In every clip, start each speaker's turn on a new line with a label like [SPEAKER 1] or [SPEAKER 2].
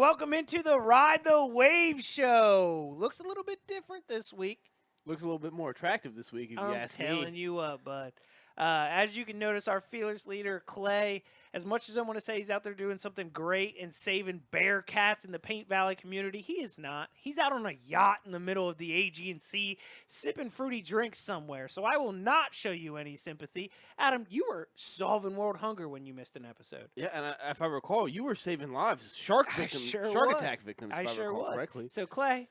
[SPEAKER 1] welcome into the Ride the Wave show. Looks a little bit different this week.
[SPEAKER 2] Looks a little bit more attractive this week, if you ask me.
[SPEAKER 1] I'm telling you what, bud. As you can notice, our fearless leader, Clay, as much as I want to say he's out there doing something great and saving bear cats in the Paint Valley community, he is not. He's out on a yacht in the middle of the Aegean Sea, sipping fruity drinks somewhere, so I will not show you any sympathy. Adam, you were solving world hunger when you missed an episode.
[SPEAKER 2] Yeah, and if I recall, you were saving lives, shark attack victims, if I recall correctly.
[SPEAKER 1] So, Clay,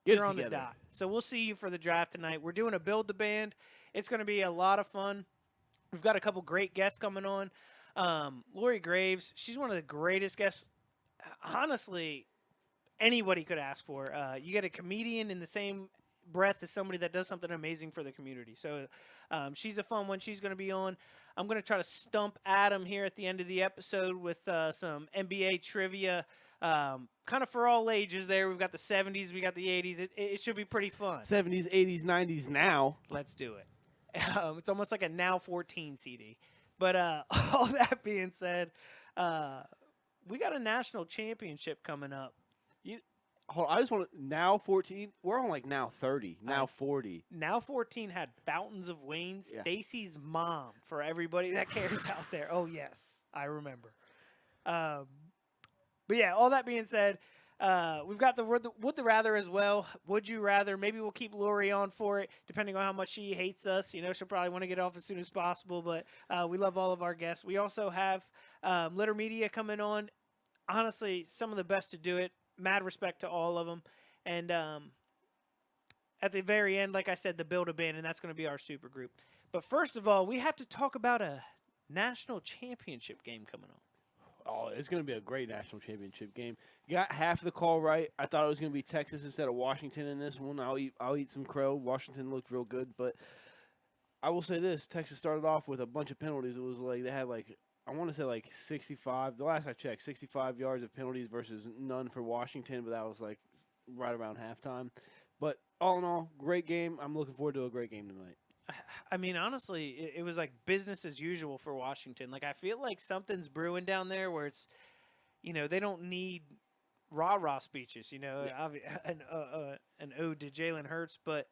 [SPEAKER 1] you're on the dot. So we'll see you for the draft tonight. We're doing a build the band. It's going to be a lot of fun. We've got a couple great guests coming on. Lori Graves, she's one of the greatest guests, honestly, anybody could ask for. You get a comedian in the same breath as somebody that does something amazing for the community. So she's a fun one. She's going to be on. I'm going to try to stump Adam here at the end of the episode with some NBA trivia. Kind of for all ages there. We've got the 70s, we got the 80s. It should be pretty fun.
[SPEAKER 2] 70s, 80s, 90s now.
[SPEAKER 1] Let's do it. It's almost like a Now 14 CD. But all that being said, we got a national championship coming up.
[SPEAKER 2] Hold on, I just want to, Now 14, we're on like Now 30, Now 40.
[SPEAKER 1] Now 14 had Fountains of Wayne, yeah. Stacy's mom, for everybody that cares out there. Oh, yes, I remember. But yeah, all that being said, we've got the Would the Rather as well. Would you rather? Maybe we'll keep Lori on for it, depending on how much she hates us. You know, she'll probably want to get off as soon as possible, but we love all of our guests. We also have Litter Media coming on. Honestly, some of the best to do it. Mad respect to all of them. And at the very end, like I said, the Build-A-Band, and that's going to be our super group. But first of all, we have to talk about a national championship game coming on.
[SPEAKER 2] Oh, it's going to be a great national championship game. You got half the call right. I thought it was going to be Texas instead of Washington in this one. I'll eat some crow. Washington looked real good, but I will say this: Texas started off with a bunch of penalties. It was like they had I want to say 65. The last I checked, 65 yards of penalties versus none for Washington, but that was right around halftime. But all in all, great game. I'm looking forward to a great game tonight.
[SPEAKER 1] I mean, honestly, it was like business as usual for Washington. I feel like something's brewing down there where it's, they don't need rah-rah speeches,
[SPEAKER 2] Yeah.
[SPEAKER 1] An ode to Jalen Hurts, but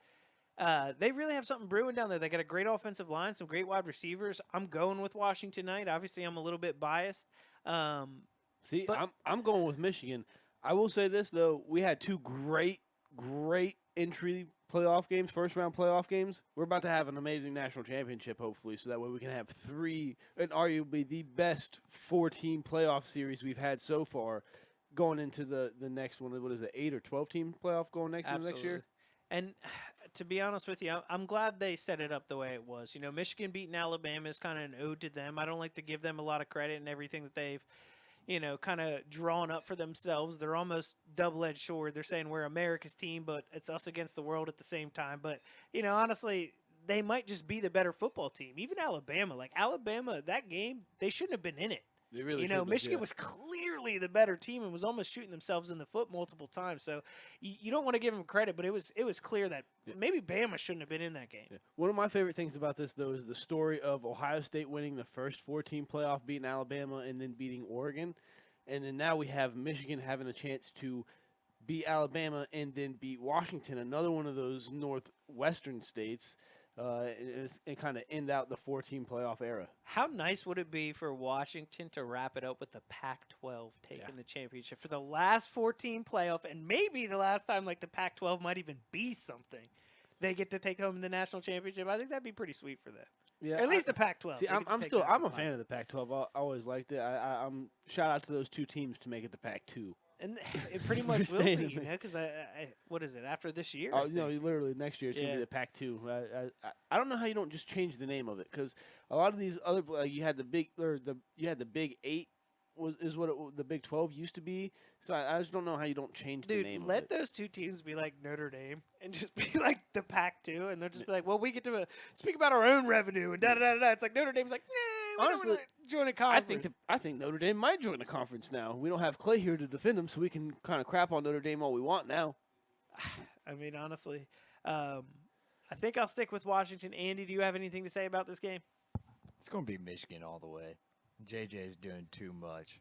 [SPEAKER 1] they really have something brewing down there. They got a great offensive line, some great wide receivers. I'm going with Washington tonight. Obviously, I'm a little bit biased.
[SPEAKER 2] I'm going with Michigan. I will say this, though. We had two great entry playoff games, first-round playoff games. We're about to have an amazing national championship, hopefully, so that way we can have three, and arguably the best four-team playoff series we've had so far going into the next one. What is it, 8 or 12-team playoff going next year?
[SPEAKER 1] And to be honest with you, I'm glad they set it up the way it was. Michigan beating Alabama is kind of an ode to them. I don't like to give them a lot of credit and everything that they've kind of drawn up for themselves. They're almost double-edged sword. They're saying we're America's team, but it's us against the world at the same time. But, honestly, they might just be the better football team. Even Alabama. Alabama, that game, they shouldn't have been in it.
[SPEAKER 2] They really
[SPEAKER 1] Michigan was clearly the better team and was almost shooting themselves in the foot multiple times. So you don't want to give them credit, but it was clear that maybe Bama shouldn't have been in that game.
[SPEAKER 2] Yeah. One of my favorite things about this, though, is the story of Ohio State winning the first four-team playoff, beating Alabama, and then beating Oregon. And then now we have Michigan having a chance to beat Alabama and then beat Washington, another one of those northwestern states, and kind of end out the four-team playoff era.
[SPEAKER 1] How nice would it be for Washington to wrap it up with the Pac-12 taking the championship for the last four-team playoff, and maybe the last time the Pac-12 might even be something they get to take home the national championship? I think that'd be pretty sweet for them. Yeah, or at least the Pac-12.
[SPEAKER 2] See, I'm a fan of the Pac-12. I always liked it. I'm shout out to those two teams to make it the Pac-2.
[SPEAKER 1] And it pretty much will be, because what is it, after this year?
[SPEAKER 2] Oh, literally next year it's going to be the Pac-2. I don't know how you don't just change the name of it, because a lot of these other you had the Big 8 is what the Big 12 used to be. So I just don't know how you don't change the name.
[SPEAKER 1] Dude, let those two teams be like Notre Dame and just be like the Pac-2, and they'll just be like, well, we get to speak about our own revenue and da-da-da-da. It's like Notre Dame's like, nah, honestly, we don't join a conference.
[SPEAKER 2] I think Notre Dame might join the conference now. We don't have Clay here to defend them, so we can kind of crap on Notre Dame all we want now.
[SPEAKER 1] I mean, honestly, I think I'll stick with Washington. Andy, do you have anything to say about this game?
[SPEAKER 3] It's going to be Michigan all the way. JJ's doing too much.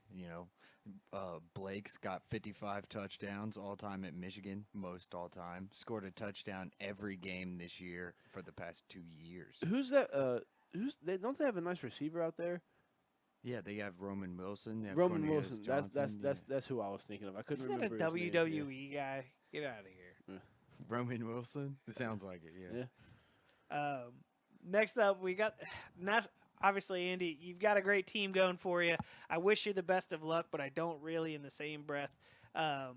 [SPEAKER 3] Blake's got 55 touchdowns all time at Michigan, most all time. Scored a touchdown every game this year for the past 2 years.
[SPEAKER 2] Who's that? Don't they have a nice receiver out there?
[SPEAKER 3] Yeah, they have Roman Wilson. They have
[SPEAKER 2] Roman
[SPEAKER 3] Cornelius
[SPEAKER 2] Wilson.
[SPEAKER 3] Johnson,
[SPEAKER 2] That's who I was thinking of. I couldn't
[SPEAKER 1] Isn't that
[SPEAKER 2] remember
[SPEAKER 1] a
[SPEAKER 2] his name.
[SPEAKER 1] WWE guy? Get out of here.
[SPEAKER 3] Roman Wilson? It sounds like it, yeah.
[SPEAKER 1] Next up, we got obviously, Andy, you've got a great team going for you. I wish you the best of luck, but I don't really in the same breath. What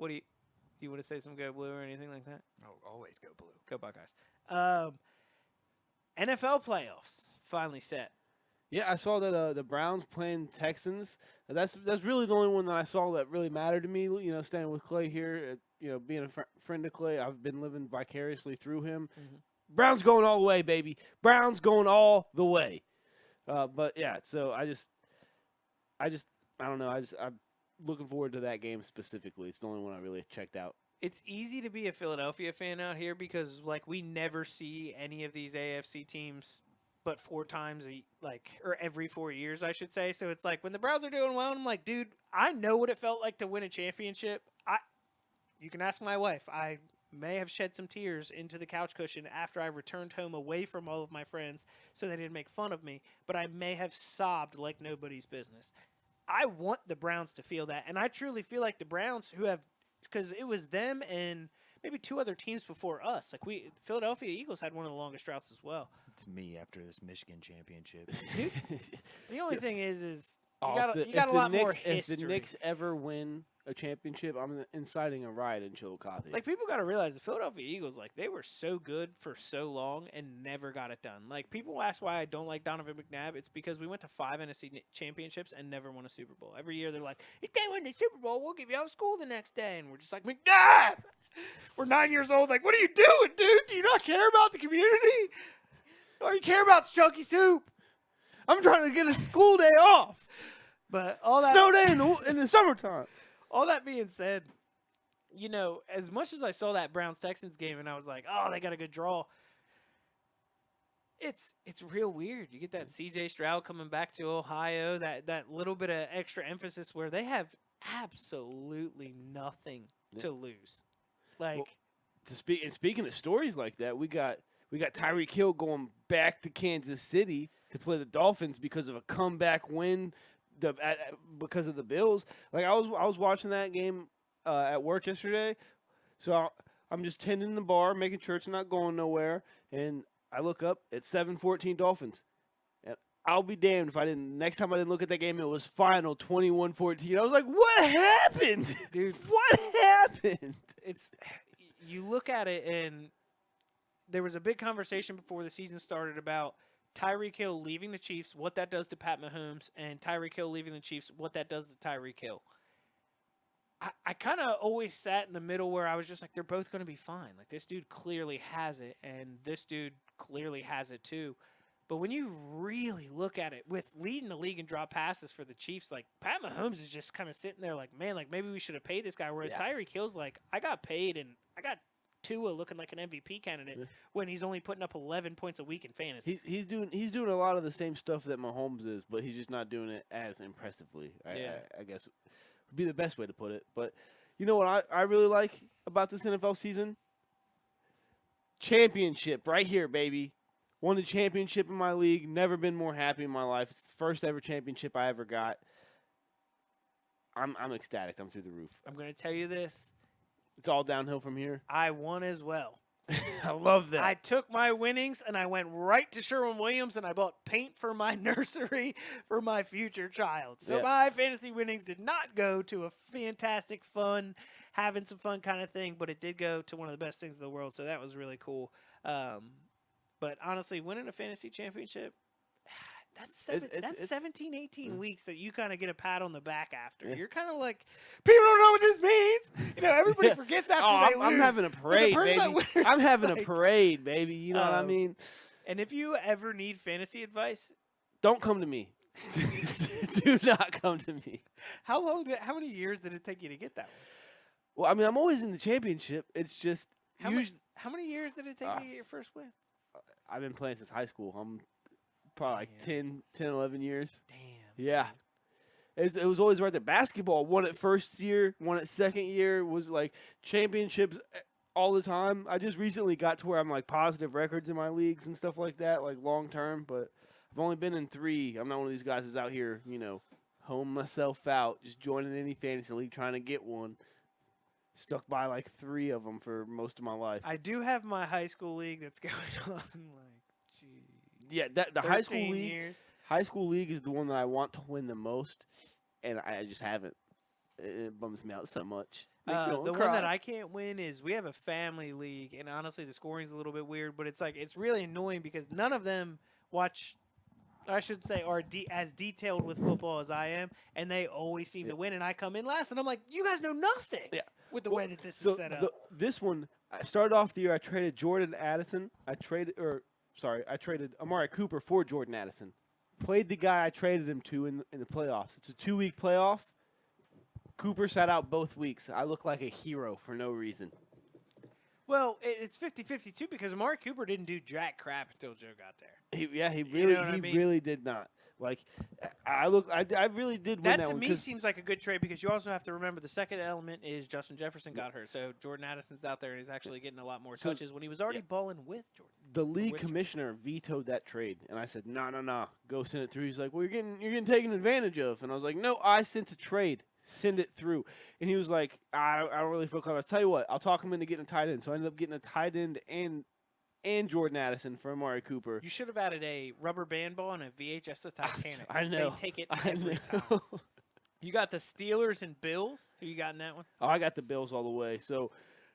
[SPEAKER 1] do you want to say? Some Go Blue or anything like that?
[SPEAKER 3] Oh, always go blue.
[SPEAKER 1] Go Buckeyes. NFL playoffs finally set.
[SPEAKER 2] Yeah, I saw that the Browns playing Texans. That's really the only one that I saw that really mattered to me. Staying with Clay here, being a friend of Clay, I've been living vicariously through him.
[SPEAKER 1] Mm-hmm.
[SPEAKER 2] Browns going all the way, baby. Browns going all the way. But yeah, so I don't know. I'm looking forward to that game specifically. It's the only one I really checked out.
[SPEAKER 1] It's easy to be a Philadelphia fan out here because we never see any of these AFC teams but 4 times or every 4 years, I should say. So it's like when the Browns are doing well, I'm like, dude, I know what it felt like to win a championship. You can ask my wife. I may have shed some tears into the couch cushion after I returned home away from all of my friends so they didn't make fun of me, but I may have sobbed like nobody's business. I want the Browns to feel that, and I truly feel like the Browns because it was them and maybe 2 other teams before us. Philadelphia Eagles had one of the longest droughts as well.
[SPEAKER 3] It's me after this Michigan championship.
[SPEAKER 1] The only thing is you
[SPEAKER 2] If
[SPEAKER 1] got a lot more history.
[SPEAKER 2] If the Knicks ever win a championship, I'm inciting a riot in Chillicothe.
[SPEAKER 1] People got to realize the Philadelphia Eagles, they were so good for so long and never got it done. People ask why I don't like Donovan McNabb. It's because we went to 5 NFC championships and never won a Super Bowl. Every year they're like, if they win the Super Bowl, we'll give you out of school the next day. And we're just like, McNabb! We're 9 years old. What are you doing, dude? Do you not care about the community? Or you care about Chunky Soup?
[SPEAKER 2] I'm trying to get a school day off.
[SPEAKER 1] But all that
[SPEAKER 2] snow day in the summertime.
[SPEAKER 1] All that being said, as much as I saw that Browns-Texans game and I was like, oh, they got a good draw, it's real weird. You get that C.J. Stroud coming back to Ohio, that little bit of extra emphasis where they have absolutely nothing to lose.
[SPEAKER 2] Speaking of stories like that, we got Tyreek Hill going back to Kansas City to play the Dolphins because of a comeback win. Because of the Bills, I was watching that game at work yesterday, so I'm just tending the bar, making sure it's not going nowhere, and I look up, it's 7-14 Dolphins, and I'll be damned if next time I didn't look at that game, it was final 21-14. I was like, what happened,
[SPEAKER 1] dude?
[SPEAKER 2] What happened?
[SPEAKER 1] You look at it, and there was a big conversation before the season started about Tyreek Hill leaving the Chiefs, what that does to Pat Mahomes, and Tyreek Hill leaving the Chiefs, what that does to Tyreek Hill. I kind of always sat in the middle where I was just like, they're both going to be fine. This dude clearly has it, and this dude clearly has it too. But when you really look at it, with leading the league in drop passes for the Chiefs, Pat Mahomes is just kind of sitting there man, maybe we should have paid this guy. Whereas Tyreek Hill's I got paid, and I got Tua looking like an MVP candidate when he's only putting up 11 points a week in fantasy.
[SPEAKER 2] He's doing a lot of the same stuff that Mahomes is, but he's just not doing it as impressively. I guess would be the best way to put it. But you know what I really like about this NFL season? Championship right here, baby. Won the championship in my league. Never been more happy in my life. It's the first ever championship I ever got. I'm ecstatic. I'm through the roof.
[SPEAKER 1] I'm going to tell you this.
[SPEAKER 2] It's all downhill from here.
[SPEAKER 1] I won as well.
[SPEAKER 2] I love that.
[SPEAKER 1] I took my winnings and I went right to Sherwin-Williams and I bought paint for my nursery for my future child. So my fantasy winnings did not go to a fantastic, fun, having some fun kind of thing, but it did go to one of the best things in the world. So that was really cool. But honestly, winning a fantasy championship, that's 17, 18 weeks that you kind of get a pat on the back after. You're kind of like, people don't know what this means. Everybody forgets after they lose.
[SPEAKER 2] I'm having a parade, baby. I'm having a parade, baby. You know what I mean?
[SPEAKER 1] And if you ever need fantasy advice,
[SPEAKER 2] don't come to me. Do not come to me.
[SPEAKER 1] How many years did it take you to get that one?
[SPEAKER 2] Well, I mean, I'm always in the championship. It's just
[SPEAKER 1] how many years did it take you to get your first win?
[SPEAKER 2] I've been playing since high school. I'm probably like 10, 11 years.
[SPEAKER 1] Damn.
[SPEAKER 2] Yeah.
[SPEAKER 1] dude.
[SPEAKER 2] It was always right there. Basketball won it first year, won it second year, was like championships all the time. I just recently got to where I'm like positive records in my leagues and stuff like that, like long term. But I've only been in 3. I'm not one of these guys that's out here, home myself out, just joining any fantasy league trying to get one. Stuck by like 3 of them for most of my life.
[SPEAKER 1] I do have my high school league that's going on like, geez,
[SPEAKER 2] Yeah, the
[SPEAKER 1] 13
[SPEAKER 2] high school league.
[SPEAKER 1] years.
[SPEAKER 2] High school league is the one that I want to win the most, and I just haven't. It bums me out so much. Makes me
[SPEAKER 1] The
[SPEAKER 2] wanna
[SPEAKER 1] one
[SPEAKER 2] cry.
[SPEAKER 1] that I can't win is we have a family league, and honestly, the scoring's a little bit weird, but it's like it's really annoying because none of them watch. I should say are as detailed with football as I am, and they always seem to win, and I come in last, and I'm like, you guys know nothing.
[SPEAKER 2] Yeah.
[SPEAKER 1] With the
[SPEAKER 2] Well,
[SPEAKER 1] way that this
[SPEAKER 2] So
[SPEAKER 1] is set up.
[SPEAKER 2] this one, I started off the year. I traded Jordan Addison. I traded Amari Cooper for Jordan Addison. Played the guy I traded him to in the playoffs. It's a 2-week playoff. Cooper sat out both weeks. I look like a hero for no reason.
[SPEAKER 1] Well, it's 50-50 too because Amari Cooper didn't do jack crap until Joe got there.
[SPEAKER 2] He
[SPEAKER 1] know what I mean?
[SPEAKER 2] really did not. Like, I really did win
[SPEAKER 1] That
[SPEAKER 2] that
[SPEAKER 1] to
[SPEAKER 2] one.
[SPEAKER 1] me
[SPEAKER 2] 'cause-
[SPEAKER 1] seems like a good trade because you also have to remember the second element is Justin Jefferson got hurt, so Jordan Addison's out there and he's actually getting a lot more
[SPEAKER 2] So-
[SPEAKER 1] touches when he was already balling with Jordan.
[SPEAKER 2] the league
[SPEAKER 1] Which-
[SPEAKER 2] commissioner vetoed that trade, and I said, "No, go send it through." He's like, "Well, you're getting taken advantage of," and I was like, "No, I sent a trade, send it through." And he was like, "I don't really feel comfortable. I'll tell you what, I'll talk him into getting a tight end." So I ended up getting a tight end and Jordan Addison for Amari Cooper.
[SPEAKER 1] You should have added a rubber band ball and a VHS the Titanic.
[SPEAKER 2] I know.
[SPEAKER 1] They take it
[SPEAKER 2] I
[SPEAKER 1] every time.
[SPEAKER 2] know.
[SPEAKER 1] You got the Steelers and Bills. Who you got in that one?
[SPEAKER 2] Oh, I got the Bills all the way. So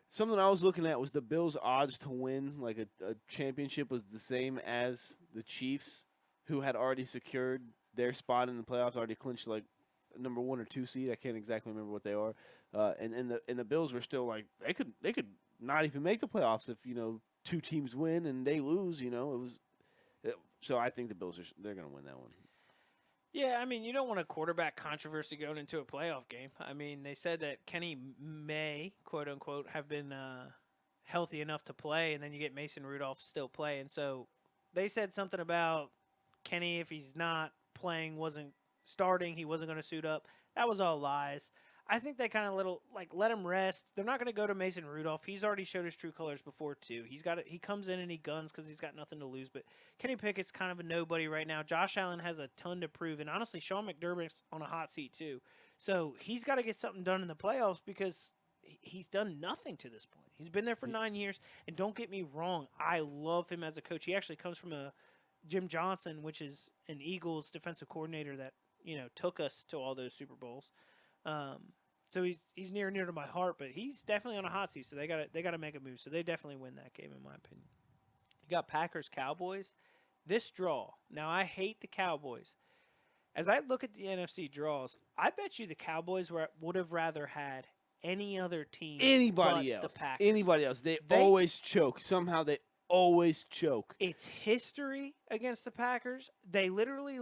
[SPEAKER 2] something I was looking at was the Bills' odds to win like a championship was the same as the Chiefs, who had already secured their spot in the playoffs, already clinched like number 1 or 2 seed. I can't exactly remember what they are. And the Bills were still like they could not even make the playoffs if 2 teams win and they lose. So I think the Bills they're gonna win that one.
[SPEAKER 1] Yeah, I mean, you don't want a quarterback controversy going into a playoff game. I mean, they said that Kenny may, quote unquote, have been healthy enough to play, and then you get Mason Rudolph still playing. So they said something about Kenny, if he's not playing, wasn't starting, he wasn't going to suit up. That was all lies. I think they kind of let him rest. They're not going to go to Mason Rudolph. He's already showed his true colors before too. He comes in and he guns because he's got nothing to lose. But Kenny Pickett's kind of a nobody right now. Josh Allen has a ton to prove, and honestly, Sean McDermott's on a hot seat too. So he's got to get something done in the playoffs because he's done nothing to this point. He's been there for 9 years, and don't get me wrong, I love him as a coach. He actually comes from a Jim Johnson, which is an Eagles defensive coordinator that took us to all those Super Bowls. So he's near and dear to my heart, but he's definitely on a hot seat. So they gotta make a move. So they definitely win that game, in my opinion. You got Packers Cowboys. This draw. Now I hate the Cowboys. As I look at the NFC draws, I bet you the Cowboys would have rather had any other team.
[SPEAKER 2] Anybody
[SPEAKER 1] but
[SPEAKER 2] else?
[SPEAKER 1] The Packers.
[SPEAKER 2] Anybody else? They always choke. Somehow they always choke.
[SPEAKER 1] It's history against the Packers. They literally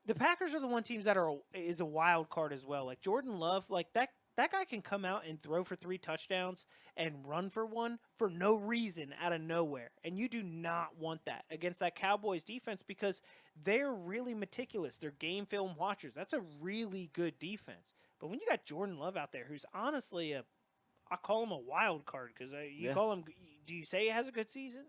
[SPEAKER 1] the Packers are the one teams that is a wild card as well. Like Jordan Love, like that guy can come out and throw for 3 touchdowns and run for 1 for no reason out of nowhere. And you do not want that against that Cowboys defense because they're really meticulous. They're game film watchers. That's a really good defense. But when you got Jordan Love out there, who's honestly I call him a wild card because call him. Do you say he has a good season?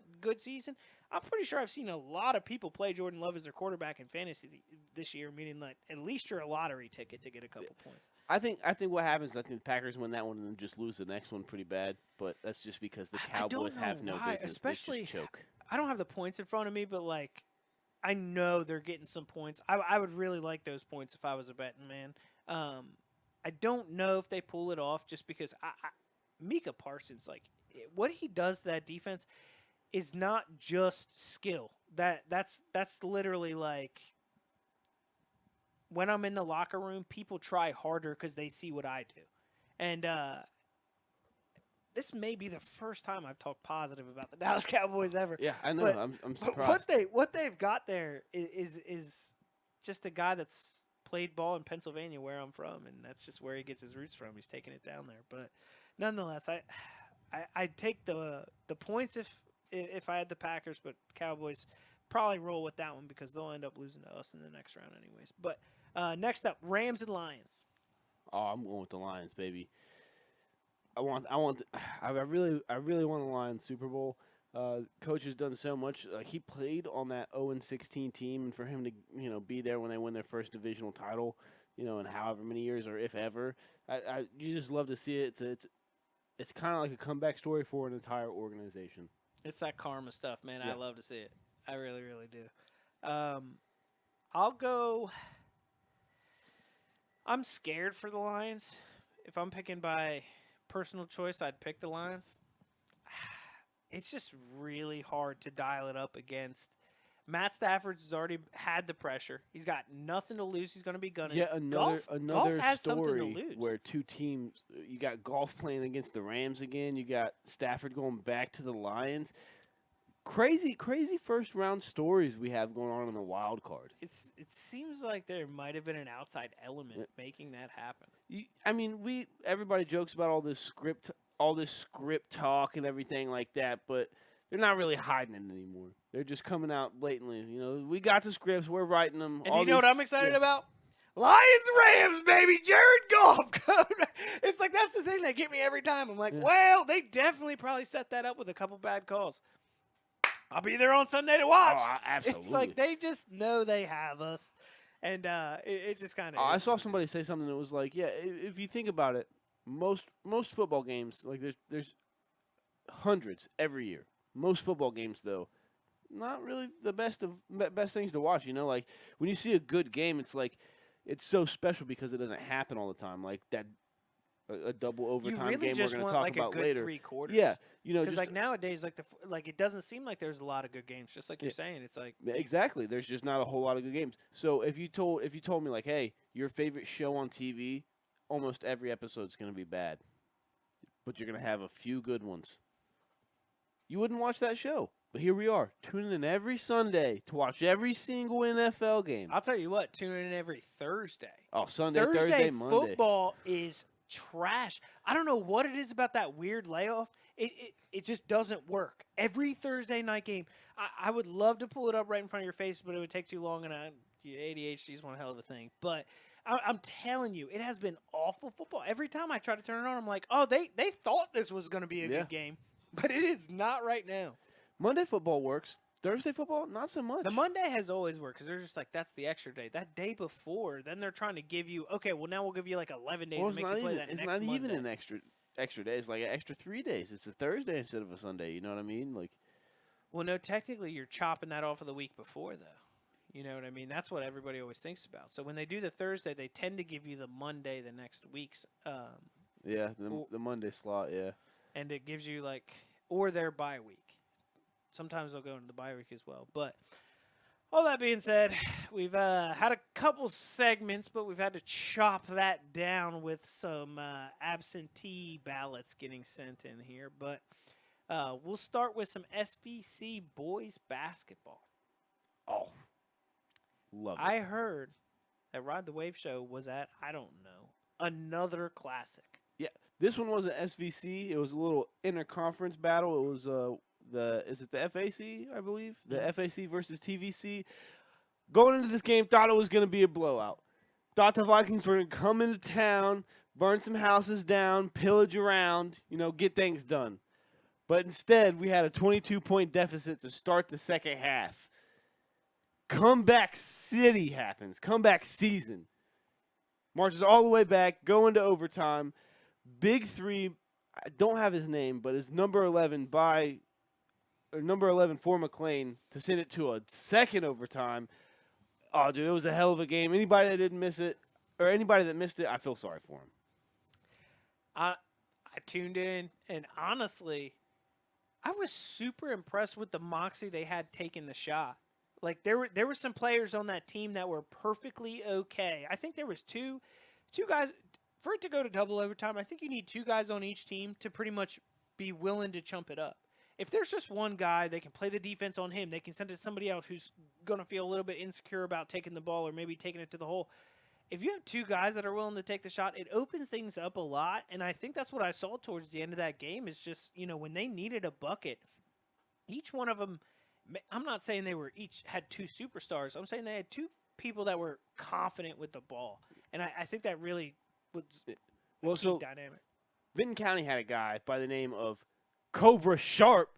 [SPEAKER 1] I'm pretty sure I've seen a lot of people play Jordan Love as their quarterback in fantasy this year, meaning like at least you're a lottery ticket to get a couple points.
[SPEAKER 2] I think what happens. I think the Packers win that one and then just lose the next one pretty bad. But that's just because the Cowboys have no
[SPEAKER 1] why,
[SPEAKER 2] business.
[SPEAKER 1] especially
[SPEAKER 2] they just choke.
[SPEAKER 1] I don't have the points in front of me, but I know they're getting some points. I would really like those points if I was a betting man. I don't know if they pull it off just because Micah Parsons, what he does to that defense is not just skill. That's literally when I'm in the locker room, people try harder because they see what I do. And this may be the first time I've talked positive about the Dallas Cowboys ever.
[SPEAKER 2] Yeah, I know.
[SPEAKER 1] But
[SPEAKER 2] I'm surprised.
[SPEAKER 1] What they've got there is just a guy that's played ball in Pennsylvania, where I'm from, and that's just where he gets his roots from. He's taking it down there. But nonetheless, I'd take the points if I had the Packers, but Cowboys probably roll with that one because they'll end up losing to us in the next round anyways. But next up, Rams and Lions.
[SPEAKER 2] Oh, I'm going with the Lions, baby. I really want the Lions Super Bowl. Coach has done so much. He played on that 0-16 team, and for him to be there when they win their first divisional title, in however many years or if ever, you just love to see it. It's kind of like a comeback story for an entire organization.
[SPEAKER 1] It's that karma stuff, man.
[SPEAKER 2] Yeah.
[SPEAKER 1] I love to see it. I really, really do. I'll go. I'm scared for the Lions. If I'm picking by personal choice, I'd pick the Lions. It's just really hard to dial it up against. Matt Stafford's already had the pressure. He's got nothing to lose. He's going to be gunning.
[SPEAKER 2] Yeah, another
[SPEAKER 1] Goff has
[SPEAKER 2] story
[SPEAKER 1] something to lose.
[SPEAKER 2] where two teams. You got Goff playing against the Rams again. You got Stafford going back to the Lions. Crazy first round stories we have going on in the wild card.
[SPEAKER 1] It seems like there might have been an outside element making that happen.
[SPEAKER 2] Everybody jokes about all this script talk and everything like that, but they're not really hiding it anymore. They're just coming out blatantly. We got the scripts, we're writing them.
[SPEAKER 1] And do you know what I'm excited about? Lions Rams, baby, Jared Goff. It's like that's the thing that get me every time. I'm like, well, they definitely probably set that up with a couple bad calls. I'll be there on Sunday to watch.
[SPEAKER 2] Oh, absolutely.
[SPEAKER 1] It's like they just know they have us, and it just kind of.
[SPEAKER 2] I saw somebody say something that was like, if you think about it, most football games, like there's hundreds every year. Most football games, though, not really the best things to watch. Like when you see a good game, it's like it's so special because it doesn't happen all the time. Like that. A double overtime game we're going to talk about later.
[SPEAKER 1] 3 quarters.
[SPEAKER 2] Yeah,
[SPEAKER 1] because like nowadays, like it doesn't seem like there's a lot of good games. Just like you're saying, it's like
[SPEAKER 2] exactly. There's just not a whole lot of good games. So if you told me like, hey, your favorite show on TV, almost every episode's going to be bad, but you're going to have a few good ones. You wouldn't watch that show, but here we are, tuning in every Sunday to watch every single NFL game.
[SPEAKER 1] I'll tell you what, tuning in every Thursday.
[SPEAKER 2] Oh, Sunday, Thursday, Monday.
[SPEAKER 1] Football is trash. I don't know what it is about that weird layoff. It just doesn't work. Every Thursday night game, I would love to pull it up right in front of your face, but it would take too long, and ADHD is one hell of a thing. But I'm telling you, it has been awful football. Every time I try to turn it on, I'm like, oh, they thought this was going to be a good game, but it is not right now.
[SPEAKER 2] Monday football works. Thursday football, not so much.
[SPEAKER 1] The Monday has always worked because they're just like, that's the extra day. That day before, then they're trying to give you, okay, well, now we'll give you like 11 days to make you play that next Monday.
[SPEAKER 2] It's not even an extra day. It's like an extra 3 days. It's a Thursday instead of a Sunday. You know what I mean? Like,
[SPEAKER 1] well, no, technically you're chopping that off of the week before, though. You know what I mean? That's what everybody always thinks about. So when they do the Thursday, they tend to give you the Monday the next week's.
[SPEAKER 2] The Monday slot, yeah.
[SPEAKER 1] And it gives you or their bye week. Sometimes they'll go into the bye week as well. But all that being said, we've had a couple segments, but we've had to chop that down with some absentee ballots getting sent in here. But we'll start with some SBC boys basketball.
[SPEAKER 2] Oh, love it.
[SPEAKER 1] I heard that Rod the Wave show was at, I don't know, another classic.
[SPEAKER 2] Yeah, this one was an SVC. It was a little interconference battle. It was is it the FAC, I believe? The FAC versus TVC. Going into this game, thought it was going to be a blowout. Thought the Vikings were going to come into town, burn some houses down, pillage around, get things done. But instead, we had a 22-point deficit to start the second half. Comeback city happens. Comeback season. Marches all the way back, go into overtime. Big three, I don't have his name, but it's number 11 for McLean to send it to a second overtime. Oh, dude, it was a hell of a game. Anybody that didn't miss it, or anybody that missed it, I feel sorry for him.
[SPEAKER 1] I tuned in, and honestly, I was super impressed with the moxie they had taking the shot. Like there were some players on that team that were perfectly okay. I think there was two guys for it to go to double overtime. I think you need 2 guys on each team to pretty much be willing to chump it up. If there's just one guy, they can play the defense on him. They can send it to somebody else who's going to feel a little bit insecure about taking the ball or maybe taking it to the hole. If you have 2 guys that are willing to take the shot, it opens things up a lot. And I think that's what I saw towards the end of that game is just, when they needed a bucket, each one of them I'm not saying they were each had two superstars. I'm saying they had two people that were confident with the ball, and I think that really was a key dynamic.
[SPEAKER 2] Vinton County had a guy by the name of Cobra Sharp,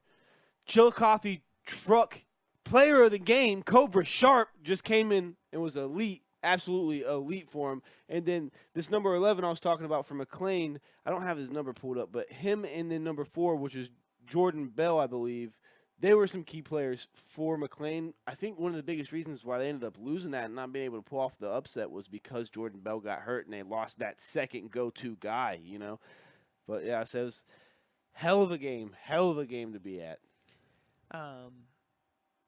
[SPEAKER 2] Chillicothe Truck Player of the Game. Cobra Sharp just came in and was elite, absolutely elite for him. And then this number 11 I was talking about from McLean, I don't have his number pulled up, but him and then number 4, which is Jordan Bell, I believe, they were some key players for McLean. I think one of the biggest reasons why they ended up losing that and not being able to pull off the upset was because Jordan Bell got hurt and they lost that second go-to guy, you know. But, yeah, so it was hell of a game to be at.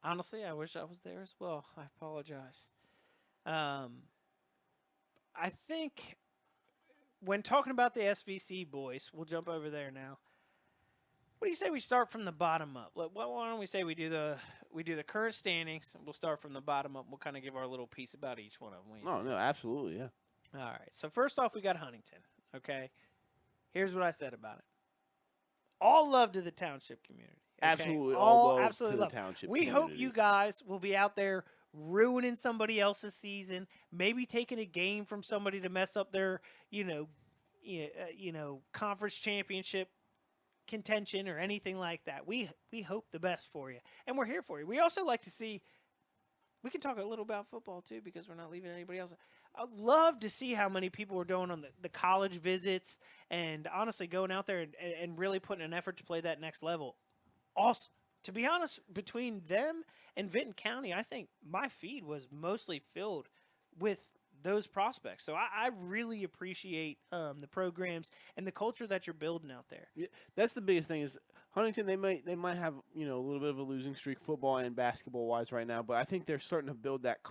[SPEAKER 1] Honestly, I wish I was there as well. I apologize. I think when talking about the SVC boys, we'll jump over there now. What do you say we start from the bottom up? Why don't we say we do the current standings? We'll start from the bottom up. We'll kind of give our little piece about each one of them.
[SPEAKER 2] Oh, no, absolutely, yeah.
[SPEAKER 1] All right. So first off, we got Huntington. Okay. Here's what I said about it. All love to the township community. Okay?
[SPEAKER 2] Absolutely, all love
[SPEAKER 1] absolutely
[SPEAKER 2] to
[SPEAKER 1] love.
[SPEAKER 2] the township
[SPEAKER 1] We
[SPEAKER 2] community.
[SPEAKER 1] hope you guys will be out there ruining somebody else's season, maybe taking a game from somebody to mess up their, conference championship contention or anything like that. We hope the best for you, and we're here for you. We also like to see. We can talk a little about football too because we're not leaving anybody else. I'd love to see how many people are doing on the college visits and honestly going out there and really putting an effort to play that next level. Also, to be honest, between them and Vinton County, I think my feed was mostly filled with those prospects. So I really appreciate the programs and the culture that you're building out there.
[SPEAKER 2] Yeah, that's the biggest thing is Huntington. They might have a little bit of a losing streak football and basketball wise right now, but I think they're starting to build that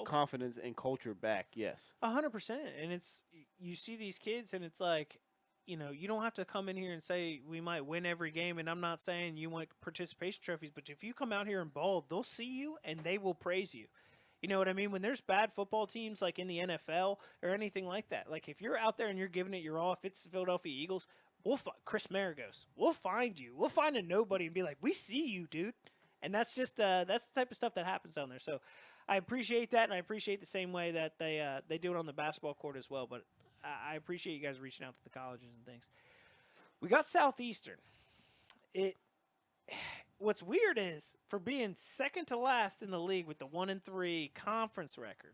[SPEAKER 2] confidence and culture back. Yes,
[SPEAKER 1] 100%. And it's you see these kids and it's like, you don't have to come in here and say we might win every game. And I'm not saying you want participation trophies, but if you come out here and ball, they'll see you and they will praise you. You know what I mean? When there's bad football teams like in the NFL or anything like that, like if you're out there and you're giving it your all, if it's the Philadelphia Eagles, Chris Maragos, we'll find you. We'll find a nobody and be like, we see you, dude. And that's just that's the type of stuff that happens down there. So I appreciate that, and I appreciate the same way that they do it on the basketball court as well. But I appreciate you guys reaching out to the colleges and things. We got Southeastern. What's weird is for being second to last in the league with the 1-3 conference record,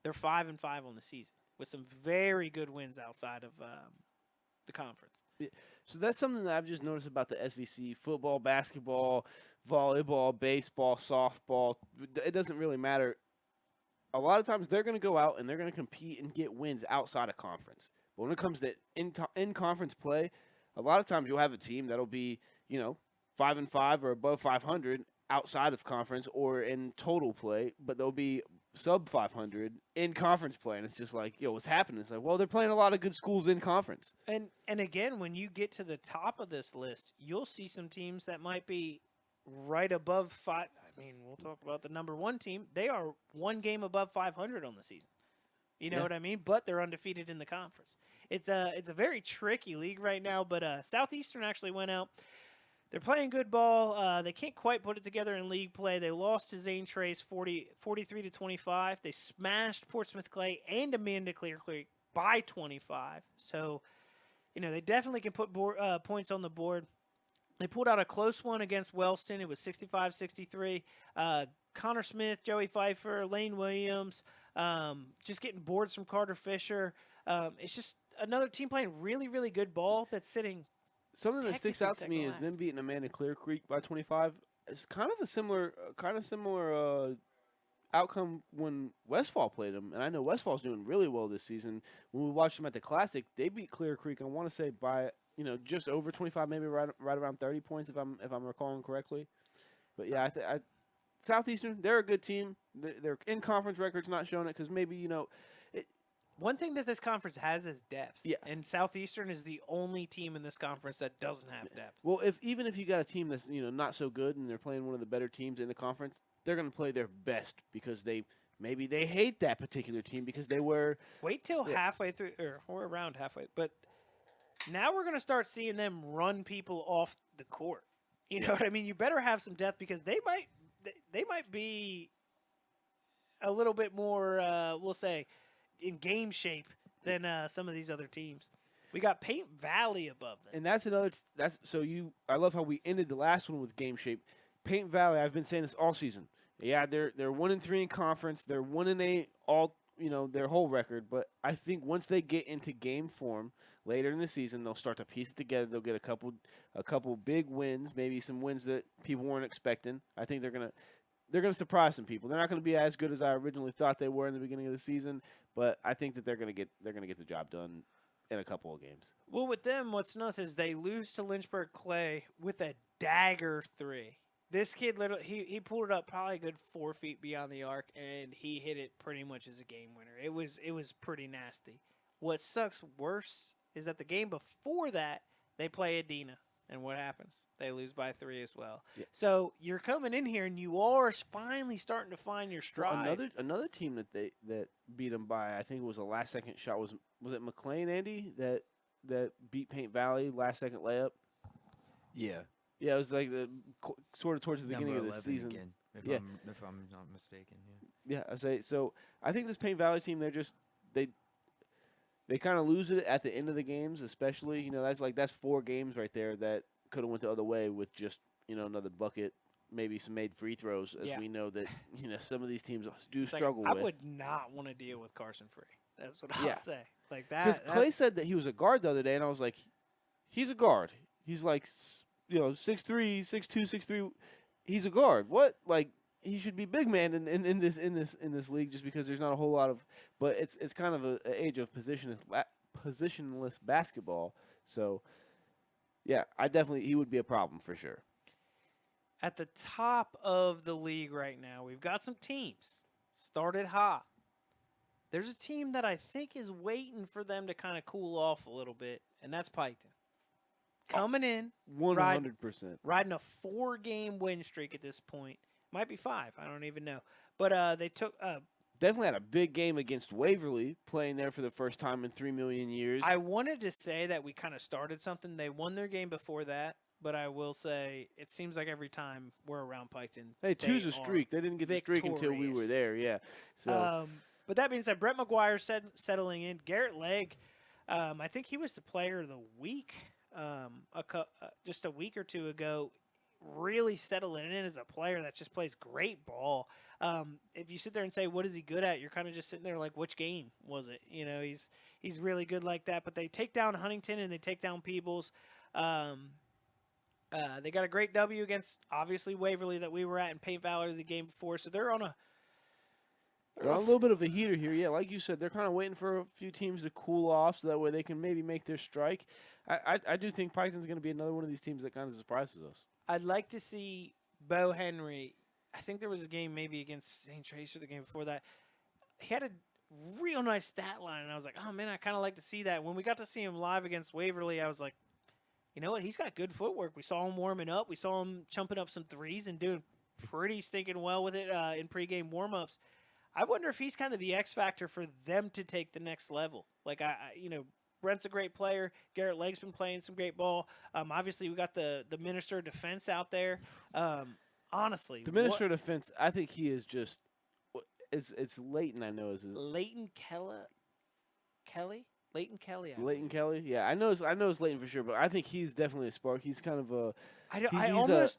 [SPEAKER 1] they're 5-5 on the season with some very good wins outside of the conference.
[SPEAKER 2] Yeah. So that's something that I've just noticed about the SVC: football, basketball, volleyball, baseball, softball. It doesn't really matter. A lot of times they're going to go out and they're going to compete and get wins outside of conference. But when it comes to in-conference play, a lot of times you'll have a team that'll be, 5-5 or above 500 outside of conference or in total play, but they'll be sub 500 in conference play. And it's just like, what's happening? It's like, well, they're playing a lot of good schools in conference.
[SPEAKER 1] And again, when you get to the top of this list, you'll see some teams that might be right above 5. I mean, we'll talk about the number 1 team. They are one game above 500 on the season. You know what I mean? But they're undefeated in the conference. It's a very tricky league right now, but Southeastern actually went out. They're playing good ball. They can't quite put it together in league play. They lost to Zane Trace 43-25. They smashed Portsmouth Clay and Amanda Clear Creek by 25. So, they definitely can put points on the board. They pulled out a close one against Wellston. It was 65-63. Connor Smith, Joey Pfeiffer, Lane Williams, just getting boards from Carter Fisher. It's just another team playing really, really good ball that's sitting.
[SPEAKER 2] Something that sticks out to me is them beating Amanda Clear Creek by 25. It's kind of a similar outcome when Westfall played them, and I know Westfall's doing really well this season. When we watched them at the Classic, they beat Clear Creek. I want to say by just over 25, maybe right around 30 points if I'm recalling correctly. But yeah, Southeastern, they're a good team. Their in conference record's not showing it because maybe
[SPEAKER 1] one thing that this conference has is depth.
[SPEAKER 2] Yeah.
[SPEAKER 1] And Southeastern is the only team in this conference that doesn't have depth.
[SPEAKER 2] Well, even if you got a team that's not so good and they're playing one of the better teams in the conference, they're going to play their best because maybe they hate that particular team because they were.
[SPEAKER 1] Wait till halfway through or around halfway, but Now we're going to start seeing them run people off the court. You know what I mean? You better have some depth because they might be a little bit more, we'll say, in game shape than some of these other teams. We got Paint Valley above them.
[SPEAKER 2] And that's another. I love how we ended the last one with game shape. Paint Valley. I've been saying this all season. Yeah, they're 1-3 in conference. They're 1-8 all. Their whole record. But I think once they get into game form later in the season, they'll start to piece it together. They'll get a couple big wins, maybe some wins that people weren't expecting. I think they're gonna surprise some people. They're not gonna be as good as I originally thought they were in the beginning of the season, but I think that they're gonna get the job done in a couple of games.
[SPEAKER 1] Well, with them, what's nuts is they lose to Lynchburg Clay with a dagger 3. This kid literally he pulled it up probably a good 4 feet beyond the arc, and he hit it pretty much as a game winner. It was pretty nasty. What sucks worse is that the game before that they play Adena, and what happens? They lose by 3 as well.
[SPEAKER 2] Yeah.
[SPEAKER 1] So you're coming in here and you are finally starting to find your stride.
[SPEAKER 2] Well, another team that beat them by, I think it was a last second shot, was it McLean, Andy, that beat Paint Valley last second layup?
[SPEAKER 3] Yeah.
[SPEAKER 2] Yeah, it was like sort of towards the beginning
[SPEAKER 3] Number
[SPEAKER 2] of the
[SPEAKER 3] 11
[SPEAKER 2] season.
[SPEAKER 3] again, if I'm not mistaken.
[SPEAKER 2] Yeah, I say so. I think this Paint Valley team, they kind of lose it at the end of the games, especially. That's 4 games right there that could have went the other way with just another bucket, maybe some made free throws, as we know that some of these teams do struggle with.
[SPEAKER 1] I would not want to deal with Carson Free. That's what I'll say. Like that.
[SPEAKER 2] Because Clay said that he was a guard the other day, and I was like, he's a guard. He's like 6'3", 6'2", 6'3". He's a guard. What? Like, he should be big man in this league just because there's not a whole lot of. But it's kind of an age of positionless basketball. So, yeah, he would be a problem for sure.
[SPEAKER 1] At the top of the league right now, we've got some teams started hot. There's a team that I think is waiting for them to kind of cool off a little bit, and that's Piketon. Coming in,
[SPEAKER 2] 100%.
[SPEAKER 1] riding a 4-game win streak at this point. Might be 5. I don't even know. But they took
[SPEAKER 2] definitely had a big game against Waverly, playing there for the first time in 3 million years.
[SPEAKER 1] I wanted to say that we kind of started something. They won their game before that, but I will say it seems like every time we're around Piketon,
[SPEAKER 2] hey, Tues a streak. They didn't get the streak until we were there. Yeah. So.
[SPEAKER 1] But that being said, Brett McGuire settling in. Garrett Legg, I think he was the player of the week just a week or two ago. Really settling in as a player that just plays great ball. If you sit there and say, what is he good at? You're kind of just sitting there like, which game was it? He's really good like that. But they take down Huntington and they take down Peebles. They got a great W against, obviously, Waverly that we were at in Paint Valley the game before. So they're on a
[SPEAKER 2] little bit of a heater here. Yeah, like you said, they're kind of waiting for a few teams to cool off so that way they can maybe make their strike. I do think Piketon's going to be another one of these teams that kind of surprises us.
[SPEAKER 1] I'd like to see Bo Henry. I think there was a game maybe against St. Tracer the game before that. He had a real nice stat line, and I was like, oh, man, I kind of like to see that. When we got to see him live against Waverly, I was like, you know what? He's got good footwork. We saw him warming up. We saw him chumping up some threes and doing pretty stinking well with it in pregame warm-ups. I wonder if he's kind of the X factor for them to take the next level. Like, Brent's a great player. Garrett Legg's been playing some great ball. Obviously, we got the Minister of Defense out there. Honestly,
[SPEAKER 2] the Minister of Defense, I think he is just. It's Leighton. I know is his
[SPEAKER 1] Leighton Kelly. Leighton Kelly.
[SPEAKER 2] Leighton Kelly. Yeah, I know it's Leighton for sure, but I think he's definitely a spark. He's kind of a.
[SPEAKER 1] He's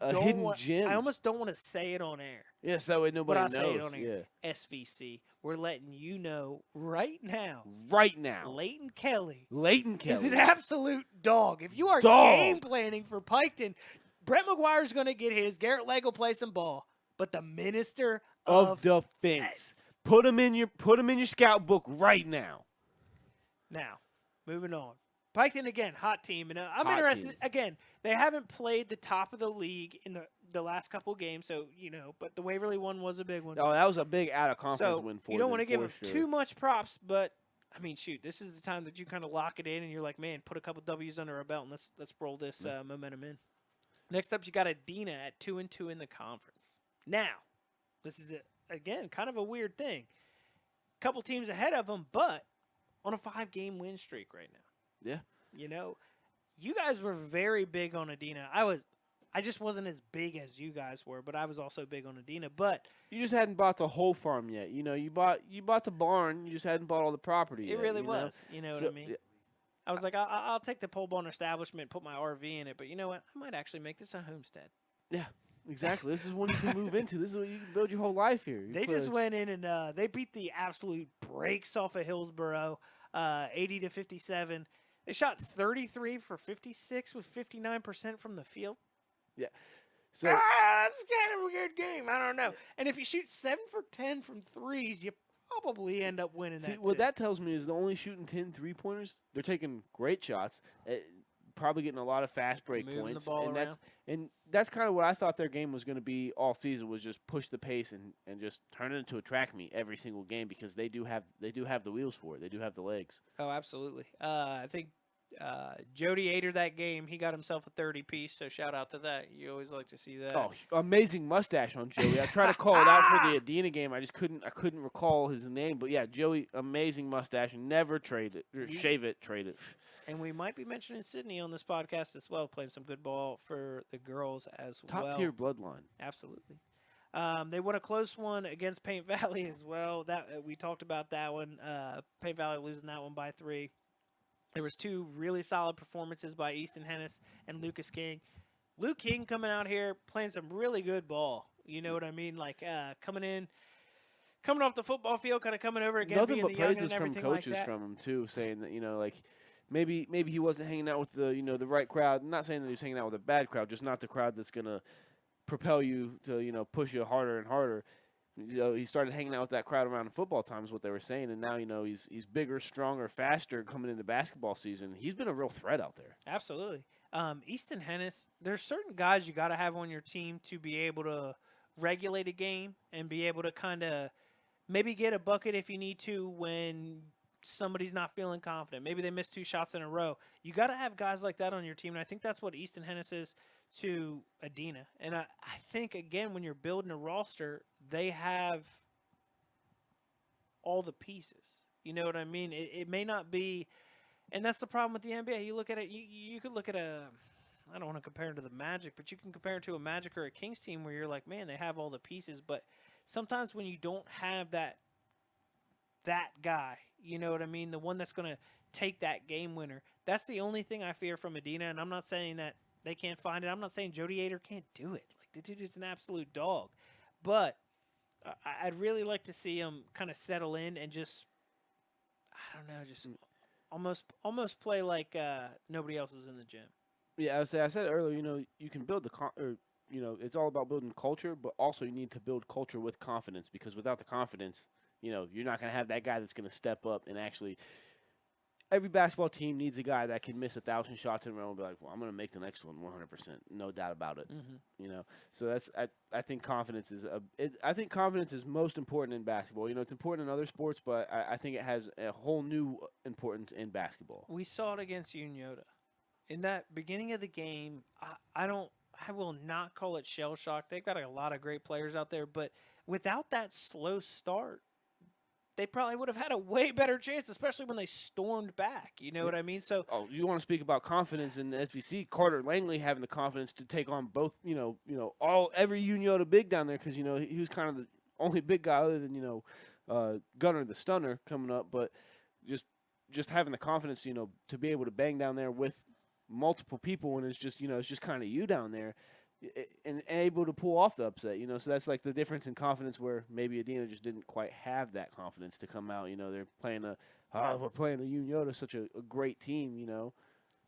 [SPEAKER 1] a hidden
[SPEAKER 2] gem.
[SPEAKER 1] I almost don't want to say it on air.
[SPEAKER 2] Yes, that way nobody knows.
[SPEAKER 1] Say it on air.
[SPEAKER 2] Yeah.
[SPEAKER 1] SVC, we're letting you know right now. Leighton Kelly is an absolute dog. If you are game planning for Piketon, Brett McGuire's going to get his. Garrett Legg will play some ball, but the Minister of
[SPEAKER 2] Defense. Put him in your scout book right now.
[SPEAKER 1] Now, moving on. Piketon, again, hot team. And I'm interested. Team. Again, they haven't played the top of the league in the last couple games, so, but the Waverly one was a big one.
[SPEAKER 2] Oh, that was a big out-of-conference win for them.
[SPEAKER 1] You don't want to give them too much props, but, I mean, shoot, this is the time that you kind of lock it in, and you're like, man, put a couple W's under our belt, and let's roll this momentum in. Next up, you got Adena at 2-2 in the conference. Now, this is, again, kind of a weird thing. Couple teams ahead of them, but on a 5-game win streak right now.
[SPEAKER 2] Yeah.
[SPEAKER 1] you guys were very big on Adina. I just wasn't as big as you guys were, but I was also big on Adina. But
[SPEAKER 2] You just hadn't bought the whole farm yet. You bought the barn. You just hadn't bought all the property yet.
[SPEAKER 1] it really
[SPEAKER 2] you know?
[SPEAKER 1] was. You know
[SPEAKER 2] So,
[SPEAKER 1] what I mean? I was like, I'll take the pole barn establishment, put my RV in it. But you know what? I might actually make this a homestead.
[SPEAKER 2] Yeah, exactly. This is one you can move into. This is what you can build your whole life here.
[SPEAKER 1] They just went in and they beat the absolute brakes off of Hillsboro, 80-57. They shot 33 for 56 with 59% from the field.
[SPEAKER 2] Yeah. So
[SPEAKER 1] That's kind of a good game. I don't know. And if you shoot 7 for 10 from threes, you probably end up winning that.
[SPEAKER 2] what
[SPEAKER 1] too.
[SPEAKER 2] that tells me is they're only shooting 10 3-pointers. They're taking great shots. Probably getting a lot of fast break
[SPEAKER 1] Moving
[SPEAKER 2] points.
[SPEAKER 1] the ball
[SPEAKER 2] and
[SPEAKER 1] around.
[SPEAKER 2] that's kind of what I thought their game was going to be all season, was just push the pace and just turn it into a track meet every single game, because they do have the wheels for it. They do have the legs.
[SPEAKER 1] Oh, absolutely. I think Jody ate her that game. He got himself a 30-piece, so shout out to that. You always like to see that.
[SPEAKER 2] Oh, amazing mustache on Joey. I tried to call it out for the Adina game. I couldn't recall his name, but yeah, Joey, amazing mustache. Never trade it, or shave it, trade it.
[SPEAKER 1] And we might be mentioning Sydney on this podcast as well, playing some good ball for the girls as well.
[SPEAKER 2] Top tier bloodline.
[SPEAKER 1] Absolutely. They won a close one against Paint Valley as well. That we talked about that one. Paint Valley losing that one by 3. There was 2 really solid performances by Easton Hennis and Lucas King. Luke King coming out here playing some really good ball. You know what I mean? Like coming off the football field, kind of coming over again.
[SPEAKER 2] Nothing
[SPEAKER 1] being
[SPEAKER 2] but
[SPEAKER 1] the young
[SPEAKER 2] praises
[SPEAKER 1] and
[SPEAKER 2] from
[SPEAKER 1] everything
[SPEAKER 2] coaches
[SPEAKER 1] like that.
[SPEAKER 2] from him too, saying that like maybe he wasn't hanging out with the the right crowd. I'm not saying that he was hanging out with a bad crowd, just not the crowd that's gonna propel you to push you harder and harder. He started hanging out with that crowd around football time is what they were saying, and now he's bigger, stronger, faster coming into basketball season. He's been a real threat out there.
[SPEAKER 1] Absolutely. Easton Hennis, there's certain guys you got to have on your team to be able to regulate a game and be able to kind of maybe get a bucket if you need to when somebody's not feeling confident. Maybe they missed 2 shots in a row. You got to have guys like that on your team, and I think that's what Easton Hennis is to Adina. And I think, again, when you're building a roster, they have all the pieces. You know what I mean? It may not be – and that's the problem with the NBA. You look at it – you could look at I don't want to compare it to the Magic, but you can compare it to a Magic or a Kings team where you're like, man, they have all the pieces. But sometimes when you don't have that guy, you know what I mean, the one that's going to take that game winner, that's the only thing I fear from Adina. And I'm not saying that they can't find it. I'm not saying Jody Ader can't do it. Like, the dude is an absolute dog. But I'd really like to see him kind of settle in and just, I don't know, just almost play like nobody else is in the gym.
[SPEAKER 2] Yeah, I said earlier, you can build it's all about building culture, but also you need to build culture with confidence, because without the confidence, you're not going to have that guy that's going to step up and actually. Every basketball team needs a guy that can miss 1,000 shots in a row and be like, well, I'm going to make the next one 100%, no doubt about it.
[SPEAKER 1] Mm-hmm.
[SPEAKER 2] So that's I think confidence is most important in basketball. It's important in other sports, but I think it has a whole new importance in basketball.
[SPEAKER 1] We saw it against Unioda. In that beginning of the game, I will not call it shell shock. They've got a lot of great players out there, but without that slow start, they probably would have had a way better chance, especially when they stormed back. You know what I mean? So,
[SPEAKER 2] you want to speak about confidence in the SVC? Carter Langley having the confidence to take on both, every Unioda big down there, because he was kind of the only big guy other than Gunner the Stunner coming up, but just having the confidence, to be able to bang down there with multiple people, and it's just kind of you down there. And able to pull off the upset, so that's like the difference in confidence, where maybe Adina just didn't quite have that confidence to come out. They're playing we're playing a Unioda, such a great team.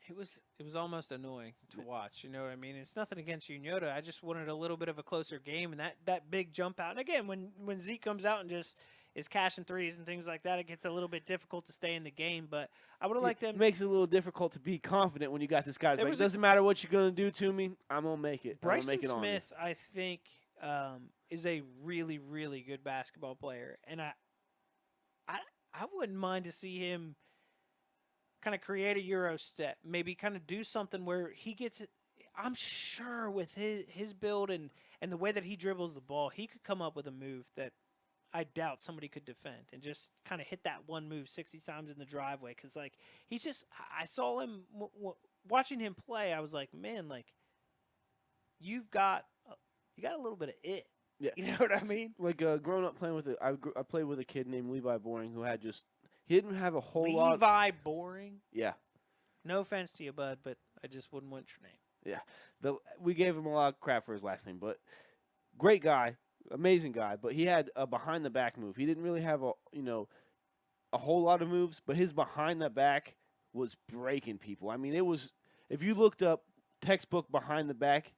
[SPEAKER 1] It was almost annoying to watch. You know what I mean? It's nothing against Unioda. I just wanted a little bit of a closer game, and that big jump out. And again, when Zeke comes out and just is cashing threes and things like that, it gets a little bit difficult to stay in the game. But I would have liked them.
[SPEAKER 2] It makes it a little difficult to be confident when you got this guy. It's like, it doesn't matter what you're gonna do to me, I'm gonna make it.
[SPEAKER 1] Bryson Smith, I think, is a really, really good basketball player, and I wouldn't mind to see him kind of create a Euro step, maybe kind of do something where he gets it. I'm sure with his build and the way that he dribbles the ball, he could come up with a move that I doubt somebody could defend, and just kind of hit that one move 60 times in the driveway. Because, like, I saw him watching him play, I was like, man, like you got a little bit of it.
[SPEAKER 2] Yeah.
[SPEAKER 1] You know what I mean?
[SPEAKER 2] Like growing up playing with I played with a kid named Levi Boring who had he didn't have a whole lot.
[SPEAKER 1] Levi Boring.
[SPEAKER 2] Yeah.
[SPEAKER 1] No offense to you, bud, but I just wouldn't want your name.
[SPEAKER 2] Yeah. We gave him a lot of crap for his last name, but great guy, amazing guy. But he had a behind the back move. He didn't really have a whole lot of moves, but his behind the back was breaking people. I mean, it was if you looked up textbook behind the back,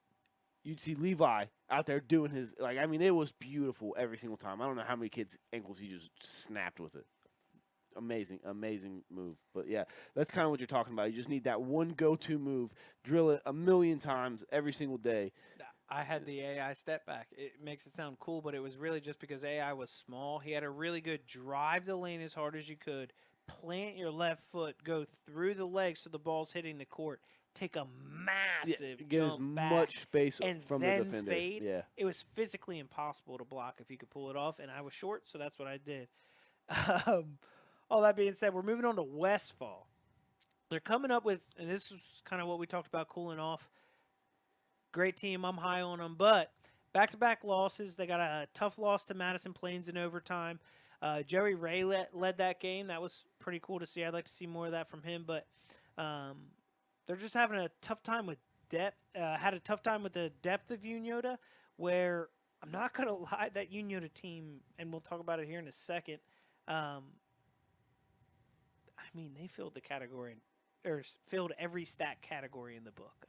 [SPEAKER 2] you'd see Levi out there doing his it was beautiful every single time. I don't know how many kids' ankles he just snapped with it. Amazing move. But yeah, that's kind of what you're talking about. You just need that one go-to move, drill it a million times every single day.
[SPEAKER 1] I had the AI step back. It makes it sound cool, but it was really just because AI was small. He had a really good drive the lane as hard as you could, plant your left foot, go through the legs so the ball's hitting the court, take a massive
[SPEAKER 2] get
[SPEAKER 1] jump
[SPEAKER 2] as
[SPEAKER 1] back,
[SPEAKER 2] much space
[SPEAKER 1] and
[SPEAKER 2] from
[SPEAKER 1] then
[SPEAKER 2] the defender.
[SPEAKER 1] fade.
[SPEAKER 2] Yeah.
[SPEAKER 1] It was physically impossible to block if you could pull it off, and I was short, so that's what I did. All that being said, we're moving on to Westfall. They're coming up with, and this is kind of what we talked about cooling off. Great team. I'm high on them. But back-to-back losses. They got a tough loss to Madison Plains in overtime. Joey Ray led that game. That was pretty cool to see. I'd like to see more of that from him. But they're just having a tough time with depth. Had a tough time with the depth of Unioda, where I'm not going to lie, that Unioda team, and we'll talk about it here in a second, they filled the category, or filled every stat category in the book.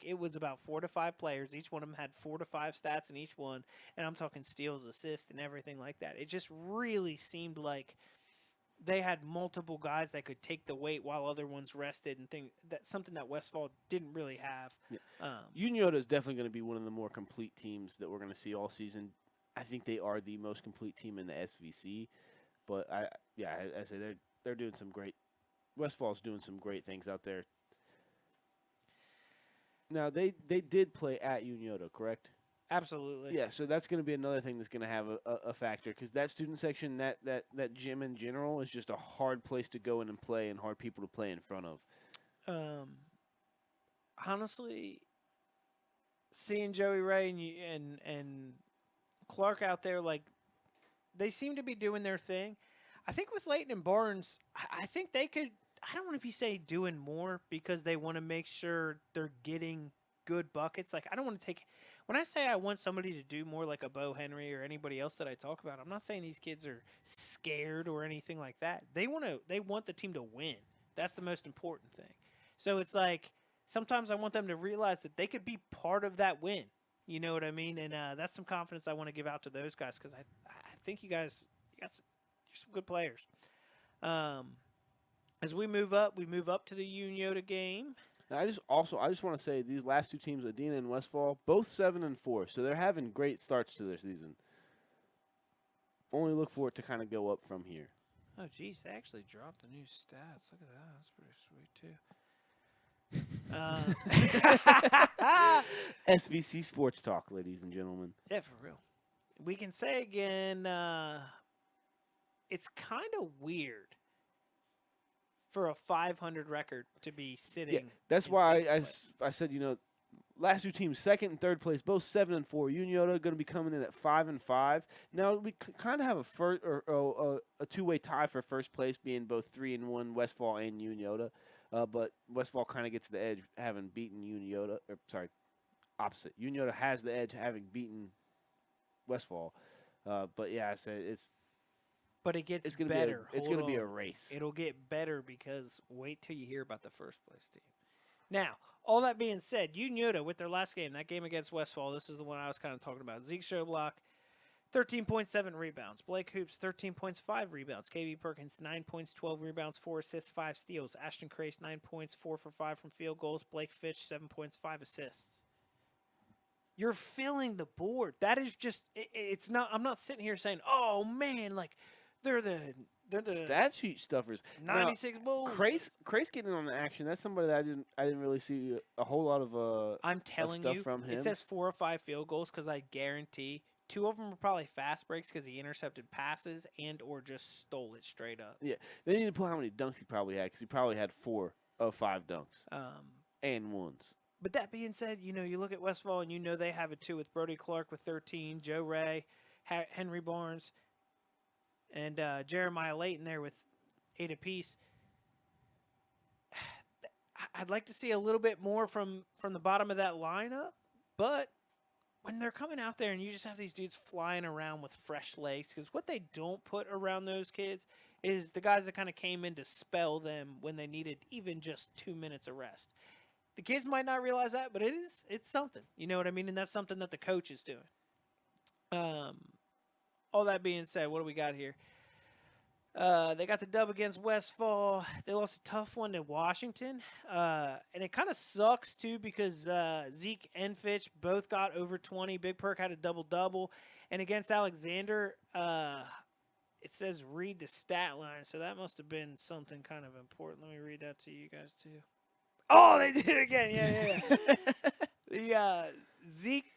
[SPEAKER 1] It was about 4 to 5 players. Each one of them had 4 to 5 stats in each one, and I'm talking steals, assists, and everything like that. It just really seemed like they had multiple guys that could take the weight while other ones rested, and that's something that Westfall didn't really have.
[SPEAKER 2] Yeah. Unioda is definitely going to be one of the more complete teams that we're going to see all season. I think they are the most complete team in the SVC, but I say they're doing some great. Westfall's doing some great things out there. Now they did play at Unioda, correct?
[SPEAKER 1] Absolutely.
[SPEAKER 2] Yeah, so that's going to be another thing that's going to have a factor because that student section, that gym in general, is just a hard place to go in and play and hard people to play in front of.
[SPEAKER 1] Honestly, seeing Joey Ray and Clark out there, they seem to be doing their thing. I think with Layton and Barnes, I think they could. I don't want to be doing more because they want to make sure they're getting good buckets. I don't want to take. When I say I want somebody to do more like a Bo Henry or anybody else that I talk about, I'm not saying these kids are scared or anything like that. They want the team to win. That's the most important thing. So it's sometimes I want them to realize that they could be part of that win. You know what I mean? And that's some confidence I want to give out to those guys because I think you're some good players. As we move up to the Unioda game.
[SPEAKER 2] Now, I just want to say these last two teams, Adina and Westfall, both 7-4, so they're having great starts to their season. Only look for it to kind of go up from here.
[SPEAKER 1] Oh, geez, they actually dropped the new stats. Look at that. That's pretty sweet, too.
[SPEAKER 2] SVC Sports Talk, ladies and gentlemen.
[SPEAKER 1] Yeah, for real. We can say again, it's kind of weird for a 500 record to be sitting.
[SPEAKER 2] Yeah, that's why I said, last two teams, second and third place, both 7-4. Unioda going to be coming in at 5-5. Now we kind of have a two-way tie for first place, being both 3-1, Westfall and Unioda. But Westfall kind of gets the edge, having beaten Unioda. Opposite. Unioda has the edge, having beaten Westfall. But yeah, I said it's.
[SPEAKER 1] But it gets better.
[SPEAKER 2] It's going to be a race.
[SPEAKER 1] It'll get better because wait till you hear about the first place team. Now, all that being said, Unioda with their last game, that game against Westfall, this is the one I was kind of talking about. Zeke Showblock, 13.7 rebounds. Blake Hoops, 13 points, 5 rebounds. KB Perkins, 9 points, 12 rebounds, 4 assists, 5 steals. Ashton Crace, 9 points, 4 for 5 from field goals. Blake Fitch, 7 points, 5 assists. You're filling the board. That is just, it's not, I'm not sitting here saying, oh man, they're the
[SPEAKER 2] stat sheet stuffers.
[SPEAKER 1] 96 Bulls.
[SPEAKER 2] Crace getting on the action. That's somebody that I didn't really see a whole lot of
[SPEAKER 1] I'm telling
[SPEAKER 2] stuff
[SPEAKER 1] you,
[SPEAKER 2] from him.
[SPEAKER 1] It says 4 or 5 field goals because I guarantee 2 of them were probably fast breaks because he intercepted passes and or just stole it straight up.
[SPEAKER 2] Yeah, they need to put how many dunks he probably had because he probably had 4 of 5 dunks. and ones.
[SPEAKER 1] But that being said, you look at Westfall and they have it too with Brody Clark with 13, Joe Ray, Henry Barnes, and Jeremiah Layton there with 8 apiece. I'd like to see a little bit more from the bottom of that lineup, but when they're coming out there and you just have these dudes flying around with fresh legs, because what they don't put around those kids is the guys that kind of came in to spell them when they needed even just 2 minutes of rest. The kids might not realize that, but it's something. You know what I mean? And that's something that the coach is doing. All that being said, what do we got here? They got the dub against Westfall. They lost a tough one to Washington. And it kind of sucks, too, because Zeke and Fitch both got over 20. Big Perk had a double-double. And against Alexander, it says read the stat line. So that must have been something kind of important. Let me read that to you guys, too. Oh, they did it again. Yeah. Zeke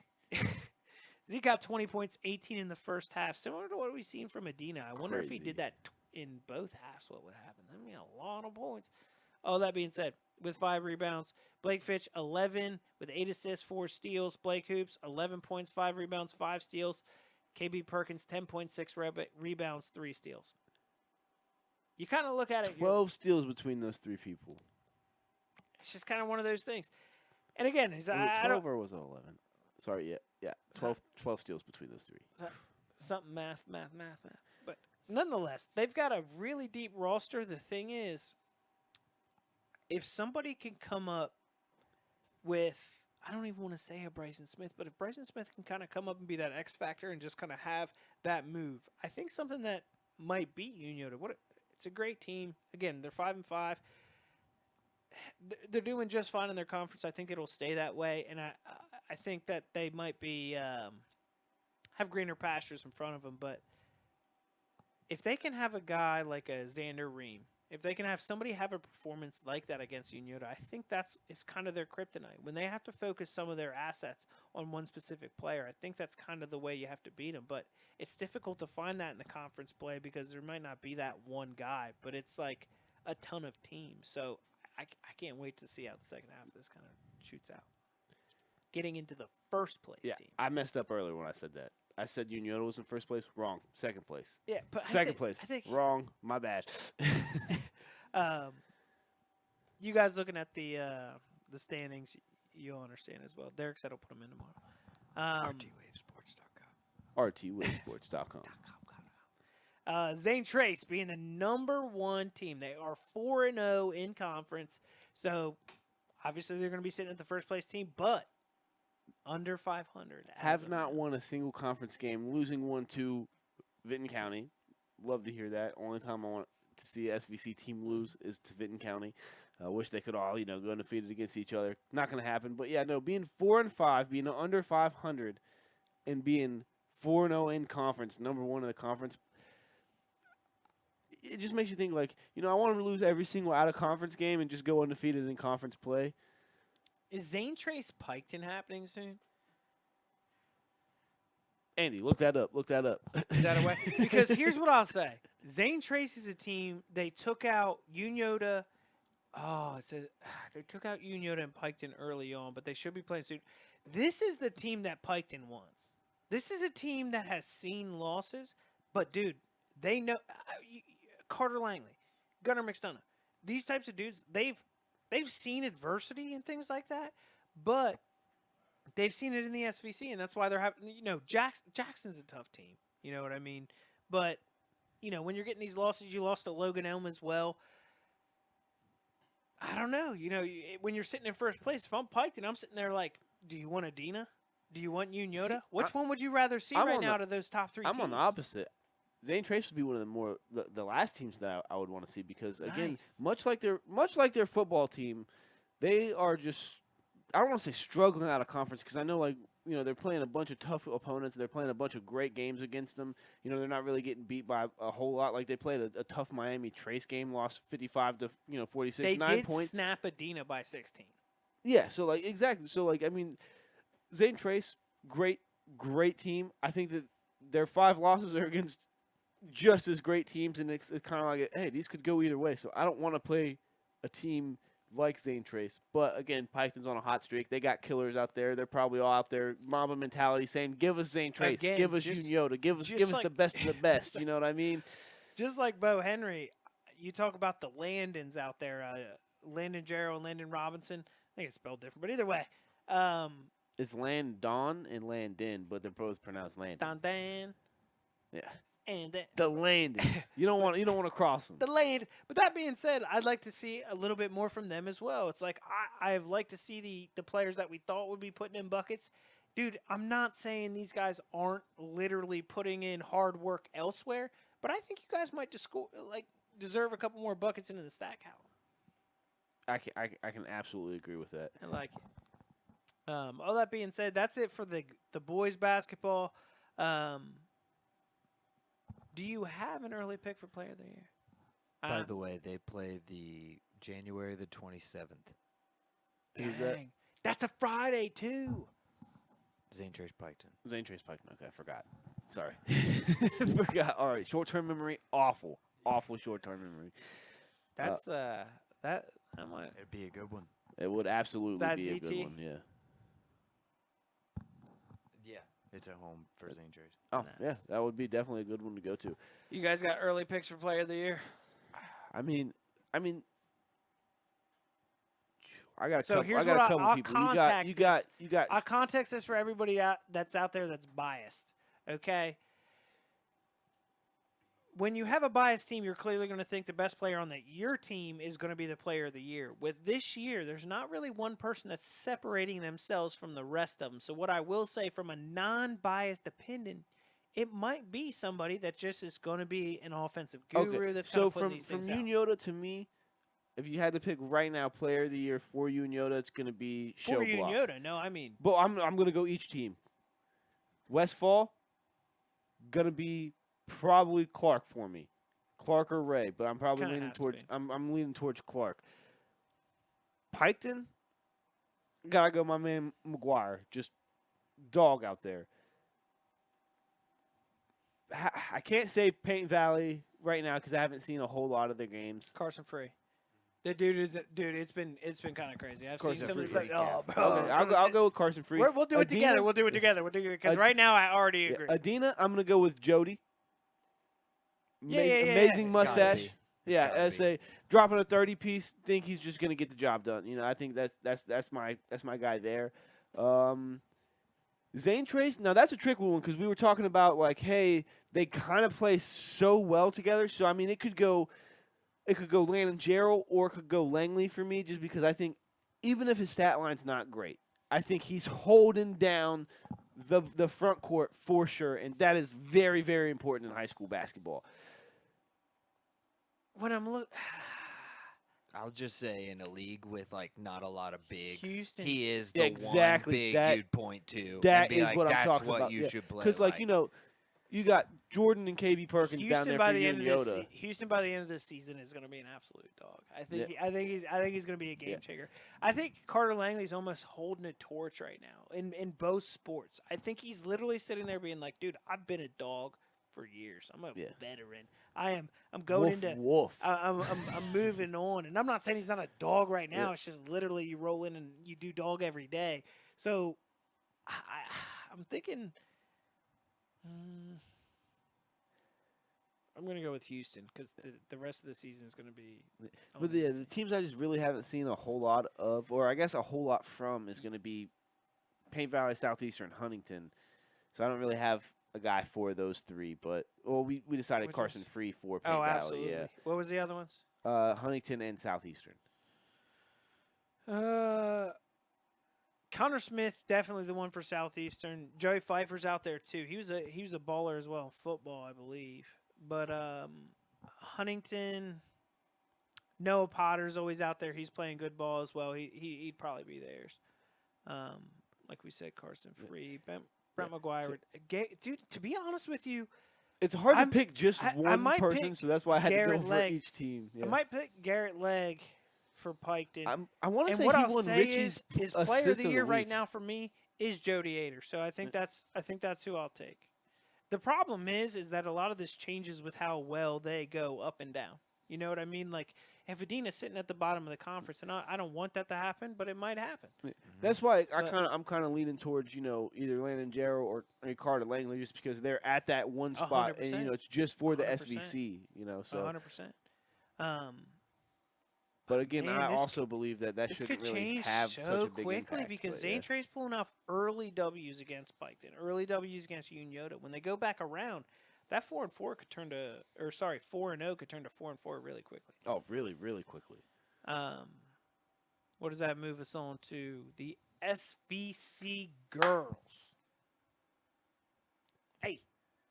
[SPEAKER 1] got 20 points, 18 in the first half. Similar to what we've seen from Medina. I wonder if he did that in both halves, what would happen? That would be a lot of points. All that being said, with 5 rebounds, Blake Fitch, 11 with 8 assists, 4 steals. Blake Hoops, 11 points, 5 rebounds, 5 steals. KB Perkins, 10.6 rebounds, 3 steals. You kind of look at it.
[SPEAKER 2] 12 steals between those 3 people.
[SPEAKER 1] It's just kind of one of those things. And again,
[SPEAKER 2] Was it 12 or was it 11? Sorry, yeah. 12 steals between those 3.
[SPEAKER 1] Something math. But nonetheless, they've got a really deep roster. The thing is, if somebody can come up with, I don't even want to say a Bryson Smith, but if Bryson Smith can kind of come up and be that X factor and just kind of have that move, I think something that might beat Unioda. It's a great team. Again, they're 5-5. They're doing just fine in their conference. I think it'll stay that way, and I think that they might be have greener pastures in front of them. But if they can have a guy like a Xander Ream, if they can have somebody have a performance like that against Unioda, I think it's kind of their kryptonite. When they have to focus some of their assets on one specific player, I think that's kind of the way you have to beat them. But it's difficult to find that in the conference play because there might not be that one guy, but it's like a ton of teams. So I can't wait to see how the second half of this kind of shoots out. Getting into the first place team.
[SPEAKER 2] I messed up earlier when I said that. I said Unioda was in first place. Wrong. Second place.
[SPEAKER 1] Yeah, but
[SPEAKER 2] second place.
[SPEAKER 1] I think
[SPEAKER 2] wrong. My bad.
[SPEAKER 1] You guys looking at the standings, you'll understand as well. Derek said he'll put them in tomorrow.
[SPEAKER 2] RTWavesports.com.
[SPEAKER 1] Zane Trace being the number 1 team. They are 4-0 in conference. So, obviously, they're going to be sitting at the first place team, but under 500.
[SPEAKER 2] Have not won a single conference game, losing one to Vinton County. Love to hear that. Only time I want to see a SVC team lose is to Vinton County. I wish they could all, go undefeated against each other. Not going to happen. But, yeah, no, being 4-5, being under 500, and being 4-0 in conference, number 1 in the conference, it just makes you think, I want them to lose every single out-of-conference game and just go undefeated in conference play.
[SPEAKER 1] Is Zane Trace Piketon happening soon?
[SPEAKER 2] Andy, look that up.
[SPEAKER 1] Is that a way? Because here's what I'll say. Zane Trace is a team, they took out Unioda. Oh, it says they took out Unioda and Piketon early on, but they should be playing soon. This is the team that Piketon wants. This is a team that has seen losses, but, dude, they know Carter Langley, Gunnar McDonough. These types of dudes, they've seen adversity and things like that, but they've seen it in the SVC, and that's why they're having. Jackson's a tough team. You know what I mean? But when you're getting these losses, you lost to Logan Elm as well. I don't know. When you're sitting in first place, if I'm Piketon, I'm sitting there like, do you want Adina? Do you want Unioda? Which one would you rather see right now out of those top 3 teams?
[SPEAKER 2] I'm on the opposite. Zane Trace would be one of the last teams that I would want to see because again, much like their football team, they are just, I don't want to say struggling out of conference because I know they're playing a bunch of tough opponents. They're playing a bunch of great games against them. They're not really getting beat by a whole lot. Like they played a tough Miami Trace game, lost 55 to 46.
[SPEAKER 1] They
[SPEAKER 2] 9
[SPEAKER 1] did
[SPEAKER 2] points.
[SPEAKER 1] snap Adina by 16.
[SPEAKER 2] Yeah, so exactly. So Zane Trace, great team. I think that their 5 losses are against just as great teams, and it's kind of hey, these could go either way. So I don't want to play a team like Zane Trace. But again, Piketon's on a hot streak. They got killers out there. They're probably all out there. Mamba mentality saying, give us Zane Trace.
[SPEAKER 1] Again,
[SPEAKER 2] give us Uniota. Give us the best of the best. You know what I mean?
[SPEAKER 1] Just like Bo Henry, you talk about the Landons out there. Landon Gerald, Landon Robinson. I think it's spelled different. But either way.
[SPEAKER 2] It's Landon and Landon, but they're both pronounced Landon.
[SPEAKER 1] Dan.
[SPEAKER 2] Yeah.
[SPEAKER 1] And
[SPEAKER 2] the Landons. you don't want to cross them.
[SPEAKER 1] The land. But that being said, I'd like to see a little bit more from them as well. It's like I've like to see the players that we thought would be putting in buckets. Dude, I'm not saying these guys aren't literally putting in hard work elsewhere, but I think you guys might just deserve a couple more buckets into the stat count.
[SPEAKER 2] I can absolutely agree with that.
[SPEAKER 1] I like it. All that being said, that's it for the boys basketball. Do you have an early pick for player of the year?
[SPEAKER 3] By the way, they play the January the 27th.
[SPEAKER 2] Who's that?
[SPEAKER 1] That's a Friday, too.
[SPEAKER 3] Zane Trace Piketon.
[SPEAKER 2] Zane Trace Piketon. Okay, I forgot. Sorry. Forgot. All right, short-term memory, awful. Awful short-term memory.
[SPEAKER 1] That's, that might...
[SPEAKER 3] It'd be a good one.
[SPEAKER 2] It would absolutely be a good one, yeah.
[SPEAKER 3] Yeah. It's at home for Zane Trace.
[SPEAKER 2] Oh, yeah, that would be definitely a good one to go to.
[SPEAKER 1] You guys got early picks for player of the year?
[SPEAKER 2] I mean, I got a
[SPEAKER 1] so
[SPEAKER 2] couple.
[SPEAKER 1] here's
[SPEAKER 2] I got
[SPEAKER 1] what
[SPEAKER 2] a couple
[SPEAKER 1] I'll
[SPEAKER 2] people.
[SPEAKER 1] Context
[SPEAKER 2] You got.
[SPEAKER 1] I'll context this for everybody that's out there that's biased. Okay. When you have a biased team, you're clearly going to think the best player on your team is going to be the player of the year. With this year, there's not really one person that's separating themselves from the rest of them. So what I will say from a non-biased opinion, it might be somebody that just is going to be an offensive guru that's going to put these things out.
[SPEAKER 2] From Uniota to me, if you had to pick right now player of the year for Uniota, it's going to be Show
[SPEAKER 1] For
[SPEAKER 2] Block.
[SPEAKER 1] Uniota, no, I mean.
[SPEAKER 2] But I'm going to go each team. Westfall, going to be probably Clark for me. Clark or Ray, but I'm probably leaning towards I'm leaning towards Clark. Piketon, gotta go my man McGuire. Just dog out there. I can't say Paint Valley right now because I haven't seen a whole lot of their games.
[SPEAKER 1] Carson Free. The dude it's been kind of crazy. I've
[SPEAKER 2] Carson
[SPEAKER 1] seen some of
[SPEAKER 2] Free.
[SPEAKER 1] these bro.
[SPEAKER 2] Okay, I'll go with Carson Free.
[SPEAKER 1] We'll do it together. We'll do it together. Because right now I already agree.
[SPEAKER 2] Adina, I'm gonna go with Jody. Amazing
[SPEAKER 3] It's
[SPEAKER 2] mustache.
[SPEAKER 3] Yeah,
[SPEAKER 2] I say dropping a 30-piece. Think he's just gonna get the job done. You know, I think that's my guy there. Zane Trace. Now that's a trick one because we were talking about like, hey, they kind of play so well together. So I mean, it could go Landon Gerald or it could go Langley for me, just because I think even if his stat line's not great, I think he's holding down the front court for sure, and that is very, very important in high school basketball.
[SPEAKER 1] When I'm
[SPEAKER 3] I'll just say in a league with like not a lot of bigs,
[SPEAKER 1] Houston.
[SPEAKER 3] he is the
[SPEAKER 2] Exactly,
[SPEAKER 3] one big you'd point to.
[SPEAKER 2] That
[SPEAKER 3] and be
[SPEAKER 2] is
[SPEAKER 3] like,
[SPEAKER 2] what I'm
[SPEAKER 3] that's
[SPEAKER 2] talking
[SPEAKER 3] what
[SPEAKER 2] about.
[SPEAKER 3] you should play.
[SPEAKER 2] Because like, you know, you got Jordan and KB Perkins down there for Uniota.
[SPEAKER 1] Houston by the end of this season is going to be an absolute dog. I think he's going to be a game changer. I think Carter Langley's almost holding a torch right now in both sports. I think he's literally sitting there being like, dude, I've been a dog for years. I'm a veteran. I'm going
[SPEAKER 2] Wolf.
[SPEAKER 1] I'm moving on, and I'm not saying he's not a dog right now. It's just literally you roll in and you do dog every day. So I'm thinking. I'm going to go with Houston because the rest of the season is going to be.
[SPEAKER 2] But the teams I just really haven't seen a whole lot of, or I guess a whole lot from, is going to be Paint Valley, Southeastern, Huntington. So I don't really have a guy for those three, but we decided Carson Free for Paint Valley.
[SPEAKER 1] Absolutely.
[SPEAKER 2] Yeah.
[SPEAKER 1] What was the other ones?
[SPEAKER 2] Huntington and Southeastern.
[SPEAKER 1] Connor Smith, definitely the one for Southeastern. Joey Pfeiffer's out there too. He was a baller as well in football, I believe. But Huntington, Noah Potter's always out there. He's playing good ball as well. He'd probably be theirs. Like we said, Carson Free, Brent McGuire. Dude, to be honest with you,
[SPEAKER 2] it's hard to pick just one person, so that's why I had
[SPEAKER 1] Garrett
[SPEAKER 2] to go for each team. Yeah.
[SPEAKER 1] I might pick Garrett Legg for Piketon.
[SPEAKER 2] I want to say
[SPEAKER 1] what
[SPEAKER 2] he
[SPEAKER 1] I'll
[SPEAKER 2] won
[SPEAKER 1] say
[SPEAKER 2] Richie's
[SPEAKER 1] is player of the year right now for me is Jody Ader. So I think that's who I'll take. The problem is that a lot of this changes with how well they go up and down. You know what I mean? Like, if Adina's sitting at the bottom of the conference, and I don't want that to happen, but it might happen.
[SPEAKER 2] That's why I'm kind of leaning towards either Landon Jarrow or Ricardo Langley, just because they're at that one spot,
[SPEAKER 1] 100%.
[SPEAKER 2] and it's just for the
[SPEAKER 1] 100%.
[SPEAKER 2] SVC. So
[SPEAKER 1] 100%.
[SPEAKER 2] But again,
[SPEAKER 1] man,
[SPEAKER 2] I also believe that
[SPEAKER 1] this
[SPEAKER 2] shouldn't
[SPEAKER 1] could
[SPEAKER 2] really
[SPEAKER 1] change
[SPEAKER 2] have
[SPEAKER 1] so
[SPEAKER 2] such a big
[SPEAKER 1] quickly
[SPEAKER 2] impact,
[SPEAKER 1] because
[SPEAKER 2] but
[SPEAKER 1] Zane Trey's pulling off early W's against Piketon, early W's against Unioto. When they go back around, that 4-4 could turn to, 4-0 could turn to 4-4 really quickly.
[SPEAKER 2] Oh, really, really quickly.
[SPEAKER 1] What does that move us on to? The SVC girls. Hey,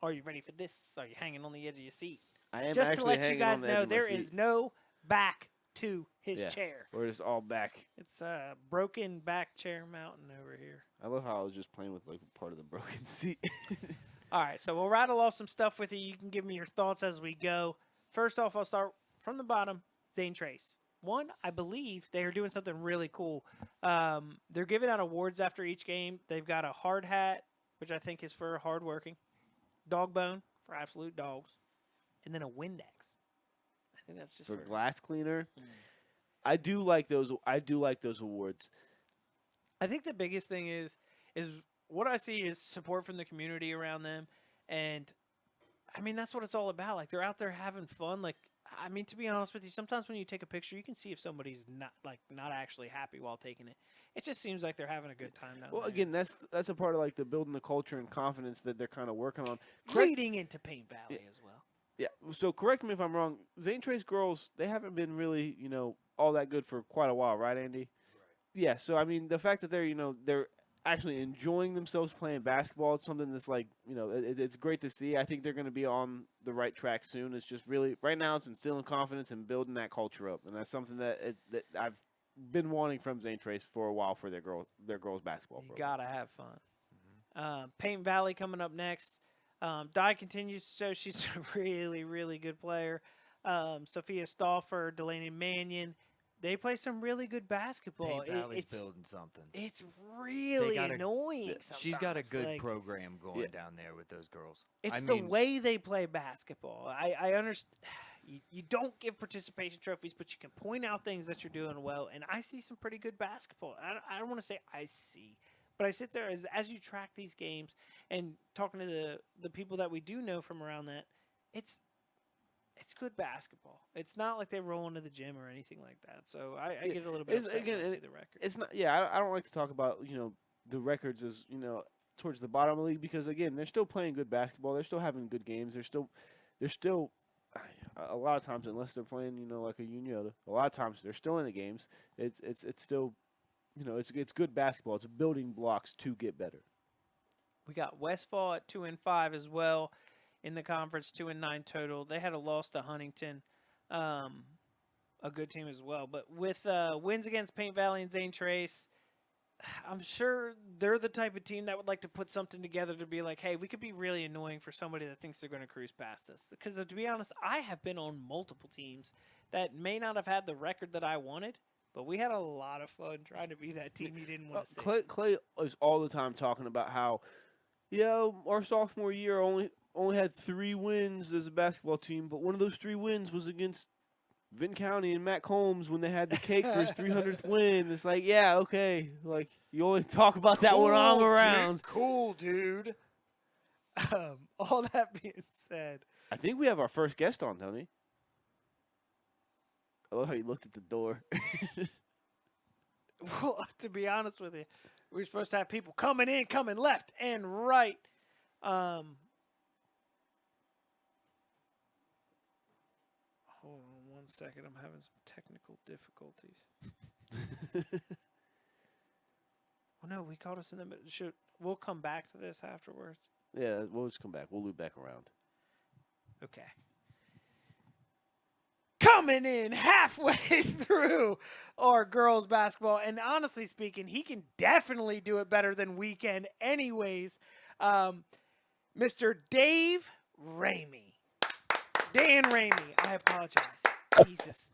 [SPEAKER 1] are you ready for this? Are you hanging on the edge of your seat?
[SPEAKER 2] I am
[SPEAKER 1] just
[SPEAKER 2] actually
[SPEAKER 1] to let
[SPEAKER 2] hanging
[SPEAKER 1] you guys
[SPEAKER 2] on the edge
[SPEAKER 1] know,
[SPEAKER 2] of my
[SPEAKER 1] there
[SPEAKER 2] seat.
[SPEAKER 1] is no back to his chair.
[SPEAKER 2] We're just all back.
[SPEAKER 1] It's a broken back chair mountain over here.
[SPEAKER 2] I love how I was just playing with like part of the broken seat.
[SPEAKER 1] All right, so we'll rattle off some stuff with you. You can give me your thoughts as we go. First off, I'll start from the bottom. Zane Trace. One, I believe they are doing something really cool. They're giving out awards after each game. They've got a hard hat, which I think is for hardworking. Dog bone for absolute dogs. And then a Windex. I think that's just
[SPEAKER 2] for
[SPEAKER 1] for
[SPEAKER 2] glass cleaner. I do like those awards.
[SPEAKER 1] I think the biggest thing is what I see is support from the community around them, and I mean that's what it's all about. Like they're out there having fun. Like I mean, to be honest with you, sometimes when you take a picture, you can see if somebody's not actually happy while taking it. It just seems like they're having a good time down there.
[SPEAKER 2] Well, again, that's a part of like the building the culture and confidence that they're kind of working on.
[SPEAKER 1] Leading into Paint Valley as well.
[SPEAKER 2] Yeah. So correct me if I'm wrong. Zane Trace girls, they haven't been really, all that good for quite a while, right, Andy? Right. Yeah. So I mean, the fact that they're actually enjoying themselves playing basketball, it's something that's like, it's great to see. I think they're going to be on the right track soon. It's just really right now it's instilling confidence and building that culture up, and that's something that I've been wanting from Zane Trace for a while for their girls basketball program.
[SPEAKER 1] You gotta have fun. Paint Valley coming up next. Di continues to show she's a really, really good player. Sophia Stauffer, Delaney Mannion, they play some really good basketball.
[SPEAKER 3] Paint Valley's building something.
[SPEAKER 1] It's really annoying.
[SPEAKER 3] She's got a good
[SPEAKER 1] like,
[SPEAKER 3] program going down there with those girls.
[SPEAKER 1] It's the way they play basketball. I understand. You don't give participation trophies, but you can point out things that you're doing well. And I see some pretty good basketball. I don't want to say I see. But I sit there as you track these games and talking to the people that we do know from around that, it's good basketball. It's not like they roll into the gym or anything like that. So I get a little bit upset when I see the record.
[SPEAKER 2] It's not. Yeah, I don't like to talk about the records as towards the bottom of the league because again they're still playing good basketball. They're still having good games. They're still a lot of times unless they're playing like a Unioto, a lot of times they're still in the games. It's still. It's good basketball. It's building blocks to get better.
[SPEAKER 1] We got Westfall at 2-5 as well in the conference, 2-9 total. They had a loss to Huntington, a good team as well. But with wins against Paint Valley and Zane Trace, I'm sure they're the type of team that would like to put something together to be like, hey, we could be really annoying for somebody that thinks they're going to cruise past us. Because to be honest, I have been on multiple teams that may not have had the record that I wanted, but we had a lot of fun trying to be that team you didn't want to see.
[SPEAKER 2] Clay is all the time talking about how, our sophomore year only had 3 wins as a basketball team, but one of those 3 wins was against Vinton County and Matt Combs when they had the cake for his 300th win. It's like, yeah, okay. Like, you only talk about that when I'm around.
[SPEAKER 1] Cool, dude. All that being said.
[SPEAKER 2] I think we have our first guest on, Tony. I love how you looked at the door.
[SPEAKER 1] Well, to be honest with you, we're supposed to have people coming in, coming left and right. Hold on 1 second. I'm having some technical difficulties. Well, no, we caught us in the middle. We'll come back to this afterwards.
[SPEAKER 2] Yeah, we'll just come back. We'll loop back around.
[SPEAKER 1] Okay. Coming in halfway through our girls basketball, and honestly speaking, he can definitely do it better than we can anyways. Mr. Dave Ramey. Dan Ramey. I apologize. Jesus.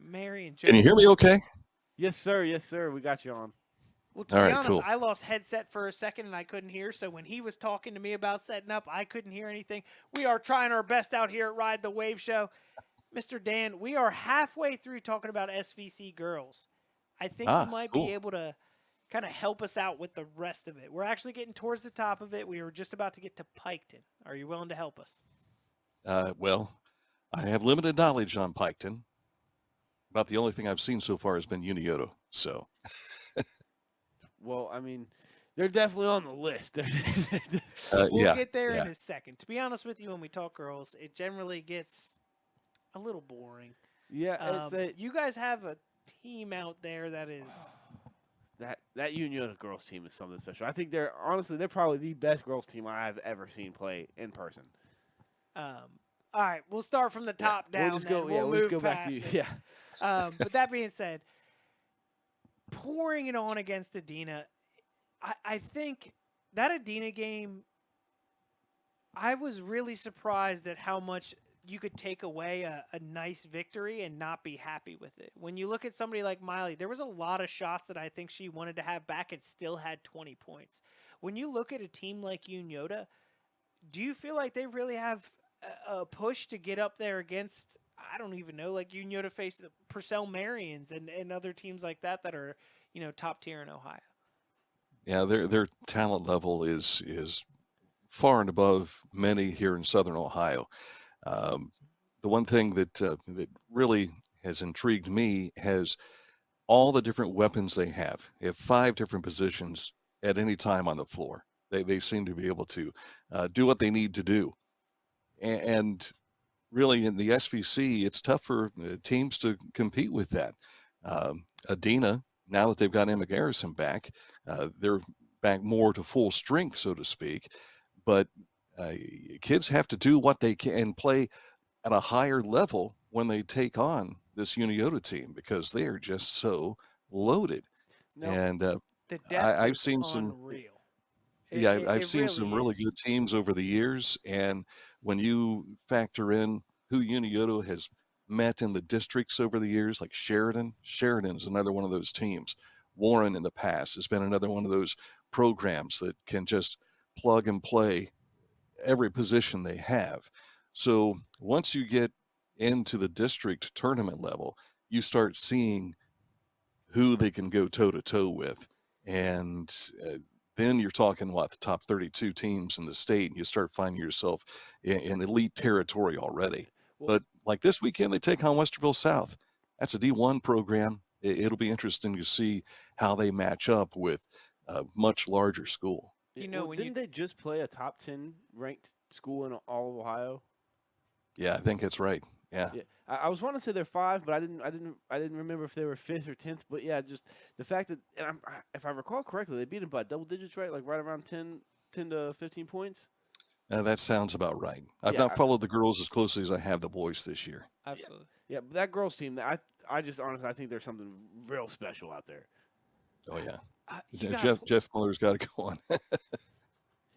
[SPEAKER 1] Mary and Joe.
[SPEAKER 4] Can you hear me okay?
[SPEAKER 2] Yes, sir. Yes, sir. We got you on.
[SPEAKER 1] Well, to be honest, cool. I lost headset for a second and I couldn't hear. So when he was talking to me about setting up, I couldn't hear anything. We are trying our best out here at Ride the Wave Show. Mr. Dan, we are halfway through talking about SVC girls. I think you might be
[SPEAKER 4] Cool.
[SPEAKER 1] able to kind of help us out with the rest of it. We're actually getting towards the top of it. We were just about to get to Piketon. Are you willing to help us?
[SPEAKER 4] Well, I have limited knowledge on Piketon. About the only thing I've seen so far has been Unioto. So,
[SPEAKER 2] Well, I mean, they're definitely on the list.
[SPEAKER 1] We'll
[SPEAKER 4] yeah,
[SPEAKER 1] get there
[SPEAKER 4] yeah.
[SPEAKER 1] in a second. To be honest with you, when we talk girls, it generally gets a little boring.
[SPEAKER 2] Yeah,
[SPEAKER 1] You guys have a team out there that is
[SPEAKER 2] that Union girls team is something special. I think they're probably the best girls team I've ever seen play in person.
[SPEAKER 1] all right, we'll start from the top down.
[SPEAKER 2] We'll just go.
[SPEAKER 1] We'll
[SPEAKER 2] we'll just
[SPEAKER 1] move
[SPEAKER 2] go back to
[SPEAKER 1] past
[SPEAKER 2] you.
[SPEAKER 1] it.
[SPEAKER 2] Yeah.
[SPEAKER 1] But that being said, pouring it on against Adina, I think that Adina game, I was really surprised at how much you could take away a nice victory and not be happy with it. When you look at somebody like Miley, there was a lot of shots that I think she wanted to have back and still had 20 points. When you look at a team like Unioto, do you feel like they really have a push to get up there against, I don't even know, like Unioto faced the Purcell Marians and other teams like that are, top tier in Ohio?
[SPEAKER 4] Yeah, their talent level is far and above many here in Southern Ohio. The one thing that really has intrigued me has all the different weapons they have. They have 5 different positions at any time on the floor. They seem to be able to do what they need to do, and really in the SVC, it's tough for teams to compete with that. Adina, now that they've got Emma Garrison back, they're back more to full strength, so to speak. But kids have to do what they can and play at a higher level when they take on this Unioto team because they are just so loaded.
[SPEAKER 2] No.
[SPEAKER 4] And
[SPEAKER 1] The depth
[SPEAKER 4] I've
[SPEAKER 1] is
[SPEAKER 4] seen some.
[SPEAKER 1] unreal.
[SPEAKER 4] Yeah,
[SPEAKER 1] It
[SPEAKER 4] I've seen
[SPEAKER 1] really
[SPEAKER 4] some really
[SPEAKER 1] is.
[SPEAKER 4] good teams over the years, and when you factor in who Unioto has met in the districts over the years, like Sheridan is another one of those teams. Warren in the past has been another one of those programs that can just plug and play every position they have. So once you get into the district tournament level, you start seeing who they can go toe to toe with. And then you're talking the top 32 teams in the state, and you start finding yourself in elite territory already.
[SPEAKER 2] Well,
[SPEAKER 4] But like this weekend, they take on Westerville South. That's a D1 program. It'll be interesting to see how they match up with a much larger school.
[SPEAKER 2] didn't they just play a top 10 ranked school in all of Ohio?
[SPEAKER 4] Yeah, I think that's right. Yeah.
[SPEAKER 2] I was wanting to say they're 5, but I didn't remember if they were 5th or 10th. But yeah, just the fact that, and if I recall correctly, they beat them by double digits, right? Like right around 10 to 15 points.
[SPEAKER 4] That sounds about right. I've not followed the girls as closely as I have the boys this year.
[SPEAKER 1] Absolutely.
[SPEAKER 2] Yeah, but that girls team, I just honestly, I think there's something real special out there.
[SPEAKER 4] Oh yeah.
[SPEAKER 1] You
[SPEAKER 4] Jeff Miller's got to go on.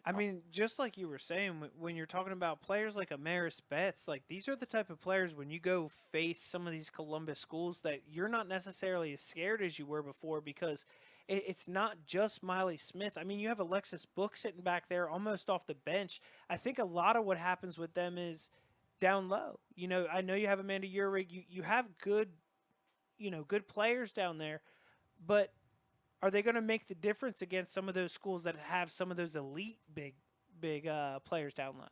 [SPEAKER 1] I mean, just like you were saying, when you're talking about players like Amaris Betts, like these are the type of players when you go face some of these Columbus schools that you're not necessarily as scared as you were before because it's not just Miley Smith. I mean, you have Alexis Book sitting back there almost off the bench. I think a lot of what happens with them is down low. I know you have Amanda Urig. You have good players down there, but are they going to make the difference against some of those schools that have some of those elite big players down low?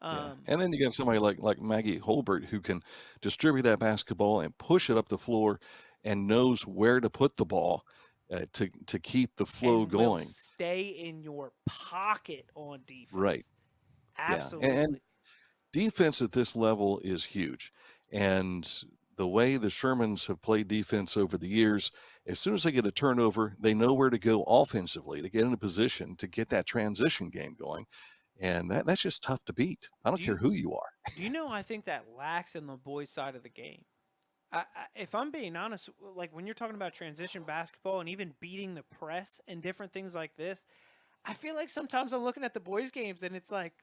[SPEAKER 4] Yeah. And then you got somebody like Maggie Holbert who can distribute that basketball and push it up the floor and knows where to put the ball to keep the flow
[SPEAKER 1] and
[SPEAKER 4] going.
[SPEAKER 1] Will stay in your pocket on defense.
[SPEAKER 4] Right.
[SPEAKER 1] Absolutely.
[SPEAKER 4] Yeah. And defense at this level is huge. And the way the Shermans have played defense over the years, as soon as they get a turnover, they know where to go offensively to get in a position to get that transition game going. And that's just tough to beat. I don't care who you are.
[SPEAKER 1] I think that lacks in the boys' side of the game. If I'm being honest, like when you're talking about transition basketball and even beating the press and different things like this, I feel like sometimes I'm looking at the boys' games and it's like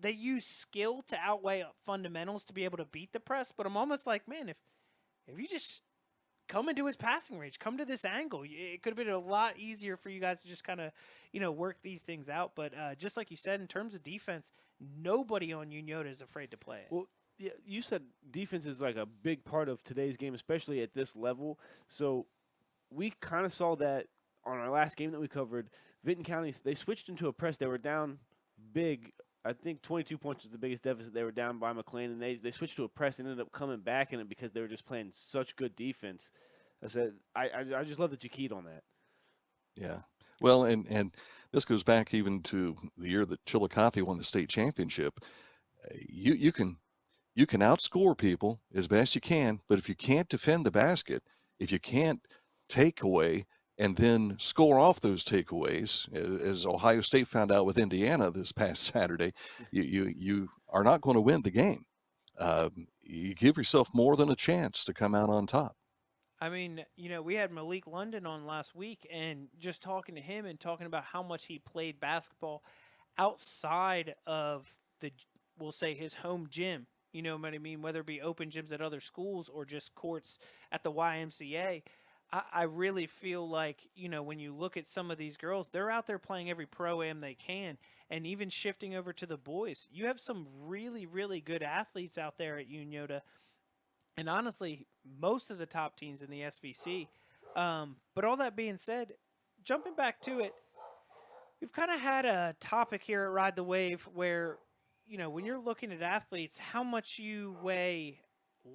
[SPEAKER 1] they use skill to outweigh fundamentals to be able to beat the press. But I'm almost like, man, if you just come into his passing range, come to this angle, it could have been a lot easier for you guys to just kind of, work these things out. But just like you said, in terms of defense, nobody on Unioto is afraid to play it.
[SPEAKER 2] Well, Yeah, you said defense is like a big part of today's game, especially at this level. So we kind of saw that on our last game that we covered. Vinton County, they switched into a press. They were down big. I think 22 points was the biggest deficit. They were down by McLean, and they switched to a press and ended up coming back in it because they were just playing such good defense. I said, I just love that you keyed on that.
[SPEAKER 4] Yeah. Well, and this goes back even to the year that Chillicothe won the state championship. You can outscore people as best you can, but if you can't defend the basket, if you can't take away and then score off those takeaways, as Ohio State found out with Indiana this past Saturday, you are not going to win the game. You give yourself more than a chance to come out on top.
[SPEAKER 1] I mean, we had Malik London on last week, and just talking to him and talking about how much he played basketball outside of we'll say his home gym. You know what I mean? Whether it be open gyms at other schools or just courts at the YMCA. I really feel like, when you look at some of these girls, they're out there playing every pro-am they can. And even shifting over to the boys, you have some really, really good athletes out there at Unyota. And honestly, most of the top teams in the SVC. But all that being said, jumping back to it, we've kind of had a topic here at Ride the Wave where, when you're looking at athletes, how much you weigh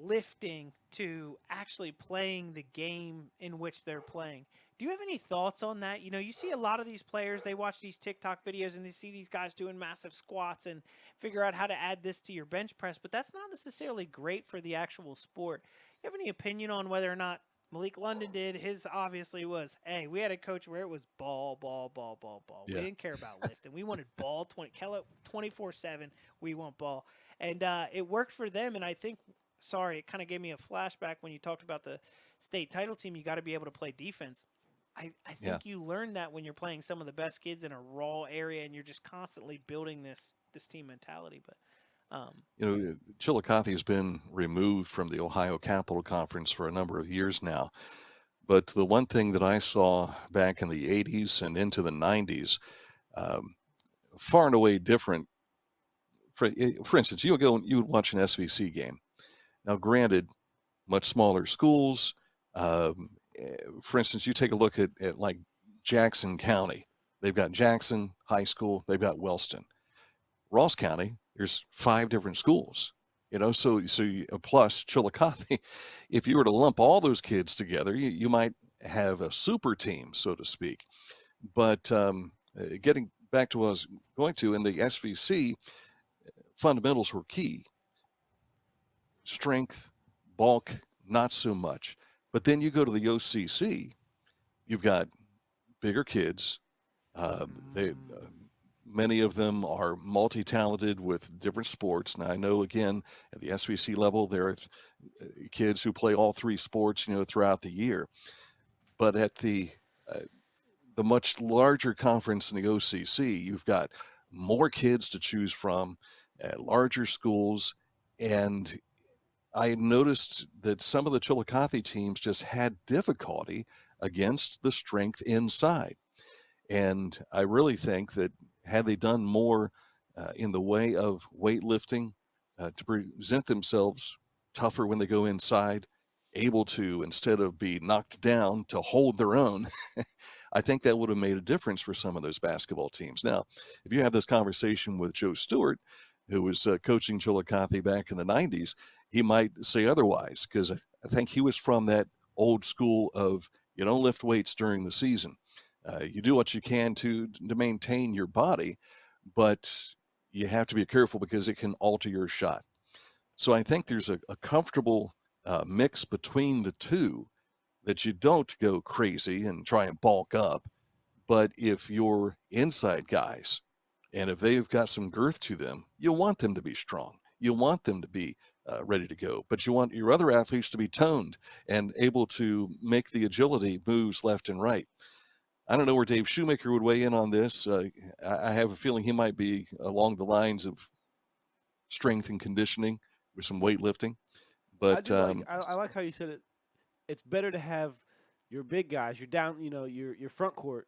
[SPEAKER 1] lifting to actually playing the game in which they're playing. Do you have any thoughts on that? You see a lot of these players, they watch these TikTok videos and they see these guys doing massive squats and figure out how to add this to your bench press, but that's not necessarily great for the actual sport. You have any opinion on whether or not Malik London did? His obviously was, hey, we had a coach where it was ball.
[SPEAKER 4] Yeah.
[SPEAKER 1] We didn't care about lifting. We wanted ball 24/7. We want ball. And it worked for them, and I think it kind of gave me a flashback when you talked about the state title team. You got to be able to play defense. I think you learn that when you're playing some of the best kids in a raw area and you're just constantly building this team mentality. But
[SPEAKER 4] Chillicothe has been removed from the Ohio Capital Conference for a number of years now. But the one thing that I saw back in the 80s and into the 90s, far and away different. For instance, you would watch an SVC game. Now, granted, much smaller schools. For instance, you take a look at like Jackson County. They've got Jackson High School. They've got Wellston. Ross County, there's 5 different schools. Plus Chillicothe. If you were to lump all those kids together, you might have a super team, so to speak. But getting back to what I was going to, in the SVC, fundamentals were key. Strength, bulk, not so much. But then you go to the OCC, you've got bigger kids. Many of them are multi-talented with different sports. Now, I know, again, at the SVC level, there are kids who play all 3 sports, throughout the year. But at the much larger conference in the OCC, you've got more kids to choose from at larger schools. And I noticed that some of the Chillicothe teams just had difficulty against the strength inside. And I really think that had they done more in the way of weightlifting to present themselves tougher when they go inside, able to, instead of be knocked down, to hold their own, I think that would have made a difference for some of those basketball teams. Now, if you have this conversation with Joe Stewart, who was coaching Chillicothe back in the 90s, he might say otherwise, because I think he was from that old school of you don't lift weights during the season. You do what you can to maintain your body, but you have to be careful because it can alter your shot. So I think there's a comfortable mix between the two, that you don't go crazy and try and bulk up. But if you're inside guys, and if they've got some girth to them, you want them to be strong. You want them to be ready to go. But you want your other athletes to be toned and able to make the agility moves left and right. I don't know where Dave Shoemaker would weigh in on this. I have a feeling he might be along the lines of strength and conditioning with some weightlifting. But
[SPEAKER 2] I like how you said it. It's better to have your big guys, your front court,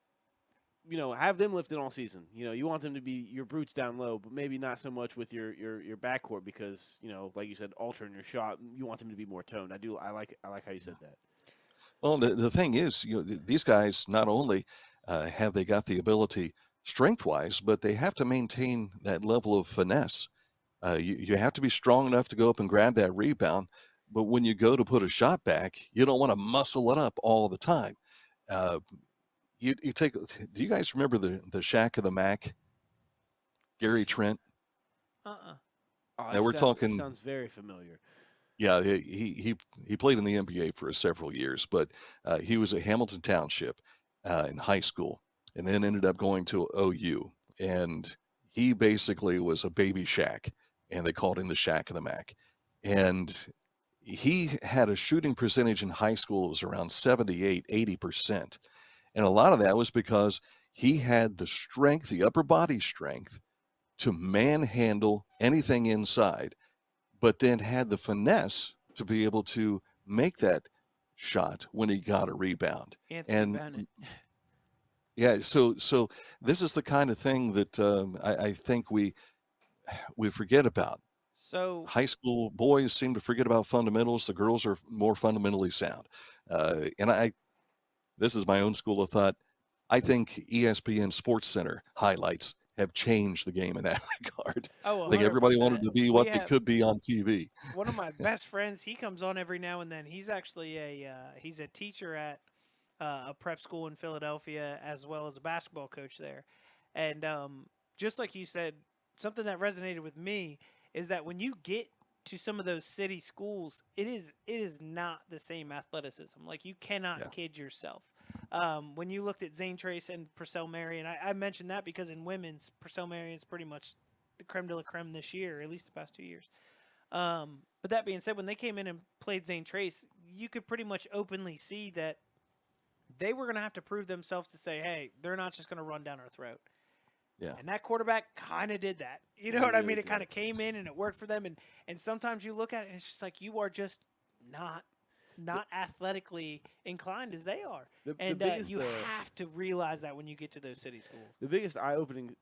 [SPEAKER 2] have them lifting all season. You want them to be your brutes down low, but maybe not so much with your backcourt because like you said, altering your shot. You want them to be more toned. I like how you said that.
[SPEAKER 4] Well, the thing is, these guys not only have they got the ability strength-wise, but they have to maintain that level of finesse. You have to be strong enough to go up and grab that rebound, but when you go to put a shot back, you don't want to muscle it up all the time. Uh, you take. Do you guys remember the Shack of the Mac, Gary Trent?
[SPEAKER 1] Uh-uh.
[SPEAKER 2] Oh,
[SPEAKER 4] Now we're talking.
[SPEAKER 2] Sounds very familiar.
[SPEAKER 4] Yeah, he played in the NBA for several years, but he was at Hamilton Township in high school, and then ended up going to OU. And he basically was a baby Shaq, and they called him the Shack of the Mac. And he had a shooting percentage in high school that was around 78, 80%. And a lot of that was because he had the strength, the upper body strength, to manhandle anything inside, but then had the finesse to be able to make that shot when he got a rebound.
[SPEAKER 1] Anthony
[SPEAKER 4] And
[SPEAKER 1] Bennett.
[SPEAKER 4] yeah, so this is the kind of thing that I think we forget about.
[SPEAKER 1] So
[SPEAKER 4] High school boys seem to forget about fundamentals. The girls are more fundamentally sound. And this is my own school of thought. I think ESPN Sports Center highlights have changed the game in that regard.
[SPEAKER 1] Oh,
[SPEAKER 4] I think everybody
[SPEAKER 1] 100%.
[SPEAKER 4] wanted to be what they could be on TV.
[SPEAKER 1] One of my best friends, he comes on every now and then. He's actually he's a teacher at a prep school in Philadelphia, as well as a basketball coach there. And just like you said, something that resonated with me is that when you get to some of those city schools, it is not the same athleticism. Like, you cannot kid yourself. When you looked at Zane Trace and Purcell Marion, I mentioned that because in women's, Purcell Marion's pretty much the creme de la creme this year, at least the past 2 years. But that being said, when they came in and played Zane Trace, you could pretty much openly see that they were going to have to prove themselves to say, hey, they're not just going to run down our throat.
[SPEAKER 4] Yeah.
[SPEAKER 1] And that quarterback kind of did that. You know what I mean? It kind of came in and it worked for them. And sometimes you look at it and it's just like, you are just not athletically inclined as they are. You have to realize that when you get to those city schools.
[SPEAKER 2] The biggest eye-opening,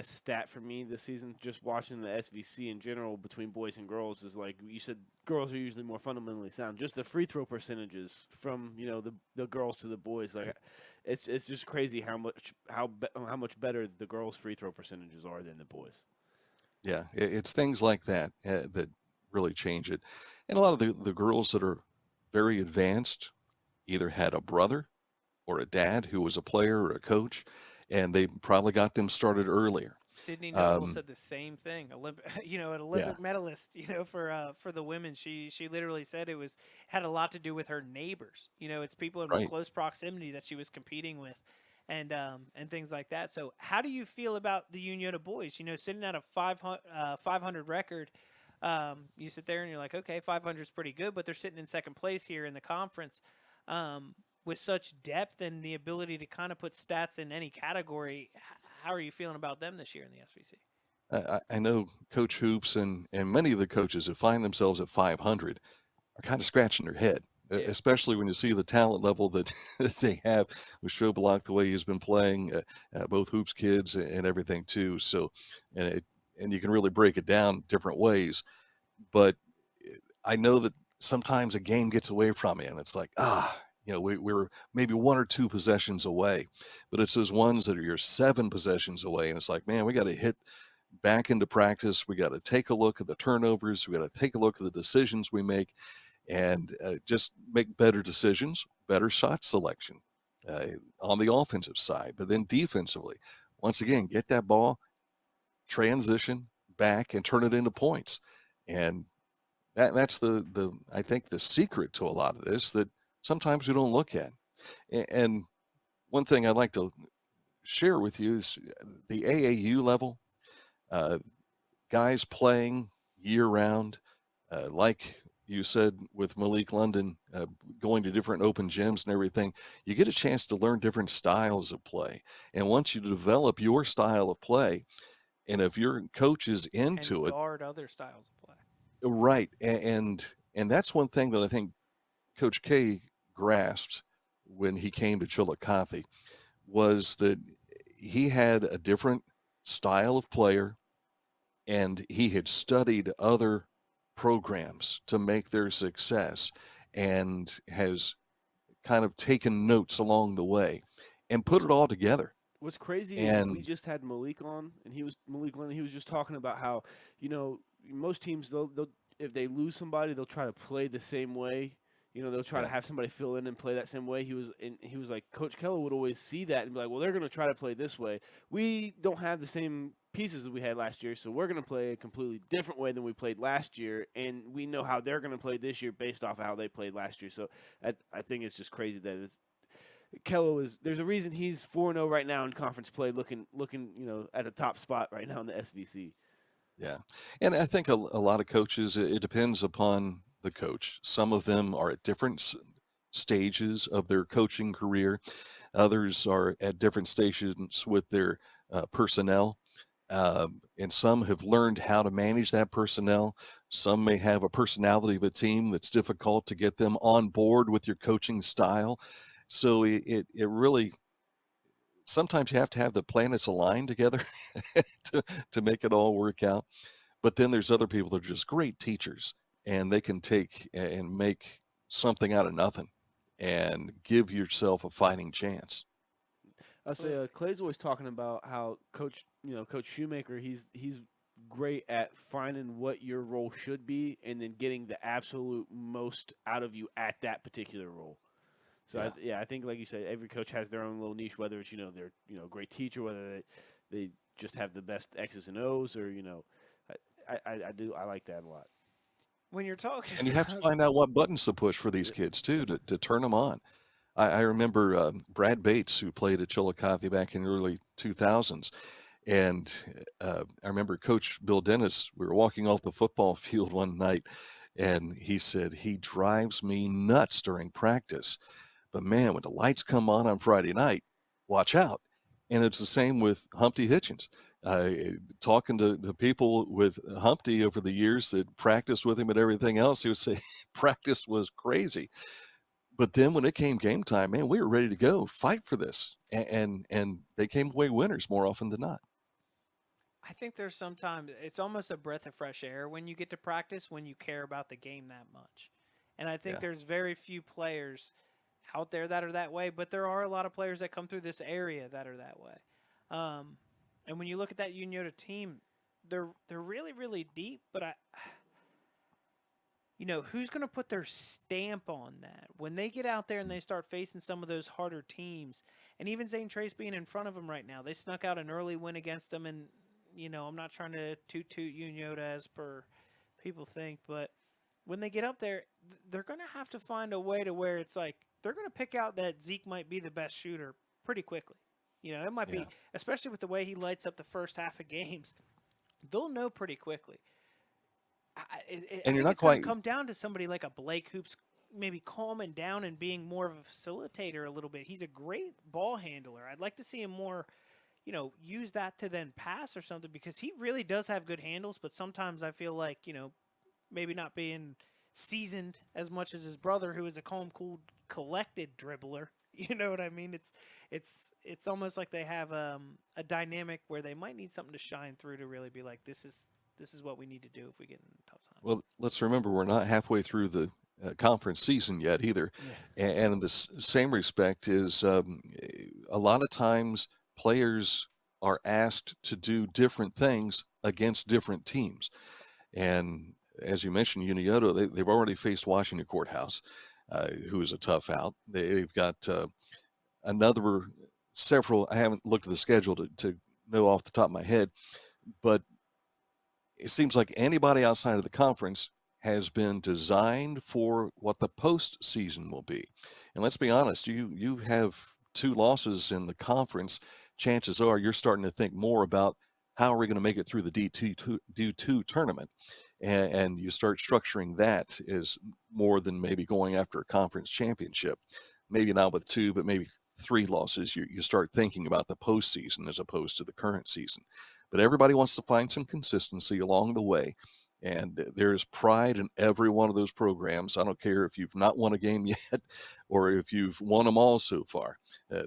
[SPEAKER 2] stat for me this season, just watching the SVC in general between boys and girls, is like you said, girls are usually more fundamentally sound. Just the free throw percentages from the girls to the boys, like it's just crazy how much better the girls' free throw percentages are than the boys.
[SPEAKER 4] Yeah, it's things like that that really change it. And a lot of the girls that are very advanced either had a brother or a dad who was a player or a coach, and they probably got them started earlier.
[SPEAKER 1] Sydney Noble said the same thing. An Olympic medalist, for the women. She literally said it had a lot to do with her neighbors. It's people in close proximity that she was competing with, and things like that. So how do you feel about the Uniota boys? Sitting at a 500 record, you sit there and you're like, okay, 500 is pretty good, but they're sitting in second place here in the conference. With such depth and the ability to kind of put stats in any category, how are you feeling about them this year in the SVC?
[SPEAKER 4] I know Coach Hoops and many of the coaches that find themselves at 500 are kind of scratching their head, especially when you see the talent level that they have with Strobelach, the way he's been playing, both Hoops kids and everything too. So, and you can really break it down different ways. But I know that sometimes a game gets away from you, and it's like, we were maybe one or two possessions away, but it's those ones that are your 7 possessions away. And it's like, man, we got to hit back into practice. We got to take a look at the turnovers. We got to take a look at the decisions we make and just make better decisions, better shot selection on the offensive side. But then defensively, once again, get that ball, transition back and turn it into points. And that's I think the secret to a lot of this that sometimes we don't look at. And one thing I'd like to share with you is the AAU level, guys playing year round, like you said with Malik London, going to different open gyms and everything, you get a chance to learn different styles of play. And once you develop your style of play, and if your coach is into
[SPEAKER 1] and guard other styles of play.
[SPEAKER 4] Right. And that's one thing that I think Coach K grasped when he came to Chillicothe was that he had a different style of player, and he had studied other programs to make their success, and has kind of taken notes along the way and put it all together.
[SPEAKER 2] What's crazy is we
[SPEAKER 4] And
[SPEAKER 2] just had Malik on, and Malik Lennon. He was just talking about how most teams they'll if they lose somebody, they'll try to play the same way. They'll try to
[SPEAKER 4] yeah,
[SPEAKER 2] have somebody fill in and play that same way. He was like, Coach Keller would always see that and be like, well, they're going to try to play this way. We don't have the same pieces that we had last year, so we're going to play a completely different way than we played last year, and we know how they're going to play this year based off of how they played last year. So I think it's just crazy that there's a reason he's 4-0 right now in conference play, looking at the top spot right now in the SVC.
[SPEAKER 4] yeah. And I think a lot of coaches, it depends upon the coach. Some of them are at different stages of their coaching career. Others are at different stations with their personnel. And some have learned how to manage that personnel. Some may have a personality of a team that's difficult to get them on board with your coaching style. So it really, sometimes you have to have the planets aligned together to make it all work out. But then there's other people that are just great teachers, and they can take and make something out of nothing and give yourself a fighting chance.
[SPEAKER 2] I say Clay's always talking about how Coach Shoemaker, he's great at finding what your role should be and then getting the absolute most out of you at that particular role. So I think like you said, every coach has their own little niche. Whether it's they're a great teacher, whether they just have the best X's and O's, or I like that a lot.
[SPEAKER 1] When you're talking
[SPEAKER 4] And you have to find out what buttons to push for these kids too to turn them on. I remember Brad Bates, who played at Chillicothe back in the early 2000s. And I remember Coach Bill Dennis, we were walking off the football field one night, and he said, he drives me nuts during practice. But man, when the lights come on Friday night, watch out. And it's the same with Humpty Hitchens. Talking to the people with Humpty over the years that practiced with him and everything else, he would say practice was crazy. But then when it came game time, man, we were ready to go fight for this, and they came away winners more often than not.
[SPEAKER 1] I think there's sometimes it's almost a breath of fresh air when you get to practice when you care about the game that much. And I think
[SPEAKER 4] Yeah.
[SPEAKER 1] there's very few players out there that are that way, but there are a lot of players that come through this area that are that way. And when you look at that Unioto team, they're really really deep, but who's going to put their stamp on that when they get out there and they start facing some of those harder teams? And even Zane Trace being in front of them right now, they snuck out an early win against them, and I'm not trying to toot Unioto as per people think, but when they get up there, they're going to have to find a way to where it's like they're going to pick out that Zeke might be the best shooter pretty quickly. It might be, especially with the way he lights up the first half of games, they'll know pretty quickly. I
[SPEAKER 4] And you're
[SPEAKER 1] think
[SPEAKER 4] not
[SPEAKER 1] it's going
[SPEAKER 4] quite
[SPEAKER 1] to come down to somebody like a Blake Hoops maybe calming down and being more of a facilitator a little bit. He's a great ball handler. I'd like to see him more use that to then pass or something, because he really does have good handles, but sometimes I feel like, maybe not being seasoned as much as his brother, who is a calm, cool, collected dribbler. You know what I mean? It's almost like they have a dynamic where they might need something to shine through to really be like, this is what we need to do if we get in a tough time.
[SPEAKER 4] Well, let's remember we're not halfway through the conference season yet either.
[SPEAKER 1] Yeah.
[SPEAKER 4] And in the same respect is a lot of times players are asked to do different things against different teams. And as you mentioned, Unioto, they've already faced Washington Courthouse, who is a tough out. They've got another several. I haven't looked at the schedule to know off the top of my head, but it seems like anybody outside of the conference has been designed for what the postseason will be. And let's be honest, you have 2 losses in the conference. Chances are you're starting to think more about how are we going to make it through the D2 tournament, and you start structuring that as more than maybe going after a conference championship. Maybe not with 2, but maybe 3 losses. You start thinking about the postseason as opposed to the current season. But everybody wants to find some consistency along the way. And there's pride in every one of those programs. I don't care if you've not won a game yet or if you've won them all so far.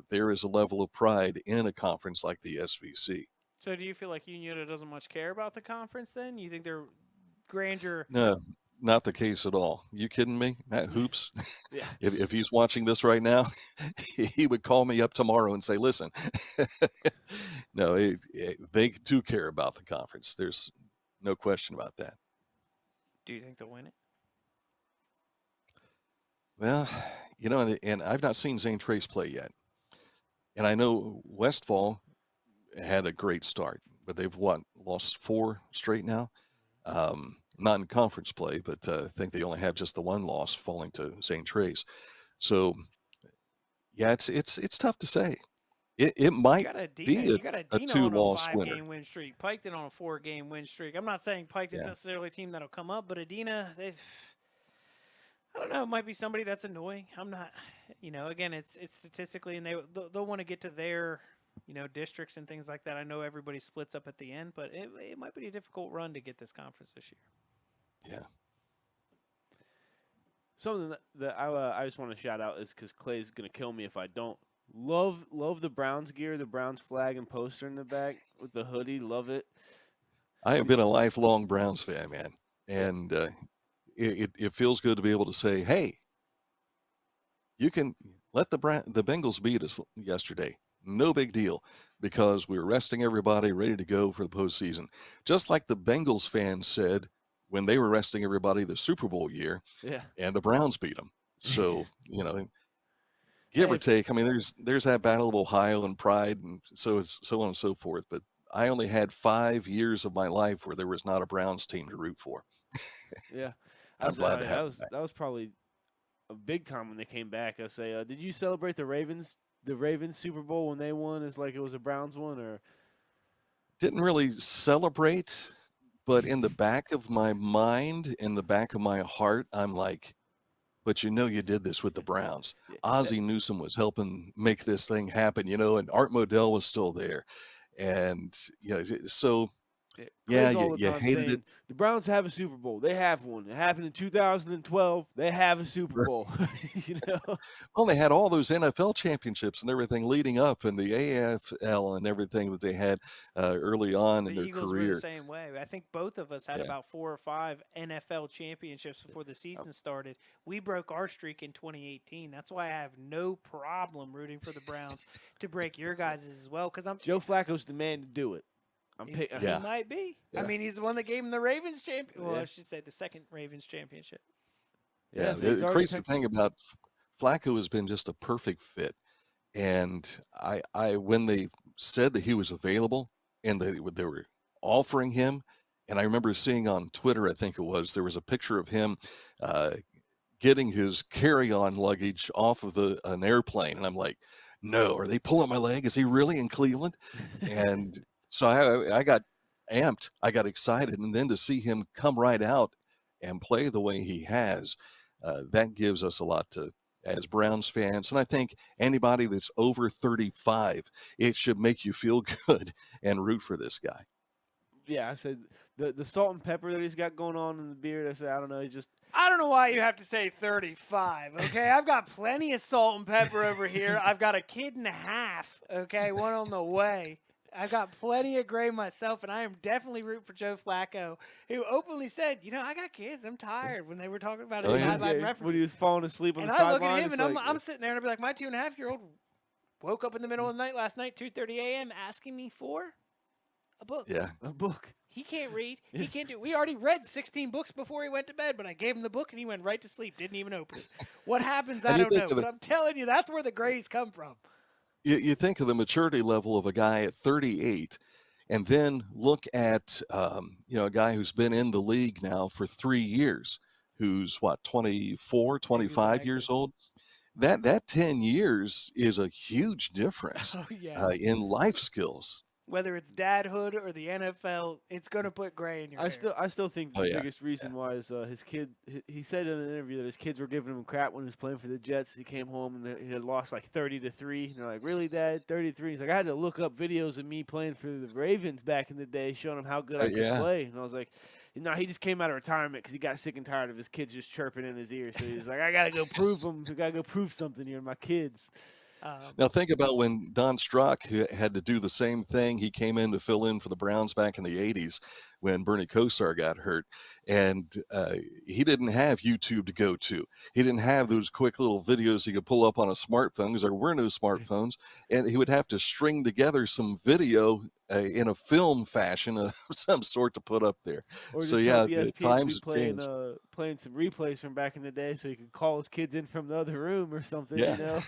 [SPEAKER 4] There is a level of pride in a conference like the SVC.
[SPEAKER 1] So do you feel like Uniota doesn't much care about the conference then? You think their grandeur?
[SPEAKER 4] No, not the case at all. You kidding me? Matt Hoops,
[SPEAKER 2] Yeah.
[SPEAKER 4] if he's watching this right now, he would call me up tomorrow and say, listen, no, they do care about the conference. There's no question about that.
[SPEAKER 1] Do you think they'll win it?
[SPEAKER 4] Well, you know, and I've not seen Zane Trace play yet. And I know Westfall had a great start, but they've lost 4 straight now. Not in conference play, but I think they only have just the one loss falling to St. Trace. So, yeah, it's tough to say. It might be
[SPEAKER 1] you got
[SPEAKER 4] a
[SPEAKER 1] Adina
[SPEAKER 4] 2-loss
[SPEAKER 1] on a 5-game
[SPEAKER 4] winner.
[SPEAKER 1] win streak. Piketon on a 4-game win streak. I'm not saying Piketon's
[SPEAKER 4] Yeah.
[SPEAKER 1] necessarily a team that'll come up, but Adina, I don't know. It might be somebody that's annoying. I'm not. Again, it's statistically, and they'll want to get to their districts and things like that. I know everybody splits up at the end, but it might be a difficult run to get this conference this year.
[SPEAKER 4] Yeah.
[SPEAKER 2] Something that I just want to shout out is because Clay's gonna kill me if I don't. Love the Browns gear, the Browns flag and poster in the back with the hoodie. Love it.
[SPEAKER 4] I have been a lifelong Browns fan, man. And it feels good to be able to say, hey, you can let the Bengals beat us yesterday. No big deal, because we were resting everybody ready to go for the postseason. Just like the Bengals fans said when they were resting everybody the Super Bowl year,
[SPEAKER 2] Yeah.
[SPEAKER 4] and the Browns beat them. So, give or take, I mean, there's that battle of Ohio and pride and so on and so forth. But I only had 5 years of my life where there was not a Browns team to root for.
[SPEAKER 2] Yeah.
[SPEAKER 4] I'm glad to have
[SPEAKER 2] that was probably a big time when they came back. I say, did you celebrate the Ravens Super Bowl when they won as like it was a Browns one, or
[SPEAKER 4] didn't really celebrate, but in the back of my mind, in the back of my heart, I'm like, but you did this with the Browns. Ozzie Newsome was helping make this thing happen, and Art Modell was still there. And, so, yeah,
[SPEAKER 2] Clay's all the
[SPEAKER 4] you
[SPEAKER 2] time
[SPEAKER 4] hated
[SPEAKER 2] saying,
[SPEAKER 4] it.
[SPEAKER 2] the Browns have a Super Bowl. They have one. It happened in 2012. They have a Super Bowl.
[SPEAKER 4] Well, they had all those NFL championships and everything leading up, and the AFL and everything that they had early on in
[SPEAKER 1] The
[SPEAKER 4] their
[SPEAKER 1] Eagles were
[SPEAKER 4] career.
[SPEAKER 1] the same way. I think both of us had about 4 or 5 NFL championships before the season started. We broke our streak in 2018. That's why I have no problem rooting for the Browns to break your guys' as well. Because
[SPEAKER 2] Joe Flacco's the man to do it.
[SPEAKER 1] He might be.
[SPEAKER 4] Yeah.
[SPEAKER 1] I mean, he's the one that gave him the Ravens champion. Well, I should say the second Ravens championship.
[SPEAKER 4] Yeah, the crazy thing about Flacco has been just a perfect fit. And I when they said that he was available and they were offering him, and I remember seeing on Twitter, I think it was, there was a picture of him getting his carry-on luggage off of an airplane, and I'm like, no, are they pulling my leg? Is he really in Cleveland? And so I got amped, I got excited, and then to see him come right out and play the way he has, that gives us a lot as Browns fans. And I think anybody that's over 35, it should make you feel good and root for this guy.
[SPEAKER 2] Yeah, I said the salt and pepper that he's got going on in the beard. I said, I don't know.
[SPEAKER 1] I don't know why you have to say 35, okay? I've got plenty of salt and pepper over here. I've got a kid and a half, okay, one on the way. I've got plenty of gray myself, and I am definitely rooting for Joe Flacco, who openly said, I got kids. I'm tired when they were talking about his sideline references.
[SPEAKER 2] When he was falling asleep on
[SPEAKER 1] and
[SPEAKER 2] the sideline.
[SPEAKER 1] I look at him, and I'm sitting there, and I'll be like, my 2.5-year-old woke up in the middle of the night last night, 2:30 a.m., asking me for a book.
[SPEAKER 4] Yeah.
[SPEAKER 2] A book.
[SPEAKER 1] He can't read. He can't do. We already read 16 books before he went to bed, but I gave him the book and he went right to sleep. Didn't even open it. What happens, I don't know. But I'm telling you, that's where the grays come from.
[SPEAKER 4] You think of the maturity level of a guy at 38, and then look at a guy who's been in the league now for 3 years, who's 24, 25 years old. That 10 years is a huge difference in life skills.
[SPEAKER 1] Whether it's dadhood or the NFL, it's going to put gray in your hair.
[SPEAKER 2] I still think the biggest reason why is his kid. He said in an interview that his kids were giving him crap when he was playing for the Jets. He came home and he had lost like 30-3. And they're like, "Really, Dad? 33?" He's like, "I had to look up videos of me playing for the Ravens back in the day, showing him how good I could play." And I was like, No, he just came out of retirement because he got sick and tired of his kids just chirping in his ear. So he was like, I gotta go prove them. I gotta go prove something here, my kids.
[SPEAKER 4] Now think about when Don Strock had to do the same thing. He came in to fill in for the Browns back in the '80s when Bernie Kosar got hurt, and he didn't have YouTube to go to. He didn't have those quick little videos he could pull up on a smartphone because there were no smartphones, and he would have to string together some video in a film fashion of some sort to put up there.
[SPEAKER 2] Or
[SPEAKER 4] So
[SPEAKER 2] just
[SPEAKER 4] yeah,
[SPEAKER 2] hope
[SPEAKER 4] the
[SPEAKER 2] ESPN
[SPEAKER 4] times
[SPEAKER 2] be playing,
[SPEAKER 4] changed.
[SPEAKER 2] playing some replays from back in the day so he could call his kids in from the other room or something,
[SPEAKER 4] Yeah.
[SPEAKER 2] you know?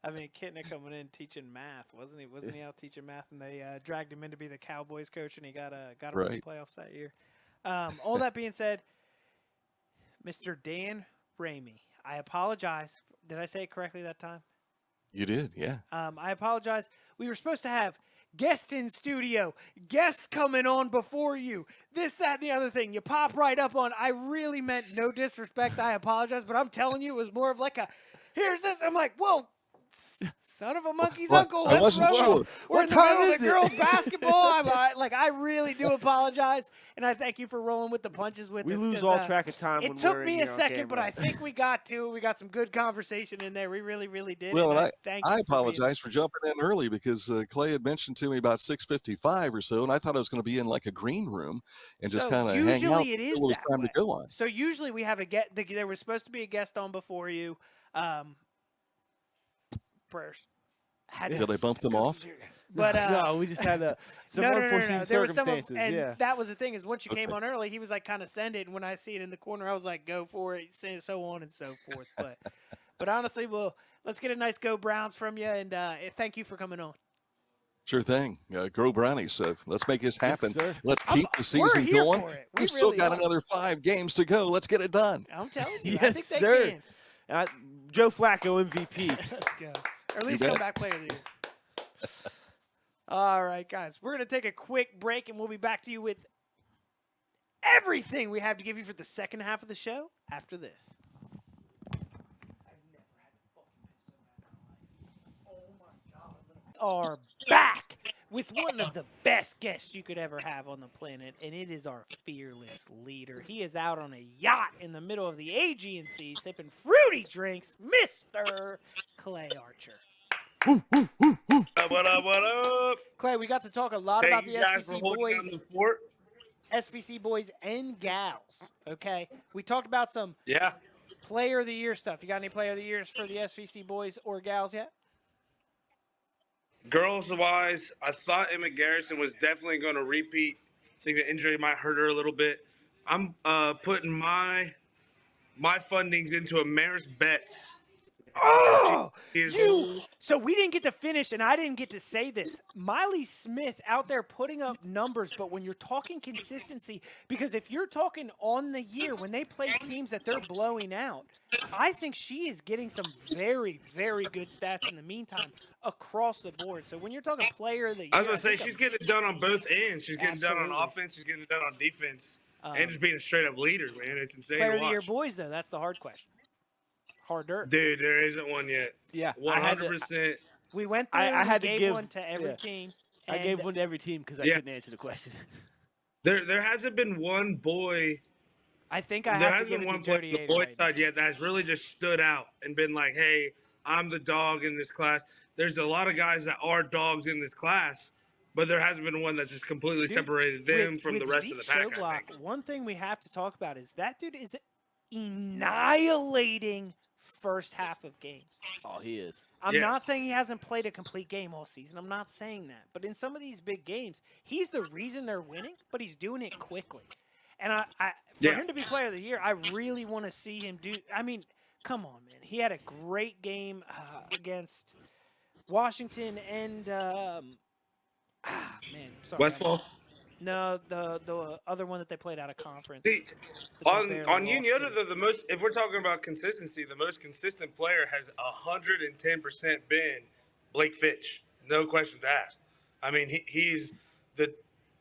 [SPEAKER 1] I mean, Kitna coming in teaching math, wasn't he? Wasn't he out teaching math, and they dragged him in to be the Cowboys coach, and he got him in the
[SPEAKER 4] Right.
[SPEAKER 1] playoffs that year. All that being said, Mr. Dan Ramey, I apologize. Did I say it correctly that time?
[SPEAKER 4] You did, yeah.
[SPEAKER 1] I apologize. We were supposed to have guests in studio, guests coming on before you, this, that, and the other thing. You pop right up on. I really meant no disrespect. I apologize, but I'm telling you, it was more of like a, here's this. I'm like, whoa, son of a monkey's
[SPEAKER 4] Well,
[SPEAKER 1] uncle.
[SPEAKER 4] I
[SPEAKER 1] Let's
[SPEAKER 4] wasn't
[SPEAKER 1] roll.
[SPEAKER 4] sure.
[SPEAKER 1] We're in the
[SPEAKER 2] time
[SPEAKER 1] middle of
[SPEAKER 2] is
[SPEAKER 1] the
[SPEAKER 2] it?
[SPEAKER 1] girls' basketball. I really do apologize, and I thank you for rolling with the punches with
[SPEAKER 2] We
[SPEAKER 1] us.
[SPEAKER 2] lose
[SPEAKER 1] 'cause,
[SPEAKER 2] all track of time when
[SPEAKER 1] It took
[SPEAKER 2] we're in
[SPEAKER 1] me a
[SPEAKER 2] here on
[SPEAKER 1] second, but
[SPEAKER 2] camera.
[SPEAKER 1] I think we got to. We got some good conversation in there. We really, really did.
[SPEAKER 4] Well,
[SPEAKER 1] and
[SPEAKER 4] and
[SPEAKER 1] thank you
[SPEAKER 4] I
[SPEAKER 1] for being-
[SPEAKER 4] apologize for jumping in early because Clay had mentioned to me about 6:55 or so, and I thought I was going to be in like a green room and just
[SPEAKER 1] So
[SPEAKER 4] kind of hang out
[SPEAKER 1] usually it is
[SPEAKER 4] until it was
[SPEAKER 1] that
[SPEAKER 4] time
[SPEAKER 1] way.
[SPEAKER 4] to go on.
[SPEAKER 1] So usually we have a there was supposed to be a guest on before you. Prayers.
[SPEAKER 4] Did I bump them off?
[SPEAKER 1] But
[SPEAKER 2] no, we just had some
[SPEAKER 1] no.
[SPEAKER 2] unforeseen
[SPEAKER 1] There was some
[SPEAKER 2] circumstances.
[SPEAKER 1] and
[SPEAKER 2] yeah.
[SPEAKER 1] that was the thing is once you came
[SPEAKER 4] Okay.
[SPEAKER 1] on early, he was like kind of send it, and when I see it in the corner, I was like go for it, so on and so forth. But honestly, well, let's get a nice go Browns from you, and thank you for coming on.
[SPEAKER 4] Sure thing. Grow brownies. Let's make this happen.
[SPEAKER 2] sir.
[SPEAKER 4] Let's keep the
[SPEAKER 1] We're
[SPEAKER 4] season
[SPEAKER 1] here
[SPEAKER 4] going.
[SPEAKER 1] for it. We
[SPEAKER 4] We've still
[SPEAKER 1] really
[SPEAKER 4] got
[SPEAKER 1] are.
[SPEAKER 4] another 5 games to go. Let's get it done.
[SPEAKER 1] I'm telling you, I
[SPEAKER 2] Yes,
[SPEAKER 1] think they
[SPEAKER 2] sir.
[SPEAKER 1] can.
[SPEAKER 2] Joe Flacco MVP.
[SPEAKER 1] Let's go. Or at least
[SPEAKER 4] bet.
[SPEAKER 1] comeback player of the year. All right, guys. We're going to take a quick break, and we'll be back to you with everything we have to give you for the second half of the show after this. Are back with one of the best guests you could ever have on the planet, and it is our fearless leader. He is out on a yacht in the middle of the Aegean Sea sipping fruity drinks, Mr. Clay Archer.
[SPEAKER 5] What up, what up?
[SPEAKER 1] Clay, we got to talk a lot
[SPEAKER 5] Thank
[SPEAKER 1] about the
[SPEAKER 5] you guys for
[SPEAKER 1] SVC
[SPEAKER 5] holding
[SPEAKER 1] boys,
[SPEAKER 5] down the fort.
[SPEAKER 1] SVC boys and gals. Okay, we talked about some
[SPEAKER 5] Yeah.
[SPEAKER 1] player of the year stuff. You got any player of the years for the SVC boys or gals yet?
[SPEAKER 5] Girls-wise, I thought Emma Garrison was definitely going to repeat. I think the injury might hurt her a little bit. I'm putting my fundings into Amaris Betts.
[SPEAKER 1] Oh,
[SPEAKER 5] Is-
[SPEAKER 1] So we didn't get to finish, and I didn't get to say this. Miley Smith out there putting up numbers, but when you're talking consistency, because if you're talking on the year, when they play teams that they're blowing out, I think she is getting some very, very good stats in the meantime across the board. So when you're talking player of the year,
[SPEAKER 5] I was going to say,
[SPEAKER 1] think
[SPEAKER 5] she's getting it done on both ends. She's getting it done
[SPEAKER 1] Absolutely.
[SPEAKER 5] on offense. She's getting it done on defense. And just being a straight-up leader, man. It's insane
[SPEAKER 1] player
[SPEAKER 5] to
[SPEAKER 1] of the year
[SPEAKER 5] watch.
[SPEAKER 1] boys, though, that's the hard question. Hard dirt.
[SPEAKER 5] Dude, there isn't one yet.
[SPEAKER 2] Yeah,
[SPEAKER 5] 100%.
[SPEAKER 1] We went through.
[SPEAKER 2] I had
[SPEAKER 1] we
[SPEAKER 2] to
[SPEAKER 1] gave
[SPEAKER 2] give-
[SPEAKER 1] one to every
[SPEAKER 2] yeah.
[SPEAKER 1] team.
[SPEAKER 2] I
[SPEAKER 1] and
[SPEAKER 2] gave one to every team because I
[SPEAKER 5] Yeah.
[SPEAKER 2] couldn't answer the question.
[SPEAKER 5] There hasn't been one boy
[SPEAKER 1] I think I
[SPEAKER 5] there
[SPEAKER 1] have to
[SPEAKER 5] hasn't
[SPEAKER 1] give
[SPEAKER 5] been
[SPEAKER 1] it
[SPEAKER 5] one
[SPEAKER 1] to
[SPEAKER 5] boy
[SPEAKER 1] Jody
[SPEAKER 5] on the
[SPEAKER 1] Ader
[SPEAKER 5] boys
[SPEAKER 1] right now.
[SPEAKER 5] side yet that has really just stood out and been like, hey, I'm the dog in this class. There's a lot of guys that are dogs in this class, but there hasn't been one that just completely
[SPEAKER 1] Dude,
[SPEAKER 5] separated them from the
[SPEAKER 1] with
[SPEAKER 5] rest
[SPEAKER 1] Zeke
[SPEAKER 5] of the pack. I
[SPEAKER 1] Showblock,
[SPEAKER 5] think.
[SPEAKER 1] one thing we have to talk about is that dude is annihilating first half of games.
[SPEAKER 2] Oh, he is.
[SPEAKER 1] I'm
[SPEAKER 5] Yes.
[SPEAKER 1] not saying he hasn't played a complete game all season. I'm not saying that. But in some of these big games, he's the reason they're winning, but he's doing it quickly. And for
[SPEAKER 5] Yeah.
[SPEAKER 1] him to be player of the year, I really want to see him do. I mean, come on, man. He had a great game against Washington and man, sorry.
[SPEAKER 5] Westfall.
[SPEAKER 1] No, the other one that they played out of conference.
[SPEAKER 5] See,
[SPEAKER 1] that they
[SPEAKER 5] on
[SPEAKER 1] barely
[SPEAKER 5] Uniota,
[SPEAKER 1] lost to.
[SPEAKER 5] the most, if we're talking about consistency, the most consistent player has 110% been Blake Fitch. No questions asked. I mean, he's the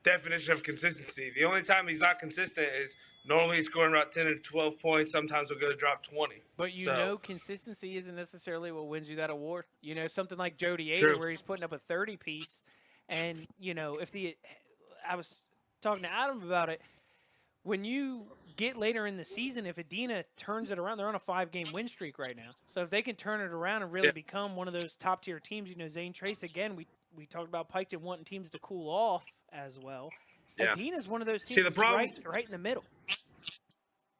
[SPEAKER 5] definition of consistency. The only time he's not consistent is normally he's scoring about 10 or 12 points. Sometimes he'll go to drop 20.
[SPEAKER 1] But you
[SPEAKER 5] So-
[SPEAKER 1] know, consistency isn't necessarily what wins you that award. You know, something like Jody Ader,
[SPEAKER 5] True.
[SPEAKER 1] where he's putting up a 30 piece, and you know, I was talking to Adam about it. when you get later in the season, if Adina turns it around, they're on a 5-game win streak right now. So if they can turn it around and really become one of those top-tier teams, Zane Trace, again, we talked about Piketon wanting teams to cool off as well.
[SPEAKER 5] Yeah.
[SPEAKER 1] Adina's one of those
[SPEAKER 5] See,
[SPEAKER 1] teams
[SPEAKER 5] the
[SPEAKER 1] that's
[SPEAKER 5] problem-
[SPEAKER 1] right in the middle.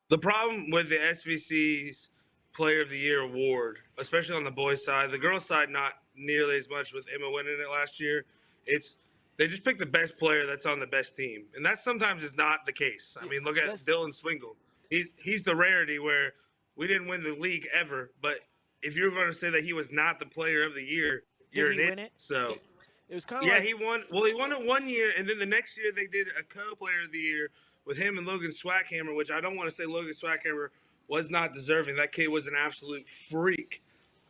[SPEAKER 5] The problem with the SVC's Player of the Year award, especially on the boys' side, the girls' side not nearly as much with Emma winning it last year. They just pick the best player that's on the best team, and that sometimes is not the case. I mean, look at Dylan Swingle. He's the rarity where we didn't win the league ever, but if you're going to say that he was not the Player of the Year, you're an idiot. So
[SPEAKER 2] it was kind of
[SPEAKER 5] he won. Well, he won it 1 year, and then the next year they did a co-Player of the Year with him and Logan Swackhammer, which I don't want to say Logan Swackhammer was not deserving. That kid was an absolute freak.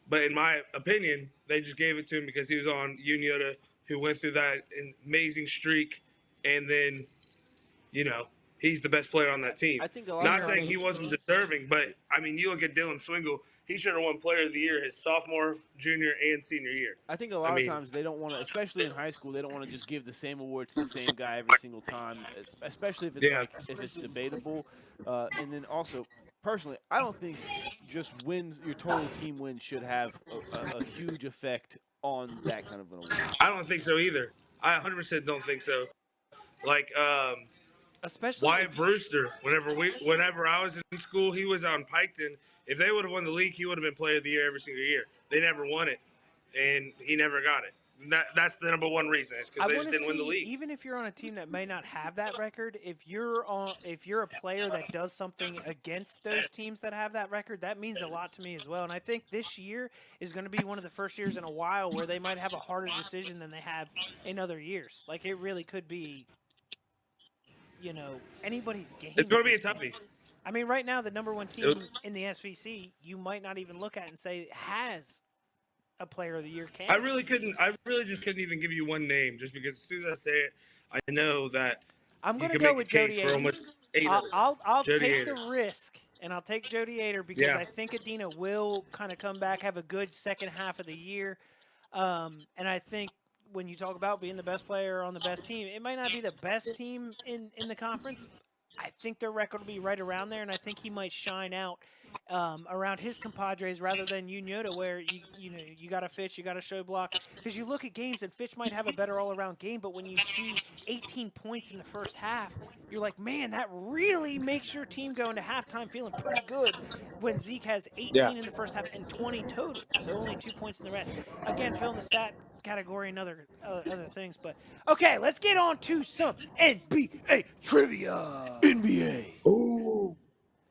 [SPEAKER 5] But in my opinion, they just gave it to him because he was on Unioda, who went through that amazing streak. And then, he's the best player on that team.
[SPEAKER 2] I think a lot
[SPEAKER 5] not
[SPEAKER 2] of
[SPEAKER 5] saying
[SPEAKER 2] times,
[SPEAKER 5] he wasn't deserving, but, I mean, you look at Dylan Swingle, he should have won Player of the Year his sophomore, junior, and senior year.
[SPEAKER 2] I think a lot of times they don't want to, especially in high school, they don't want to just give the same award to the same guy every single time, especially if it's if it's debatable. And then also, personally, I don't think just wins, your total team win should have a huge effect on that kind of an award.
[SPEAKER 5] I don't think so either. I 100% don't think so. Like,
[SPEAKER 1] especially
[SPEAKER 5] Wyatt Brewster, whenever I was in school, he was on Piketon. If they would have won the league, he would have been Player of the Year every single year. They never won it, and he never got it. That's the number one reason. It's because they just didn't win the league.
[SPEAKER 1] Even if you're on a team that may not have that record, if you're a player that does something against those teams that have that record, that means a lot to me as well. And I think this year is going to be one of the first years in a while where they might have a harder decision than they have in other years. Like, it really could be, anybody's game.
[SPEAKER 5] It's going to be a toughie.
[SPEAKER 1] I mean, right now, the number one team in the SVC, you might not even look at and say has a Player of the Year candidate.
[SPEAKER 5] I really just couldn't even give you one name, just because as soon as I say it, I know that
[SPEAKER 1] I'm going to go with Jody Ader. I'll
[SPEAKER 5] Jody
[SPEAKER 1] take
[SPEAKER 5] Ader.
[SPEAKER 1] the risk, and I'll take Jody Ader because I think Adina will kind of come back, have a good second half of the year. And I think when you talk about being the best player on the best team, it might not be the best team in the conference. I think their record will be right around there, and I think he might shine out around his compadres rather than Unioda, where you got to Fitch, you got to show block. Because you look at games, and Fitch might have a better all-around game, but when you see 18 points in the first half, you're like, man, that really makes your team go into halftime feeling pretty good when Zeke has 18 in the first half and 20 total, so only 2 points in the rest. Again, filling the stat category and other things. But okay, let's get on to some NBA trivia.
[SPEAKER 2] NBA.
[SPEAKER 5] Ooh,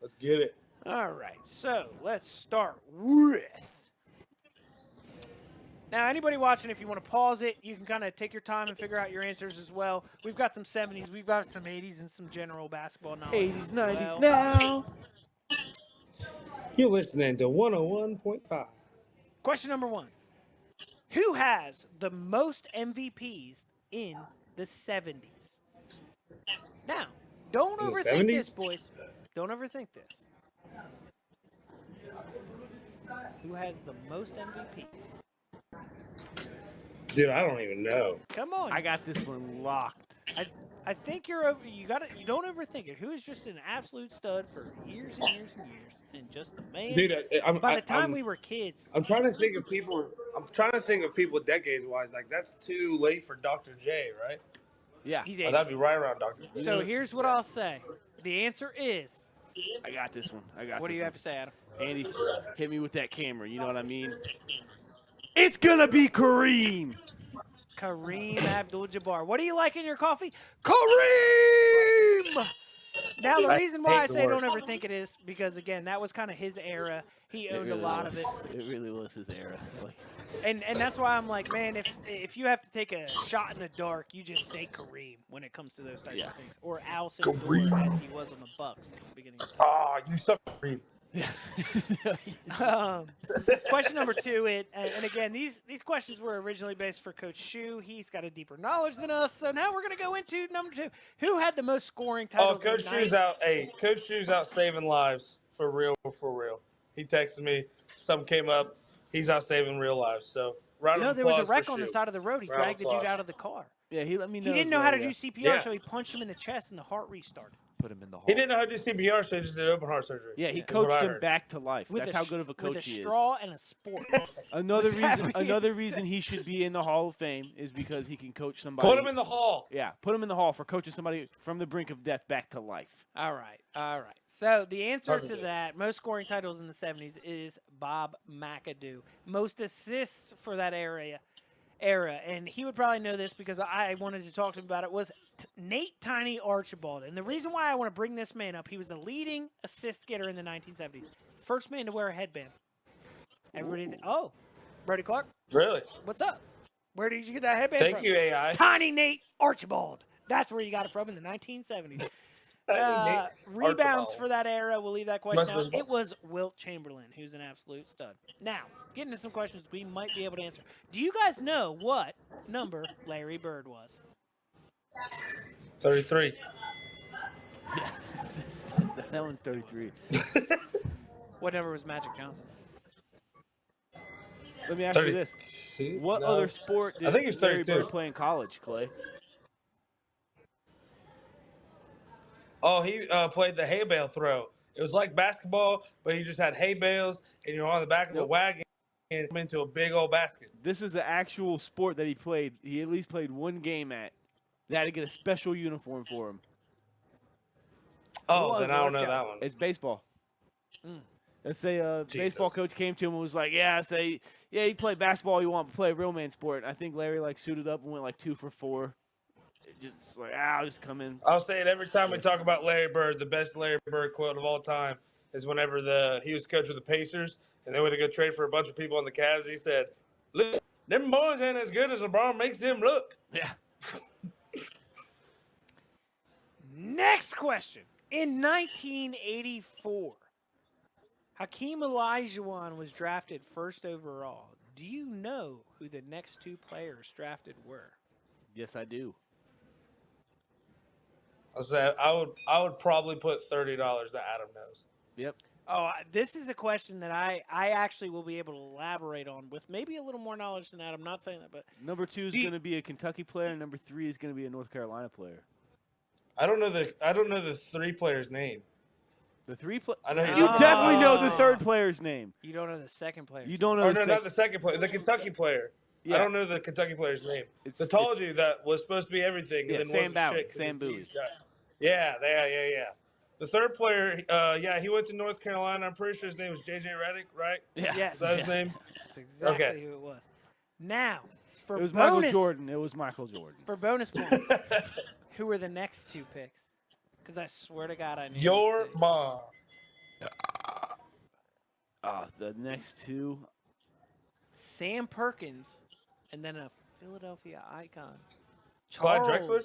[SPEAKER 5] let's get it.
[SPEAKER 1] All right, so let's start with. Now, anybody watching, if you want to pause it, you can kind of take your time and figure out your answers as well. We've got some 70s, we've got some 80s, and some general basketball knowledge.
[SPEAKER 2] 80s, 90s now.
[SPEAKER 5] You're listening to 101.5.
[SPEAKER 1] Question number 1. Who has the most MVPs in the 70s? Now, don't
[SPEAKER 5] In the
[SPEAKER 1] overthink
[SPEAKER 5] 70s?
[SPEAKER 1] this, boys. Don't overthink this. Who has the most MVPs?
[SPEAKER 5] Dude, I don't even know.
[SPEAKER 1] Come on.
[SPEAKER 2] I got this one locked.
[SPEAKER 1] I think you don't overthink it. Who is just an absolute stud for years and years and years, and just a man.
[SPEAKER 5] Dude,
[SPEAKER 1] by the time we were kids.
[SPEAKER 5] I'm trying to think of people. I'm trying to think of people decades wise. Like, that's too late for Dr. J, right?
[SPEAKER 2] Yeah.
[SPEAKER 1] He's
[SPEAKER 5] Oh,
[SPEAKER 1] 80s.
[SPEAKER 5] that'd be right around Dr. J.
[SPEAKER 1] So here's what I'll say. The answer is.
[SPEAKER 2] I got this one.
[SPEAKER 1] What do you have to say, Adam?
[SPEAKER 2] Andy, hit me with that camera. You know what I mean? It's gonna be Kareem.
[SPEAKER 1] Kareem Abdul-Jabbar. What do you like in your coffee? Kareem! Now, the reason why I say don't ever think it is because, again, that was kind of his era. He owned a lot of it.
[SPEAKER 2] It really was his era.
[SPEAKER 1] And that's why I'm like, man, if you have to take a shot in the dark, you just say Kareem when it comes to those types of things. Or Al Sindor, as he was on the Bucks at the beginning of the
[SPEAKER 5] Ah, you suck, Kareem.
[SPEAKER 1] Question number 2, and again, these questions were originally based for Coach Shu. He's got a deeper knowledge than us, so now we're going to go into number 2. Who had the most scoring titles?
[SPEAKER 5] Coach Shu's out. Hey, Coach Shu's out saving lives for real, for real. He texted me. Something came up. He's out saving real lives. So
[SPEAKER 1] there was a wreck on the side of the road. He dragged the dude out of the car.
[SPEAKER 2] Yeah, he let me know.
[SPEAKER 1] He didn't know how to do CPR, so he punched him in the chest, and the heart restarted.
[SPEAKER 3] put him in the hall.
[SPEAKER 5] He didn't know how to do CPR, so he just did open heart surgery.
[SPEAKER 2] Yeah, he
[SPEAKER 5] is what
[SPEAKER 2] coached
[SPEAKER 5] I
[SPEAKER 2] him
[SPEAKER 5] heard.
[SPEAKER 2] back to life.
[SPEAKER 1] With
[SPEAKER 2] That's
[SPEAKER 1] a
[SPEAKER 2] how good of a coach
[SPEAKER 1] with a
[SPEAKER 2] he is.
[SPEAKER 1] straw and a sport.
[SPEAKER 2] Another
[SPEAKER 1] With that
[SPEAKER 2] reason,
[SPEAKER 1] being
[SPEAKER 2] another
[SPEAKER 1] said-
[SPEAKER 2] reason he should be in the Hall of Fame is because he can coach somebody.
[SPEAKER 5] Put him in the hall.
[SPEAKER 2] Yeah, put him in the hall for coaching somebody from the brink of death back to life.
[SPEAKER 1] All right, all right. So the answer
[SPEAKER 5] Hard to
[SPEAKER 1] to
[SPEAKER 5] do.
[SPEAKER 1] that, most scoring titles in the 70s, is Bob McAdoo. Most assists for that era, and he would probably know this because I wanted to talk to him about it, was Nate Tiny Archibald. And the reason why I want to bring this man up, he was the leading assist getter in the 1970s. First man to wear a headband. Everybody, oh, Brody Clark,
[SPEAKER 5] Really?
[SPEAKER 1] what's up? Where did you get that headband
[SPEAKER 5] Thank
[SPEAKER 1] from?
[SPEAKER 5] you, AI.
[SPEAKER 1] Tiny Nate Archibald. That's where you got it from in the 1970s.
[SPEAKER 5] Nate
[SPEAKER 1] Rebounds
[SPEAKER 5] Archibald.
[SPEAKER 1] for that era, we'll leave that question
[SPEAKER 5] Must
[SPEAKER 1] out.
[SPEAKER 5] have been-
[SPEAKER 1] It was Wilt Chamberlain, who's an absolute stud. Now, getting to some questions we might be able to answer. Do you guys know what number Larry Bird was?
[SPEAKER 5] 33.
[SPEAKER 2] That one's 33.
[SPEAKER 1] What number was Magic Johnson?
[SPEAKER 2] Let me ask you
[SPEAKER 5] 30.
[SPEAKER 2] this:
[SPEAKER 5] See?
[SPEAKER 2] what
[SPEAKER 5] No.
[SPEAKER 2] other sport did
[SPEAKER 5] I think he was
[SPEAKER 2] Larry
[SPEAKER 5] 32.
[SPEAKER 2] Bird play in college, Clay?
[SPEAKER 5] Oh, he played the hay bale throw. It was like basketball, but you just had hay bales, and you're on the back of a
[SPEAKER 2] Nope.
[SPEAKER 5] wagon and come into a big old basket.
[SPEAKER 2] This is the actual sport that he played. He at least played one game at. They had to get a special uniform for him.
[SPEAKER 5] Oh,
[SPEAKER 1] was
[SPEAKER 5] then
[SPEAKER 1] it?
[SPEAKER 5] I don't
[SPEAKER 1] Let's
[SPEAKER 5] know
[SPEAKER 1] go.
[SPEAKER 5] that one.
[SPEAKER 2] It's baseball.
[SPEAKER 1] Mm.
[SPEAKER 2] Let's say a
[SPEAKER 5] Jesus.
[SPEAKER 2] baseball coach came to him and was like, "Yeah, you play basketball, you want to play a real man sport." I think Larry suited up and went 2 for 4. It just I'll just come in.
[SPEAKER 5] I'll say it every time we talk about Larry Bird. The best Larry Bird quote of all time is whenever he was coach of the Pacers, and they went to go trade for a bunch of people on the Cavs. He said, "Look, them boys ain't as good as LeBron makes them look."
[SPEAKER 2] Yeah.
[SPEAKER 1] Next question. In 1984, Hakeem Olajuwon was drafted first overall. Do you know who the next two players drafted were?
[SPEAKER 2] Yes, I do.
[SPEAKER 5] I said I would probably put $30 that Adam knows.
[SPEAKER 2] Yep.
[SPEAKER 1] Oh, this is a question that I actually will be able to elaborate on with maybe a little more knowledge than that. I'm not saying that, but
[SPEAKER 2] Number 2 is
[SPEAKER 1] Do you-
[SPEAKER 2] going to be a Kentucky player, and number 3 is going to be a North Carolina player.
[SPEAKER 5] I don't know the three players' name.
[SPEAKER 2] The 3 play.
[SPEAKER 5] I know
[SPEAKER 2] You
[SPEAKER 1] Oh.
[SPEAKER 2] definitely know the third player's name.
[SPEAKER 1] you don't know the second player.
[SPEAKER 2] You don't know.
[SPEAKER 5] Oh
[SPEAKER 2] the
[SPEAKER 5] no,
[SPEAKER 2] sec-
[SPEAKER 5] not the second player, the Kentucky player.
[SPEAKER 2] Yeah.
[SPEAKER 5] I don't know the Kentucky player's name.
[SPEAKER 2] It's-
[SPEAKER 5] the tall dude that was supposed to be everything.
[SPEAKER 2] Yeah,
[SPEAKER 5] and then
[SPEAKER 2] Sam
[SPEAKER 5] wasn't
[SPEAKER 2] Bowie,
[SPEAKER 5] shit 'cause
[SPEAKER 2] Sam
[SPEAKER 5] his
[SPEAKER 2] Bowie.
[SPEAKER 5] knees got- Yeah. The third player, he went to North Carolina. I'm pretty sure his name was JJ Redick, right?
[SPEAKER 2] Yeah.
[SPEAKER 1] Yes.
[SPEAKER 5] Is that his name?
[SPEAKER 1] That's exactly
[SPEAKER 5] Okay.
[SPEAKER 1] who it was. Now, for
[SPEAKER 2] It was
[SPEAKER 1] bonus,
[SPEAKER 2] Michael Jordan. It was Michael Jordan.
[SPEAKER 1] For bonus points, who were the next two picks? Because I swear to God, I knew
[SPEAKER 5] Your
[SPEAKER 1] these two.
[SPEAKER 5] mom.
[SPEAKER 2] The next 2.
[SPEAKER 1] Sam Perkins, and then a Philadelphia icon,
[SPEAKER 5] Clyde
[SPEAKER 1] Charles
[SPEAKER 5] Drexler?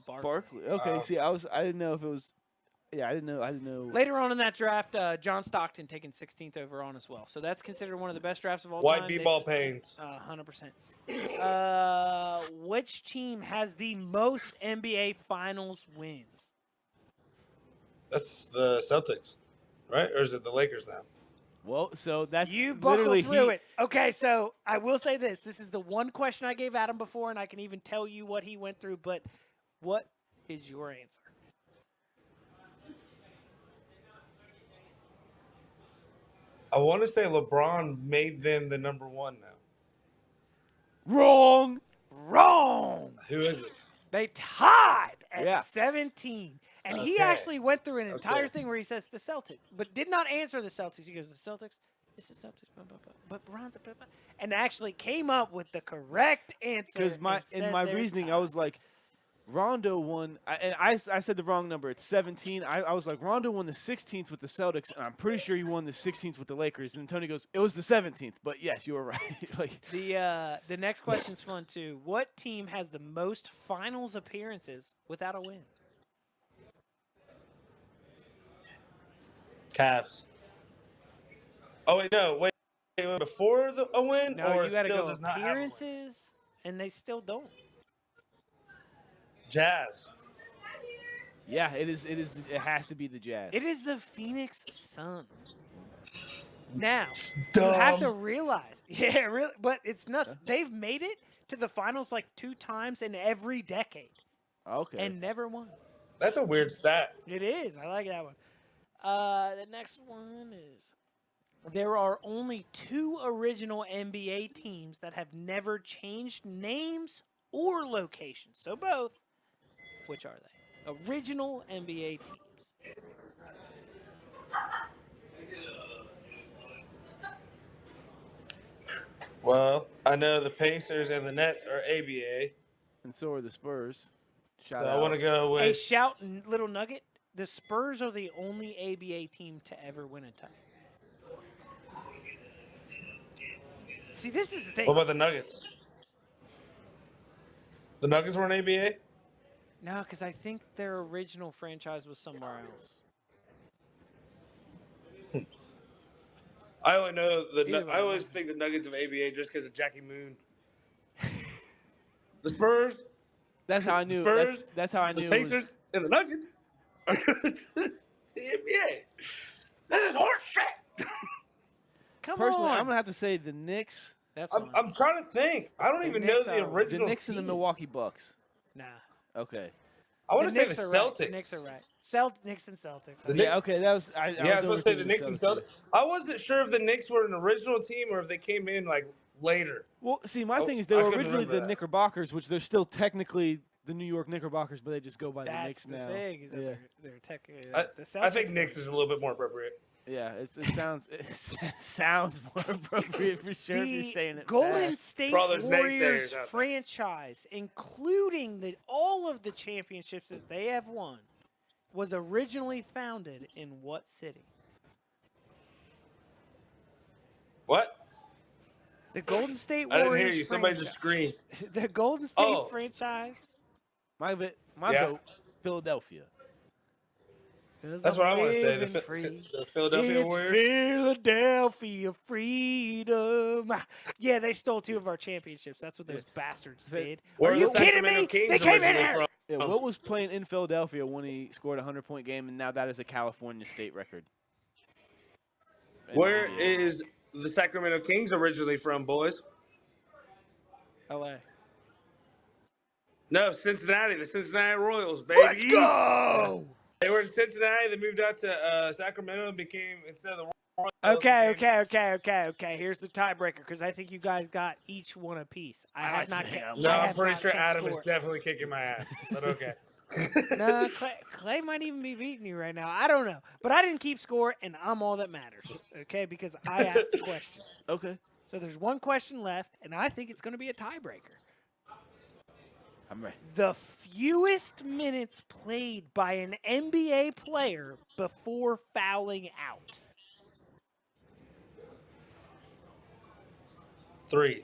[SPEAKER 1] Barkley.
[SPEAKER 2] Barkley. Okay. See, I didn't know if it was. Yeah, I didn't know.
[SPEAKER 1] Later on in that draft, John Stockton taken 16th overall as well. So that's considered one of the best drafts of all
[SPEAKER 5] White
[SPEAKER 1] time.
[SPEAKER 5] B-ball pains.
[SPEAKER 1] 100%. Which team has the most NBA Finals wins?
[SPEAKER 5] That's the Celtics, right? Or is it the Lakers now?
[SPEAKER 2] Well, so that's
[SPEAKER 1] You buckle
[SPEAKER 2] literally
[SPEAKER 1] through it. Okay, so I will say this. This is the one question I gave Adam before, and I can even tell you what he went through. But what is your answer?
[SPEAKER 5] I want to say LeBron made them the number one now.
[SPEAKER 2] Wrong.
[SPEAKER 1] Wrong.
[SPEAKER 5] Who is it?
[SPEAKER 1] They tied at
[SPEAKER 2] Yeah.
[SPEAKER 1] 17. And he
[SPEAKER 5] Okay.
[SPEAKER 1] actually went through an entire
[SPEAKER 5] Okay.
[SPEAKER 1] thing where he says the Celtics, but did not answer the Celtics. He goes, the Celtics? It's the Celtics. But Bronze. And actually came up with the correct answer.
[SPEAKER 2] Because
[SPEAKER 1] and
[SPEAKER 2] in
[SPEAKER 1] said
[SPEAKER 2] my
[SPEAKER 1] they're
[SPEAKER 2] reasoning, I
[SPEAKER 1] tied.
[SPEAKER 2] was like, Rondo won, and I said the wrong number. It's 17. I was like, Rondo won the 16th with the Celtics, and I'm pretty sure he won the 16th with the Lakers. And Tony goes, it was the 17th. But yes, you were right.
[SPEAKER 1] The next question's fun too. What team has the most finals appearances without a win?
[SPEAKER 5] Cavs. Oh wait, no, wait. Before a win,
[SPEAKER 1] No,
[SPEAKER 5] or
[SPEAKER 1] you got to
[SPEAKER 5] still
[SPEAKER 1] go
[SPEAKER 5] does not have a win?
[SPEAKER 1] appearances, and they still don't.
[SPEAKER 5] Jazz.
[SPEAKER 2] Yeah, it is. It has to be the Jazz.
[SPEAKER 1] It is the Phoenix Suns. Now, you have to
[SPEAKER 5] Dumb.
[SPEAKER 1] realize, yeah, really, but it's nuts. They've made it to the finals like 2 times in every decade
[SPEAKER 2] Okay.
[SPEAKER 1] and never won.
[SPEAKER 5] That's a weird stat.
[SPEAKER 1] It is. I like that one. The next one is there are only 2 original NBA teams that have never changed names or locations. So both. Which are they? Original NBA teams.
[SPEAKER 5] Well, I know the Pacers and the Nets are ABA.
[SPEAKER 2] And so are the Spurs.
[SPEAKER 5] So
[SPEAKER 2] Shout
[SPEAKER 5] I
[SPEAKER 2] out.
[SPEAKER 5] want to go
[SPEAKER 1] A
[SPEAKER 5] with.
[SPEAKER 1] shout, little nugget. The Spurs are the only ABA team to ever win a title. See, this is the thing.
[SPEAKER 5] What about the Nuggets? The Nuggets weren't ABA?
[SPEAKER 1] No, because I think their original franchise was somewhere else.
[SPEAKER 5] I only know
[SPEAKER 1] Either way,
[SPEAKER 5] I always think the Nuggets of ABA just because of Jackie Moon. The Spurs,
[SPEAKER 2] That's how I knew.
[SPEAKER 5] Spurs,
[SPEAKER 2] That's how I
[SPEAKER 5] the
[SPEAKER 2] knew.
[SPEAKER 5] Pacers, and the Nuggets are good to the NBA. That is horse shit.
[SPEAKER 1] Come
[SPEAKER 2] Personally,
[SPEAKER 1] on.
[SPEAKER 2] I'm gonna have to say the Knicks,
[SPEAKER 1] That's
[SPEAKER 5] I'm,
[SPEAKER 1] fine.
[SPEAKER 5] I'm trying to think. I don't
[SPEAKER 1] The
[SPEAKER 5] even
[SPEAKER 1] Knicks
[SPEAKER 5] know
[SPEAKER 1] are-
[SPEAKER 5] the
[SPEAKER 1] the
[SPEAKER 5] original.
[SPEAKER 2] the Knicks and the
[SPEAKER 5] teams.
[SPEAKER 2] Milwaukee Bucks.
[SPEAKER 1] Nah.
[SPEAKER 2] Okay.
[SPEAKER 5] I want
[SPEAKER 1] The
[SPEAKER 5] to say
[SPEAKER 1] Knicks
[SPEAKER 5] the
[SPEAKER 1] are
[SPEAKER 5] Celtics.
[SPEAKER 1] right. The Knicks are right. Knicks and Celtics.
[SPEAKER 5] The
[SPEAKER 1] Okay.
[SPEAKER 5] Knicks-
[SPEAKER 2] Yeah. Okay. That was. I
[SPEAKER 5] Yeah, I was supposed to say the
[SPEAKER 2] overthinking
[SPEAKER 5] Knicks and Celtics. I wasn't sure if the Knicks were an original team or if they came in like later.
[SPEAKER 2] Well, see, my
[SPEAKER 5] Oh,
[SPEAKER 2] thing is they
[SPEAKER 5] I
[SPEAKER 2] were
[SPEAKER 5] couldn't
[SPEAKER 2] originally
[SPEAKER 5] remember
[SPEAKER 2] the
[SPEAKER 5] that.
[SPEAKER 2] Knickerbockers, which they're still technically the New York Knickerbockers, but they just go by the
[SPEAKER 1] That's
[SPEAKER 2] Knicks
[SPEAKER 1] the
[SPEAKER 2] now.
[SPEAKER 1] thing. Is that
[SPEAKER 2] Yeah.
[SPEAKER 1] they're technically
[SPEAKER 5] I
[SPEAKER 1] the Celtics.
[SPEAKER 5] I think Knicks is a little bit more appropriate.
[SPEAKER 2] Yeah, it sounds more appropriate for sure if you're
[SPEAKER 1] The
[SPEAKER 2] saying it
[SPEAKER 1] Golden
[SPEAKER 2] fast.
[SPEAKER 1] State
[SPEAKER 5] For all those
[SPEAKER 1] Warriors
[SPEAKER 5] naysayers out there.
[SPEAKER 1] franchise, including all of the championships that they have won, was originally founded in what city?
[SPEAKER 5] What?
[SPEAKER 1] The Golden State
[SPEAKER 5] I didn't
[SPEAKER 1] Warriors
[SPEAKER 5] hear you. Somebody
[SPEAKER 1] franchise.
[SPEAKER 5] just screamed.
[SPEAKER 1] The Golden State
[SPEAKER 5] Oh.
[SPEAKER 1] franchise.
[SPEAKER 2] My
[SPEAKER 5] Yeah.
[SPEAKER 2] vote, Philadelphia.
[SPEAKER 5] That's what I want to say.
[SPEAKER 1] Living free.
[SPEAKER 5] The Philadelphia
[SPEAKER 1] It's
[SPEAKER 5] Warriors.
[SPEAKER 1] Philadelphia freedom. Yeah, they stole 2 of our championships. That's what those bastards
[SPEAKER 2] So-
[SPEAKER 1] did.
[SPEAKER 5] Where
[SPEAKER 1] Are you
[SPEAKER 5] the
[SPEAKER 1] kidding
[SPEAKER 5] Sacramento
[SPEAKER 1] me?
[SPEAKER 5] Kings
[SPEAKER 1] They came in
[SPEAKER 5] originally
[SPEAKER 1] here.
[SPEAKER 5] from.
[SPEAKER 2] Yeah, Wilt was playing in Philadelphia when he scored a 100-point game, and now that is a California state record.
[SPEAKER 5] Where is the Sacramento Kings originally from, boys?
[SPEAKER 1] LA.
[SPEAKER 5] No, Cincinnati. The Cincinnati Royals, baby.
[SPEAKER 1] Let's go.
[SPEAKER 5] They were in Cincinnati. They moved out to Sacramento and became, instead of the Royals.
[SPEAKER 1] Okay.
[SPEAKER 5] became-
[SPEAKER 1] Here's the tiebreaker because I think you guys got each one apiece. I have not.
[SPEAKER 5] No,
[SPEAKER 1] I
[SPEAKER 5] I'm
[SPEAKER 1] have
[SPEAKER 5] pretty
[SPEAKER 1] not
[SPEAKER 5] sure
[SPEAKER 1] kept
[SPEAKER 5] Adam
[SPEAKER 1] score.
[SPEAKER 5] is definitely kicking my ass. But okay.
[SPEAKER 1] No, Clay might even be beating you right now. I don't know, but I didn't keep score, and I'm all that matters. Okay, because I asked the questions.
[SPEAKER 2] Okay.
[SPEAKER 1] So there's one question left, and I think it's going to be a tiebreaker.
[SPEAKER 2] I'm ready.
[SPEAKER 1] The fewest minutes played by an NBA player before fouling out.
[SPEAKER 5] 3.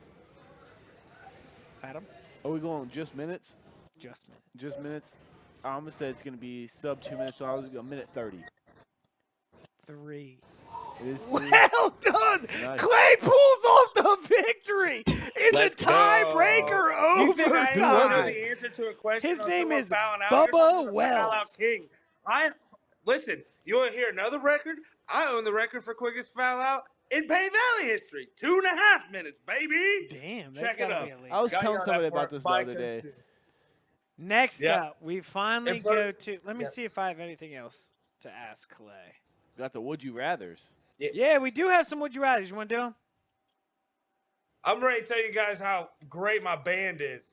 [SPEAKER 1] Adam,
[SPEAKER 2] Are we going just minutes?
[SPEAKER 1] just minutes.
[SPEAKER 2] Just minutes? I'm going to say it's going to be sub 2 minutes, so I was going to go minute 30.
[SPEAKER 1] 3.
[SPEAKER 2] It is 3.
[SPEAKER 1] Well done!
[SPEAKER 2] Nice.
[SPEAKER 1] Clay pulls off the victory in
[SPEAKER 5] Let's
[SPEAKER 1] the
[SPEAKER 5] go.
[SPEAKER 1] tiebreaker
[SPEAKER 5] You think I
[SPEAKER 1] overtime.
[SPEAKER 5] know the answer to a question?
[SPEAKER 1] His
[SPEAKER 5] on
[SPEAKER 1] name
[SPEAKER 5] someone
[SPEAKER 1] is
[SPEAKER 5] fouling out?
[SPEAKER 1] Bubba
[SPEAKER 5] You're talking about
[SPEAKER 1] Wells.
[SPEAKER 5] Foul-out King. Listen. You want to hear another record? I own the record for quickest foul out in Bay Valley history. 2.5 minutes, baby.
[SPEAKER 1] Damn, that's
[SPEAKER 5] Check it
[SPEAKER 1] gotta
[SPEAKER 5] out.
[SPEAKER 1] be a lead.
[SPEAKER 2] I was
[SPEAKER 5] Got
[SPEAKER 2] telling
[SPEAKER 5] y'all
[SPEAKER 2] somebody
[SPEAKER 5] that
[SPEAKER 2] about
[SPEAKER 5] for
[SPEAKER 2] this the
[SPEAKER 5] my
[SPEAKER 2] other day.
[SPEAKER 5] coach.
[SPEAKER 1] Next
[SPEAKER 5] Yeah.
[SPEAKER 1] up, we finally
[SPEAKER 5] And for-
[SPEAKER 1] go to. Let me
[SPEAKER 5] yeah.
[SPEAKER 1] see if I have anything else to ask Clay.
[SPEAKER 2] Got the would you rathers.
[SPEAKER 1] Yeah, we do have some would you rather. You want to do them?
[SPEAKER 5] I'm ready to tell you guys how great my band is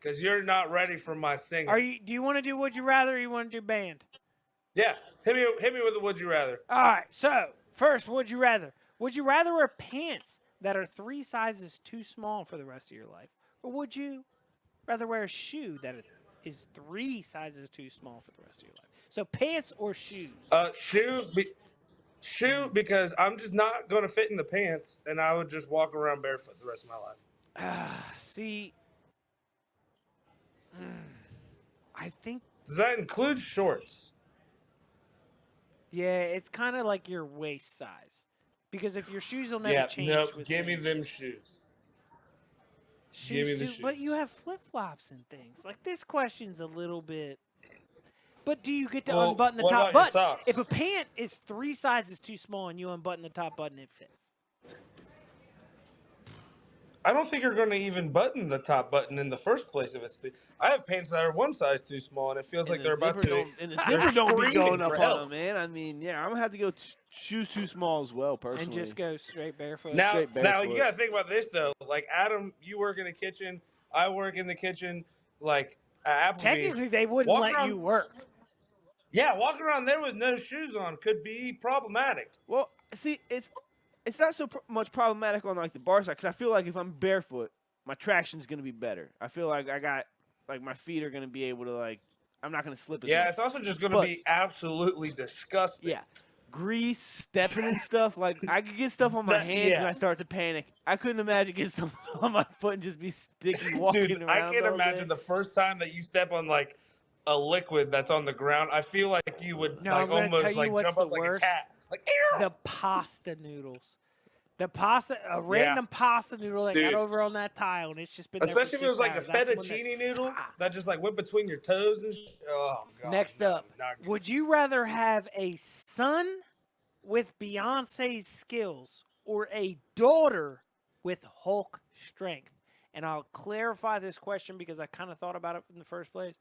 [SPEAKER 5] because you're not ready for my singing.
[SPEAKER 1] Do you want to do would you rather or you want to do band?
[SPEAKER 5] Yeah. Hit me with the would you rather.
[SPEAKER 1] All right. So first, would you rather? Would you rather wear pants that are 3 sizes too small for the rest of your life, or would you rather wear a shoe that is 3 sizes too small for the rest of your life? So pants or shoes?
[SPEAKER 5] Shoe because I'm just not going to fit in the pants and I would just walk around barefoot the rest of my life.
[SPEAKER 1] See, I think.
[SPEAKER 5] Does that include shorts?
[SPEAKER 1] Yeah, it's kind of like your waist size. Because if your shoes will never
[SPEAKER 5] Yeah,
[SPEAKER 1] change
[SPEAKER 5] nope.
[SPEAKER 1] with
[SPEAKER 5] Give me
[SPEAKER 1] age.
[SPEAKER 5] them shoes.
[SPEAKER 1] Shoes
[SPEAKER 5] give me the
[SPEAKER 1] too, but
[SPEAKER 5] shoes.
[SPEAKER 1] you have flip-flops and things. Like this question's a little bit. But do you get to
[SPEAKER 5] Well,
[SPEAKER 1] unbutton the
[SPEAKER 5] what
[SPEAKER 1] top
[SPEAKER 5] about your
[SPEAKER 1] button?
[SPEAKER 5] socks?
[SPEAKER 1] If a pant is 3 sizes too small and you unbutton the top button, it fits.
[SPEAKER 5] I don't think you're going to even button the top button in the first place if it's I have pants that are one size too small, and it feels like they're about to.
[SPEAKER 2] And the zipper don't be
[SPEAKER 5] screaming
[SPEAKER 2] going
[SPEAKER 5] for
[SPEAKER 2] up
[SPEAKER 5] help.
[SPEAKER 2] on them, man. I mean, yeah, I'm gonna have to go shoes too small as well, personally.
[SPEAKER 1] And just go straight barefoot.
[SPEAKER 5] Now
[SPEAKER 2] Straight barefoot.
[SPEAKER 5] you got to think about this though. Like Adam, you work in the kitchen. I work in the kitchen. Like at Applebee's.
[SPEAKER 1] Technically, they wouldn't
[SPEAKER 5] walk
[SPEAKER 1] let
[SPEAKER 5] around-
[SPEAKER 1] you work.
[SPEAKER 5] Yeah, walking around there with no shoes on could be problematic.
[SPEAKER 2] Well, see, it's not so much problematic on like the bar side because I feel like if I'm barefoot, my traction's gonna be better. I feel like I got like my feet are gonna be able to like I'm not gonna slip as
[SPEAKER 5] Yeah,
[SPEAKER 2] much.
[SPEAKER 5] it's also just going to
[SPEAKER 2] But-
[SPEAKER 5] be absolutely disgusting.
[SPEAKER 2] Yeah. Grease, stepping and stuff. Like I could get stuff on my hands and
[SPEAKER 5] yeah.
[SPEAKER 2] I start to panic. I couldn't imagine getting something on my foot and just be sticky walking
[SPEAKER 5] Dude,
[SPEAKER 2] around.
[SPEAKER 5] I can't
[SPEAKER 2] all
[SPEAKER 5] imagine
[SPEAKER 2] day.
[SPEAKER 5] the first time that you step on like a liquid that's on the ground. I feel like you would
[SPEAKER 1] No,
[SPEAKER 5] like
[SPEAKER 1] I'm gonna
[SPEAKER 5] almost
[SPEAKER 1] tell you
[SPEAKER 5] like
[SPEAKER 1] what's
[SPEAKER 5] jump up
[SPEAKER 1] the
[SPEAKER 5] like
[SPEAKER 1] worst.
[SPEAKER 5] a cat. Like ew!
[SPEAKER 1] The pasta noodles. A random pasta noodle that got
[SPEAKER 5] Dude.
[SPEAKER 1] over on that tile, and it's just been there
[SPEAKER 5] Especially if
[SPEAKER 1] for
[SPEAKER 5] it was
[SPEAKER 1] 6
[SPEAKER 5] like a
[SPEAKER 1] hours. That's the one
[SPEAKER 5] fettuccine
[SPEAKER 1] that's-
[SPEAKER 5] noodle
[SPEAKER 1] Ah.
[SPEAKER 5] that just like went between your toes and oh god.
[SPEAKER 1] Next
[SPEAKER 5] no,
[SPEAKER 1] up,
[SPEAKER 5] not good.
[SPEAKER 1] would you rather have a son with Beyonce's skills or a daughter with Hulk strength? And I'll clarify this question because I kind of thought about it in the first place.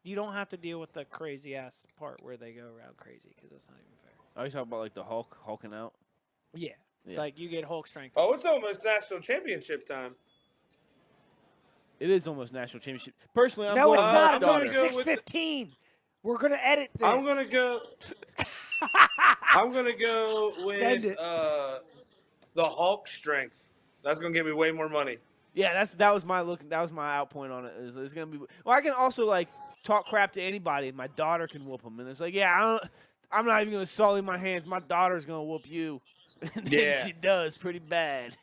[SPEAKER 1] You don't have to deal with the crazy ass part where they go around crazy because that's not even fair.
[SPEAKER 2] Are you talking about like the hulking out?
[SPEAKER 1] Yeah.
[SPEAKER 2] Yeah.
[SPEAKER 1] Like you get Hulk strength.
[SPEAKER 5] Oh, it's almost national championship time.
[SPEAKER 2] It is almost national championship. Personally, I'm
[SPEAKER 1] No,
[SPEAKER 2] going
[SPEAKER 1] it's
[SPEAKER 2] with
[SPEAKER 1] not.
[SPEAKER 2] my
[SPEAKER 1] It's
[SPEAKER 5] gonna
[SPEAKER 1] only
[SPEAKER 2] daughter.
[SPEAKER 5] go with
[SPEAKER 1] 6:15. We're gonna edit this.
[SPEAKER 5] I'm gonna go. I'm gonna go
[SPEAKER 1] Send
[SPEAKER 5] with
[SPEAKER 1] it.
[SPEAKER 5] the Hulk strength. That's gonna give me way more money.
[SPEAKER 2] Yeah, that was my look. That was my out point on it. It's gonna be. Well, I can also like talk crap to anybody. My daughter can whoop them, and it's like, yeah, I'm not even gonna sully my hands. My daughter's gonna whoop you, and then
[SPEAKER 5] Yeah.
[SPEAKER 2] she does pretty bad.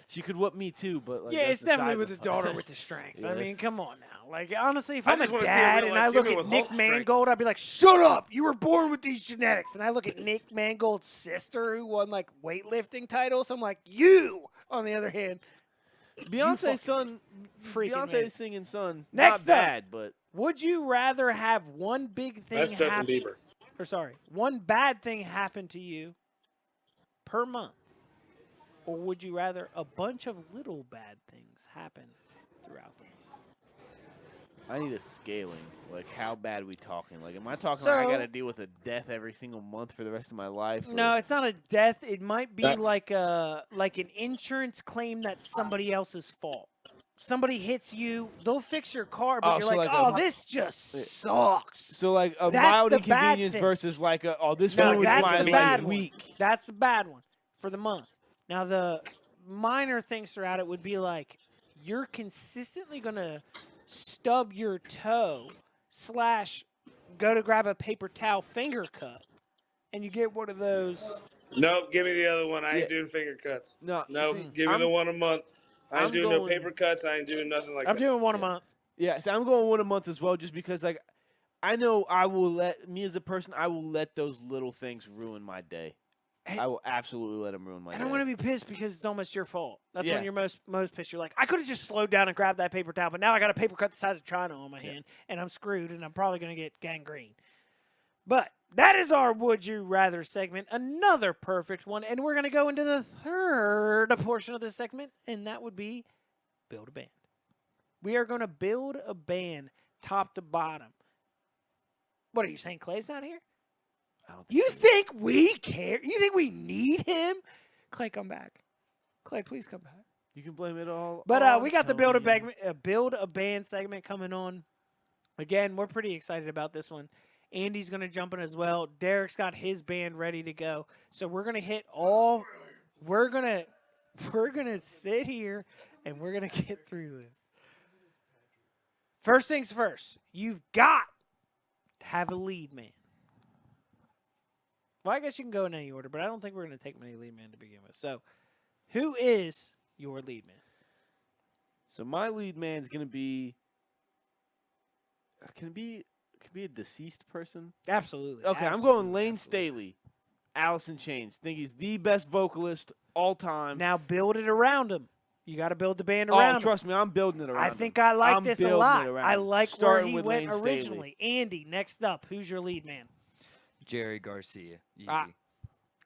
[SPEAKER 2] She could whoop me too, but like,
[SPEAKER 1] yeah,
[SPEAKER 2] that's
[SPEAKER 1] it's
[SPEAKER 2] the
[SPEAKER 1] definitely
[SPEAKER 2] side
[SPEAKER 1] with the
[SPEAKER 2] of-
[SPEAKER 1] daughter with the strength. I
[SPEAKER 2] Yes.
[SPEAKER 1] mean, come on now. Like honestly, if
[SPEAKER 5] I
[SPEAKER 1] I'm a
[SPEAKER 5] just wanna see a
[SPEAKER 1] dad
[SPEAKER 5] real
[SPEAKER 1] and I
[SPEAKER 5] life
[SPEAKER 1] look
[SPEAKER 5] human
[SPEAKER 1] at
[SPEAKER 5] with
[SPEAKER 1] Nick
[SPEAKER 5] Hulk strength.
[SPEAKER 1] Mangold, I'd be like, "Shut up! You were born with these genetics." And I look at Nick Mangold's sister, who won like weightlifting titles. I'm like, "You." On the other hand,
[SPEAKER 2] Beyonce's son,
[SPEAKER 1] freaking
[SPEAKER 2] Beyonce's
[SPEAKER 1] man.
[SPEAKER 2] singing son,
[SPEAKER 1] Next
[SPEAKER 2] not
[SPEAKER 1] up.
[SPEAKER 2] bad, but
[SPEAKER 1] would you rather have one big thing
[SPEAKER 5] That's Justin
[SPEAKER 1] happen?
[SPEAKER 5] Bieber.
[SPEAKER 1] Or sorry, one bad thing happen to you per month, or would you rather a bunch of little bad things happen throughout the month?
[SPEAKER 2] I need a scaling. Like, how bad we talking? Like, am I talking
[SPEAKER 1] So-
[SPEAKER 2] like I got to deal with a death every single month for the rest of my life? or-
[SPEAKER 1] No, it's not a death. It might be
[SPEAKER 5] That-
[SPEAKER 1] like an insurance claim that's somebody else's fault. Somebody hits you, they'll fix your car, but
[SPEAKER 2] Oh,
[SPEAKER 1] you're
[SPEAKER 2] so
[SPEAKER 1] like,
[SPEAKER 2] like a-
[SPEAKER 1] "Oh, this just sucks."
[SPEAKER 2] So like a
[SPEAKER 1] That's
[SPEAKER 2] mild
[SPEAKER 1] the bad
[SPEAKER 2] inconvenience
[SPEAKER 1] thing.
[SPEAKER 2] versus like this
[SPEAKER 1] No,
[SPEAKER 2] ruins
[SPEAKER 1] that's
[SPEAKER 2] my
[SPEAKER 1] the bad one.
[SPEAKER 2] week.
[SPEAKER 1] That's the bad one for the month. Now the minor things throughout it would be like you're consistently gonna stub your toe / go to grab a paper towel finger cut, and you get one of those.
[SPEAKER 5] Nope, give me the other one. I ain't
[SPEAKER 2] Yeah.
[SPEAKER 5] doing finger cuts.
[SPEAKER 2] No,
[SPEAKER 5] Nope,
[SPEAKER 2] see,
[SPEAKER 5] give me
[SPEAKER 2] I'm-
[SPEAKER 5] the one a month. I ain't
[SPEAKER 2] I'm
[SPEAKER 5] doing no
[SPEAKER 2] going-
[SPEAKER 5] paper cuts. I ain't doing nothing like
[SPEAKER 1] I'm
[SPEAKER 5] that.
[SPEAKER 1] doing one a month.
[SPEAKER 2] Yeah, so I'm going one a month as well, just because like I know I will let me as a person, I will let those little things ruin my day.
[SPEAKER 1] Hey,
[SPEAKER 2] I will absolutely let them ruin my
[SPEAKER 1] I
[SPEAKER 2] day.
[SPEAKER 1] don't want to be pissed because it's almost your fault. That's
[SPEAKER 2] Yeah.
[SPEAKER 1] when you're most pissed. You're like, I could have just slowed down and grabbed that paper towel, but now I got a paper cut the size of China on my hand, and I'm screwed, and I'm probably going to get gangrene. But that is our Would You Rather segment, another perfect one, and we're going to go into the third portion of this segment, and that would be build a band. We are going to build a band top to bottom. What are you saying, Clay's not here?
[SPEAKER 2] I don't think
[SPEAKER 1] You
[SPEAKER 2] so.
[SPEAKER 1] think we care? You think we need him? Clay, come back. Clay, please come back.
[SPEAKER 2] You can blame it all.
[SPEAKER 1] But
[SPEAKER 2] on
[SPEAKER 1] we got the
[SPEAKER 2] Tony.
[SPEAKER 1] build a band segment coming on. Again, we're pretty excited about this one. Andy's going to jump in as well. Derek's got his band ready to go. So we're going to hit all. We're gonna sit here and we're gonna get through this. First things first. You've got to have a lead man. Well, I guess you can go in any order, but I don't think we're going to take many lead men to begin with. So, who is your lead man?
[SPEAKER 2] So my lead man's gonna be. Can it be a deceased person?
[SPEAKER 1] Absolutely.
[SPEAKER 2] Okay, I'm going Lane Staley, Alice in Chains. Think he's the best vocalist all time.
[SPEAKER 1] Now build it around him. You got to build the band around him.
[SPEAKER 2] Trust me, I'm building it around.
[SPEAKER 1] I
[SPEAKER 2] him.
[SPEAKER 1] think I like
[SPEAKER 2] I'm
[SPEAKER 1] this a
[SPEAKER 2] building
[SPEAKER 1] lot.
[SPEAKER 2] it around
[SPEAKER 1] I
[SPEAKER 2] him.
[SPEAKER 1] like where
[SPEAKER 2] Starting
[SPEAKER 1] he
[SPEAKER 2] with
[SPEAKER 1] went
[SPEAKER 2] Lane Staley.
[SPEAKER 1] originally. Andy, next up, who's your lead man?
[SPEAKER 3] Jerry Garcia. Easy.
[SPEAKER 1] Ah.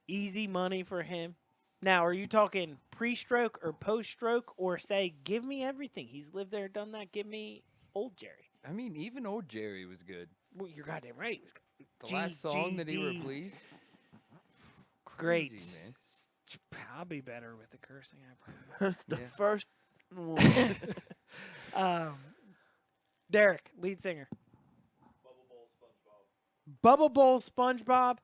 [SPEAKER 1] Easy money for him. Now, are you talking pre-stroke or post-stroke, or say, give me everything? He's lived there, done that. Give me old Jerry.
[SPEAKER 3] I mean, even old Jerry was good.
[SPEAKER 1] Well, you're goddamn right. He was good.
[SPEAKER 3] The last song that he
[SPEAKER 1] GGD.
[SPEAKER 3] released,
[SPEAKER 1] Great.
[SPEAKER 3] crazy, man.
[SPEAKER 1] I'll be better with the cursing, I promise.
[SPEAKER 2] That's the
[SPEAKER 3] Yeah.
[SPEAKER 2] first one.
[SPEAKER 1] Derek, lead singer. Bubble Bowl SpongeBob.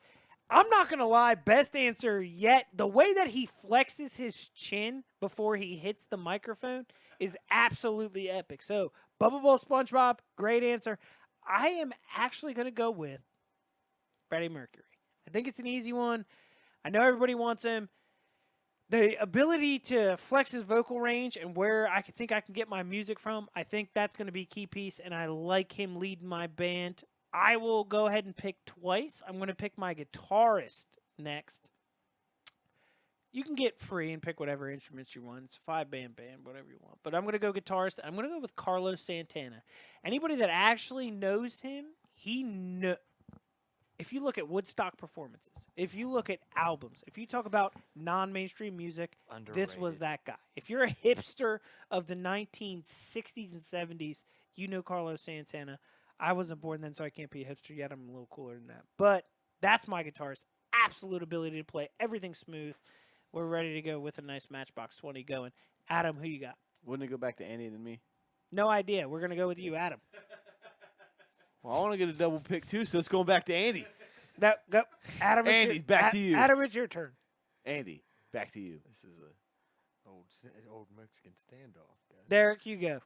[SPEAKER 1] I'm not going to lie, best answer yet. The way that he flexes his chin before he hits the microphone is absolutely epic. So, Bubble Bowl SpongeBob, great answer. I am actually going to go with Freddie Mercury. I think it's an easy one. I know everybody wants him. The ability to flex his vocal range and where I think I can get my music from, I think that's going to be a key piece, and I like him leading my band. I will go ahead and pick twice. I'm going to pick my guitarist next. You can get free and pick whatever instruments you want. It's a 5-band band, whatever you want. But I'm going to go guitarist. I'm going to go with Carlos Santana. Anybody that actually knows him, if you look at Woodstock performances, if you look at albums, if you talk about non-mainstream music, this was
[SPEAKER 3] Underrated.
[SPEAKER 1] that guy. If you're a hipster of the 1960s and 70s, you know Carlos Santana. I wasn't born then, so I can't be a hipster yet. I'm a little cooler than that. But that's my guitarist. Absolute ability to play everything smooth. We're ready to go with a nice Matchbox 20 going. Adam, who you got?
[SPEAKER 2] Wouldn't it go back to Andy and me?
[SPEAKER 1] No idea. We're going to go with you, Adam.
[SPEAKER 2] Well, I want to get a double pick too, so it's going back to Andy.
[SPEAKER 1] Go. Adam, it's
[SPEAKER 2] Andy's back to you.
[SPEAKER 1] Adam, it's your turn.
[SPEAKER 2] Andy, back to you.
[SPEAKER 3] This is a old Mexican standoff, guys.
[SPEAKER 1] Derek, you go.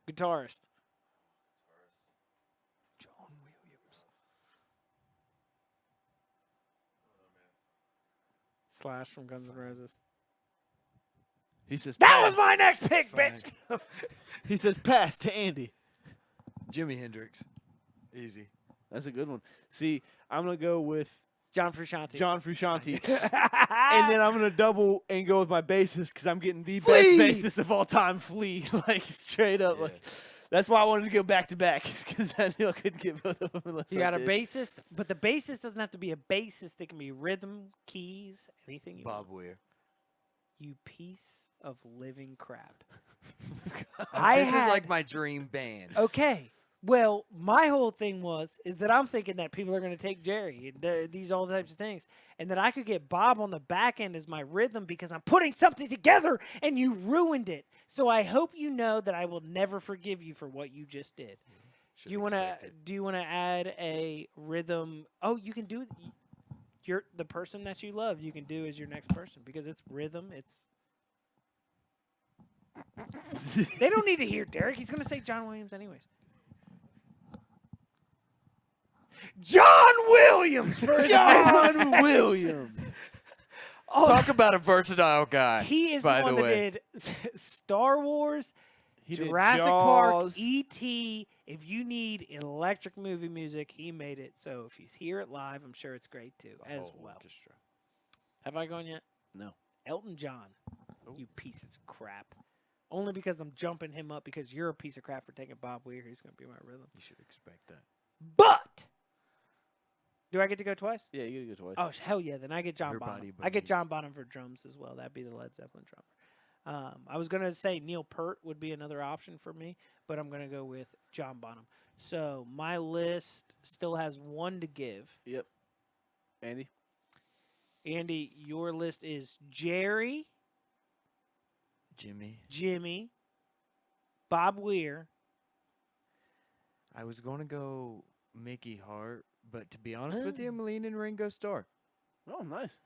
[SPEAKER 1] Guitarist.
[SPEAKER 3] John Williams.
[SPEAKER 1] Slash from Guns N' Roses.
[SPEAKER 2] He says
[SPEAKER 1] That
[SPEAKER 2] pass.
[SPEAKER 1] was my next pick,
[SPEAKER 3] Fine.
[SPEAKER 1] bitch.
[SPEAKER 2] He says pass to Andy.
[SPEAKER 3] Jimi Hendrix. Easy.
[SPEAKER 2] That's a good one. See, I'm gonna go with
[SPEAKER 1] John Frusciante.
[SPEAKER 2] John Frusciante, and then I'm gonna double and go with my bassist because I'm getting the best bassist of all time, Flea. Like straight up,
[SPEAKER 3] Yeah.
[SPEAKER 2] like that's why I wanted to go back to back because I knew I couldn't get both of them unless
[SPEAKER 1] You
[SPEAKER 2] I
[SPEAKER 1] got a
[SPEAKER 2] did.
[SPEAKER 1] bassist, but the bassist doesn't have to be a bassist. It can be rhythm, keys, anything you
[SPEAKER 3] Bob
[SPEAKER 1] want.
[SPEAKER 3] Weir.
[SPEAKER 1] You piece of living crap.
[SPEAKER 3] This is like my dream band.
[SPEAKER 1] Okay. Well, my whole thing is that I'm thinking that people are going to take Jerry and these all types of things, and that I could get Bob on the back end as my rhythm because I'm putting something together and you ruined it. So I hope you know that I will never forgive you for what you just did.
[SPEAKER 3] Should
[SPEAKER 1] Do you want to?
[SPEAKER 3] expect it.
[SPEAKER 1] Do you want to add a rhythm? Oh, you can do. You're the person that you love. You can do as your next person because it's rhythm. It's. They don't need to hear Derek. He's going to say John Williams anyways. John Williams for his
[SPEAKER 2] John Williams.
[SPEAKER 1] Oh,
[SPEAKER 3] Talk about a versatile guy.
[SPEAKER 1] he is
[SPEAKER 3] by
[SPEAKER 1] the one
[SPEAKER 3] the
[SPEAKER 1] that
[SPEAKER 3] way.
[SPEAKER 1] did Star Wars,
[SPEAKER 2] He did
[SPEAKER 1] Jurassic Park,
[SPEAKER 2] Jaws.
[SPEAKER 1] E.T. If you need electric movie music, he made it. So if he's here it live, I'm sure it's great too,
[SPEAKER 3] The
[SPEAKER 1] as
[SPEAKER 3] whole
[SPEAKER 1] well.
[SPEAKER 3] orchestra.
[SPEAKER 1] Have I gone yet?
[SPEAKER 2] No.
[SPEAKER 1] Elton John,
[SPEAKER 3] Oh.
[SPEAKER 1] you pieces of crap. Only because I'm jumping him up because you're a piece of crap for taking Bob Weir. He's going to be my rhythm.
[SPEAKER 3] You should expect that.
[SPEAKER 1] But do I get to go twice?
[SPEAKER 2] Yeah, you gotta go twice.
[SPEAKER 1] Oh hell yeah! Then I get John
[SPEAKER 3] Everybody
[SPEAKER 1] Bonham.
[SPEAKER 3] but
[SPEAKER 1] I get
[SPEAKER 3] me.
[SPEAKER 1] John Bonham for drums as well. That'd be the Led Zeppelin drummer. I was gonna say Neil Peart would be another option for me, but I'm gonna go with John Bonham. So my list still has one to give.
[SPEAKER 2] Yep. Andy.
[SPEAKER 1] Andy, your list is Jerry,
[SPEAKER 3] Jimmy.
[SPEAKER 1] Bob Weir.
[SPEAKER 3] I was going to go Mickey Hart, but to be honest with you, I'm leaning Ringo Starr.
[SPEAKER 2] Oh, nice.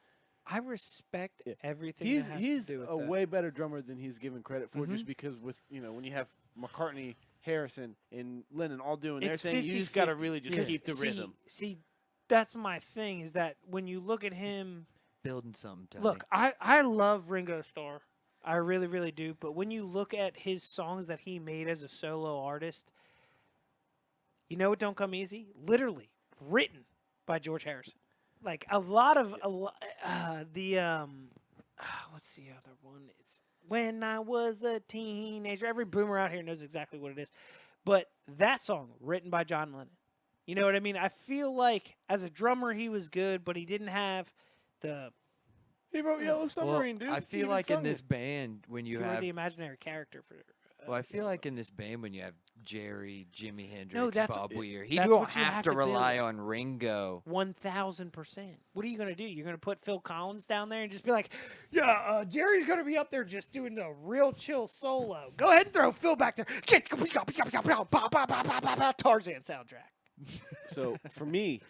[SPEAKER 1] I respect
[SPEAKER 2] Yeah.
[SPEAKER 1] everything.
[SPEAKER 2] He's
[SPEAKER 1] that has
[SPEAKER 2] he's
[SPEAKER 1] to do with
[SPEAKER 2] a
[SPEAKER 1] that.
[SPEAKER 2] way better drummer than he's given credit for,
[SPEAKER 1] Mhm.
[SPEAKER 2] just because with when you have McCartney, Harrison, and Lennon all doing their
[SPEAKER 1] It's
[SPEAKER 2] thing, you just gotta
[SPEAKER 1] 50-50.
[SPEAKER 2] really just
[SPEAKER 1] Because
[SPEAKER 2] keep the
[SPEAKER 1] see-
[SPEAKER 2] rhythm.
[SPEAKER 1] See, that's my thing. Is that when you look at him.
[SPEAKER 3] Building something, Tony.
[SPEAKER 1] Look, I love Ringo Starr. I really, really do. But when you look at his songs that he made as a solo artist, you know it don't come easy? Literally written by George Harrison. Like a lot of what's the other one? It's When I Was a Teenager. Every boomer out here knows exactly what it is. But that song written by John Lennon. You know what I mean? I feel like as a drummer he was good, but he didn't have the
[SPEAKER 2] He wrote Yellow Submarine, dude.
[SPEAKER 3] I
[SPEAKER 2] He
[SPEAKER 3] feel
[SPEAKER 2] even
[SPEAKER 3] like in
[SPEAKER 2] sung
[SPEAKER 3] this
[SPEAKER 2] it.
[SPEAKER 3] band when you
[SPEAKER 1] You were
[SPEAKER 3] have
[SPEAKER 1] the imaginary character for.
[SPEAKER 3] Well, I feel like in this band when you have Jerry, Jimi Hendrix,
[SPEAKER 1] No, that's-
[SPEAKER 3] Bob Weir,
[SPEAKER 1] that's
[SPEAKER 3] don't
[SPEAKER 1] what you
[SPEAKER 3] have
[SPEAKER 1] have
[SPEAKER 3] to
[SPEAKER 1] to build.
[SPEAKER 3] rely on Ringo.
[SPEAKER 1] 1,000%. What are you going to do? You're going to put Phil Collins down there and just be like, yeah, Jerry's going to be up there just doing the real chill solo. Go ahead and throw Phil back there. Tarzan soundtrack.
[SPEAKER 2] So for me,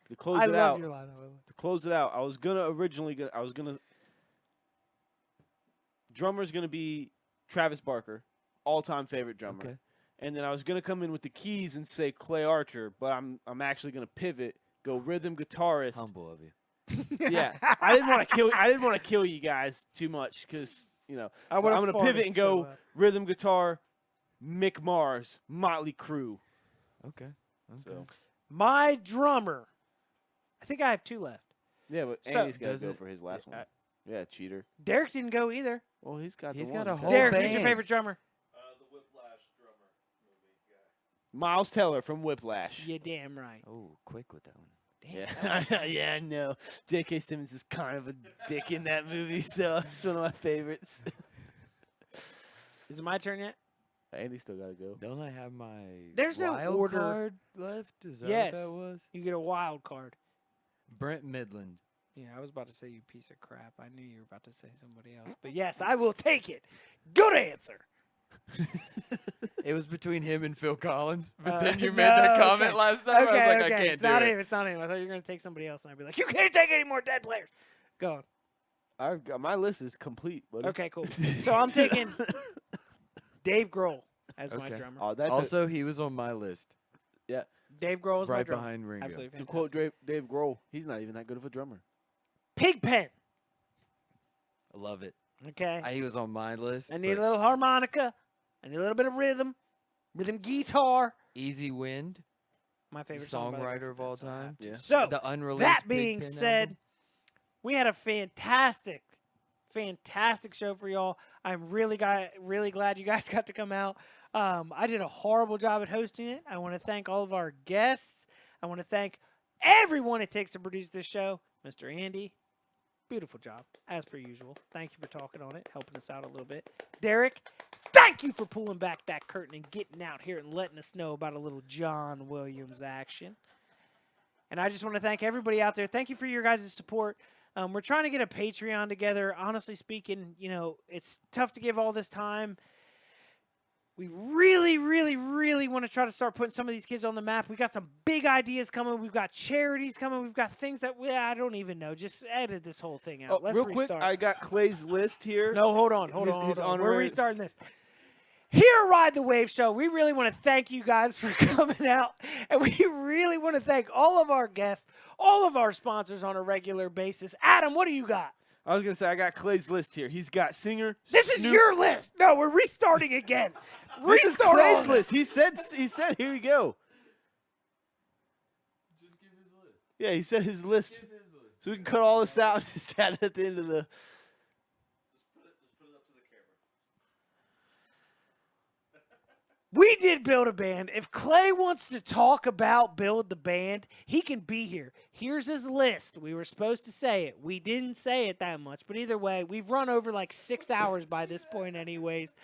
[SPEAKER 2] to close
[SPEAKER 1] I
[SPEAKER 2] it
[SPEAKER 1] love
[SPEAKER 2] out,
[SPEAKER 1] your line.
[SPEAKER 2] I was gonna drummer's gonna be Travis Barker, all-time favorite drummer.
[SPEAKER 3] Okay.
[SPEAKER 2] And then I was gonna come in with the keys and say Clay Archer, but I'm actually gonna pivot, go rhythm guitarist.
[SPEAKER 3] Humble of you.
[SPEAKER 2] Yeah, I didn't want to kill you guys too much because I'm gonna pivot and go rhythm guitar, Mick Mars, Motley Crue.
[SPEAKER 3] Okay.
[SPEAKER 2] So
[SPEAKER 1] My drummer. I think I have 2 left.
[SPEAKER 2] yeah, but
[SPEAKER 1] So-
[SPEAKER 2] Andy's got to go
[SPEAKER 3] Doesn't-
[SPEAKER 2] for his last one. Yeah, cheater.
[SPEAKER 1] Derek didn't go either.
[SPEAKER 2] Well, he's got
[SPEAKER 3] He's
[SPEAKER 2] the
[SPEAKER 3] got
[SPEAKER 2] one.
[SPEAKER 3] a whole
[SPEAKER 1] Derek,
[SPEAKER 3] band.
[SPEAKER 1] who's your favorite drummer?
[SPEAKER 6] The Whiplash drummer movie guy.
[SPEAKER 2] Miles Teller from Whiplash.
[SPEAKER 1] You damn right.
[SPEAKER 3] Oh, quick with that one.
[SPEAKER 1] Damn.
[SPEAKER 2] Yeah, yeah, I know. J.K. Simmons is kind of a dick in that movie, so it's one of my favorites.
[SPEAKER 1] Is it my turn yet?
[SPEAKER 2] Andy still got to go.
[SPEAKER 3] Don't I have my
[SPEAKER 1] There's no
[SPEAKER 3] wild
[SPEAKER 1] order.
[SPEAKER 3] card left? Is that
[SPEAKER 1] Yes.
[SPEAKER 3] what that was?
[SPEAKER 1] You get a wild card.
[SPEAKER 3] Brent Midland.
[SPEAKER 1] Yeah, I was about to say you piece of crap. I knew you were about to say somebody else. But yes, I will take it. Good answer.
[SPEAKER 3] It was between him and Phil Collins, but then you
[SPEAKER 1] no,
[SPEAKER 3] made that comment
[SPEAKER 1] okay.
[SPEAKER 3] last time. I was like, I
[SPEAKER 1] okay.
[SPEAKER 3] can't
[SPEAKER 1] It's
[SPEAKER 3] do
[SPEAKER 1] not
[SPEAKER 3] it.
[SPEAKER 1] him. It's not him. I thought you were going to take somebody else, and I'd be like, you can't take any more dead players. Go on.
[SPEAKER 2] I've got, my list is complete, buddy.
[SPEAKER 1] Okay, cool. So I'm taking Dave Grohl as my
[SPEAKER 3] Okay.
[SPEAKER 1] drummer.
[SPEAKER 2] Oh, that's
[SPEAKER 3] Also, he was on my list,
[SPEAKER 1] Dave Grohl is my
[SPEAKER 3] right
[SPEAKER 1] drummer.
[SPEAKER 3] behind Ringo.
[SPEAKER 1] Absolutely
[SPEAKER 2] to
[SPEAKER 1] fantastic.
[SPEAKER 2] quote Dave Grohl, he's not even that good of a drummer.
[SPEAKER 1] Pigpen.
[SPEAKER 3] I love it.
[SPEAKER 1] Okay.
[SPEAKER 3] He was on my list.
[SPEAKER 1] I need a
[SPEAKER 3] but
[SPEAKER 1] little harmonica. I need a little bit of rhythm guitar.
[SPEAKER 3] Easy Wind,
[SPEAKER 1] My favorite song, by the way,
[SPEAKER 3] songwriter
[SPEAKER 1] from
[SPEAKER 3] of all
[SPEAKER 1] that, so I have
[SPEAKER 3] time.
[SPEAKER 1] to.
[SPEAKER 2] Yeah.
[SPEAKER 1] So
[SPEAKER 3] The unreleased
[SPEAKER 1] that
[SPEAKER 3] Big
[SPEAKER 1] being
[SPEAKER 3] Pin
[SPEAKER 1] said,
[SPEAKER 3] album.
[SPEAKER 1] we had a fantastic show for y'all. I'm really glad you guys got to come out. I did a horrible job at hosting it. I want to thank all of our guests. I want to thank everyone it takes to produce this show. Mr. Andy, beautiful job, as per usual. Thank you for talking on it, helping us out a little bit. Derek, thank you for pulling back that curtain and getting out here and letting us know about a little John Williams action. And I just want to thank everybody out there. Thank you for your guys' support. We're trying to get a Patreon together. Honestly speaking, it's tough to give all this time. We really, really, really want to try to start putting some of these kids on the map. We got some big ideas coming. We've got charities coming. We've got things that I don't even know. Just edit this whole thing out.
[SPEAKER 2] Oh,
[SPEAKER 1] Let's
[SPEAKER 2] real
[SPEAKER 1] restart.
[SPEAKER 2] quick, I got Clay's list here.
[SPEAKER 1] No, hold on.
[SPEAKER 2] His
[SPEAKER 1] We're
[SPEAKER 2] honorary-
[SPEAKER 1] restarting this. Here at Ride the Wave Show, we really want to thank you guys for coming out. And we really want to thank all of our guests, all of our sponsors on a regular basis. Adam, what do you got?
[SPEAKER 2] I was going to say, I got Clay's list here. He's got singer.
[SPEAKER 1] This is
[SPEAKER 2] Snoop-
[SPEAKER 1] your list. No, we're restarting again.
[SPEAKER 2] This is
[SPEAKER 1] Restart all
[SPEAKER 2] Clay's
[SPEAKER 1] of
[SPEAKER 2] list. He said, here we go.
[SPEAKER 6] Just give his list.
[SPEAKER 2] Yeah, he said his list.
[SPEAKER 6] Give his list.
[SPEAKER 2] So we can cut all this out and just add it at the end of the.
[SPEAKER 6] Just put it up to the camera.
[SPEAKER 1] We did build a band. If Clay wants to talk about build the band, he can be here. Here's his list. We were supposed to say it. We didn't say it that much, but either way, we've run over like 6 hours by this point anyways.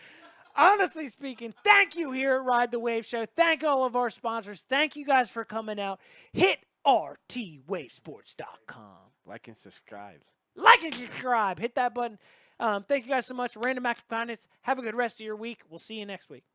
[SPEAKER 1] Honestly speaking, thank you here at Ride the Wave Show. Thank all of our sponsors. Thank you guys for coming out. Hit RTWavesports.com.
[SPEAKER 2] Like and subscribe.
[SPEAKER 1] Like and subscribe. Hit that button. Thank you guys so much. Random Act of Kindness. Have a good rest of your week. We'll see you next week.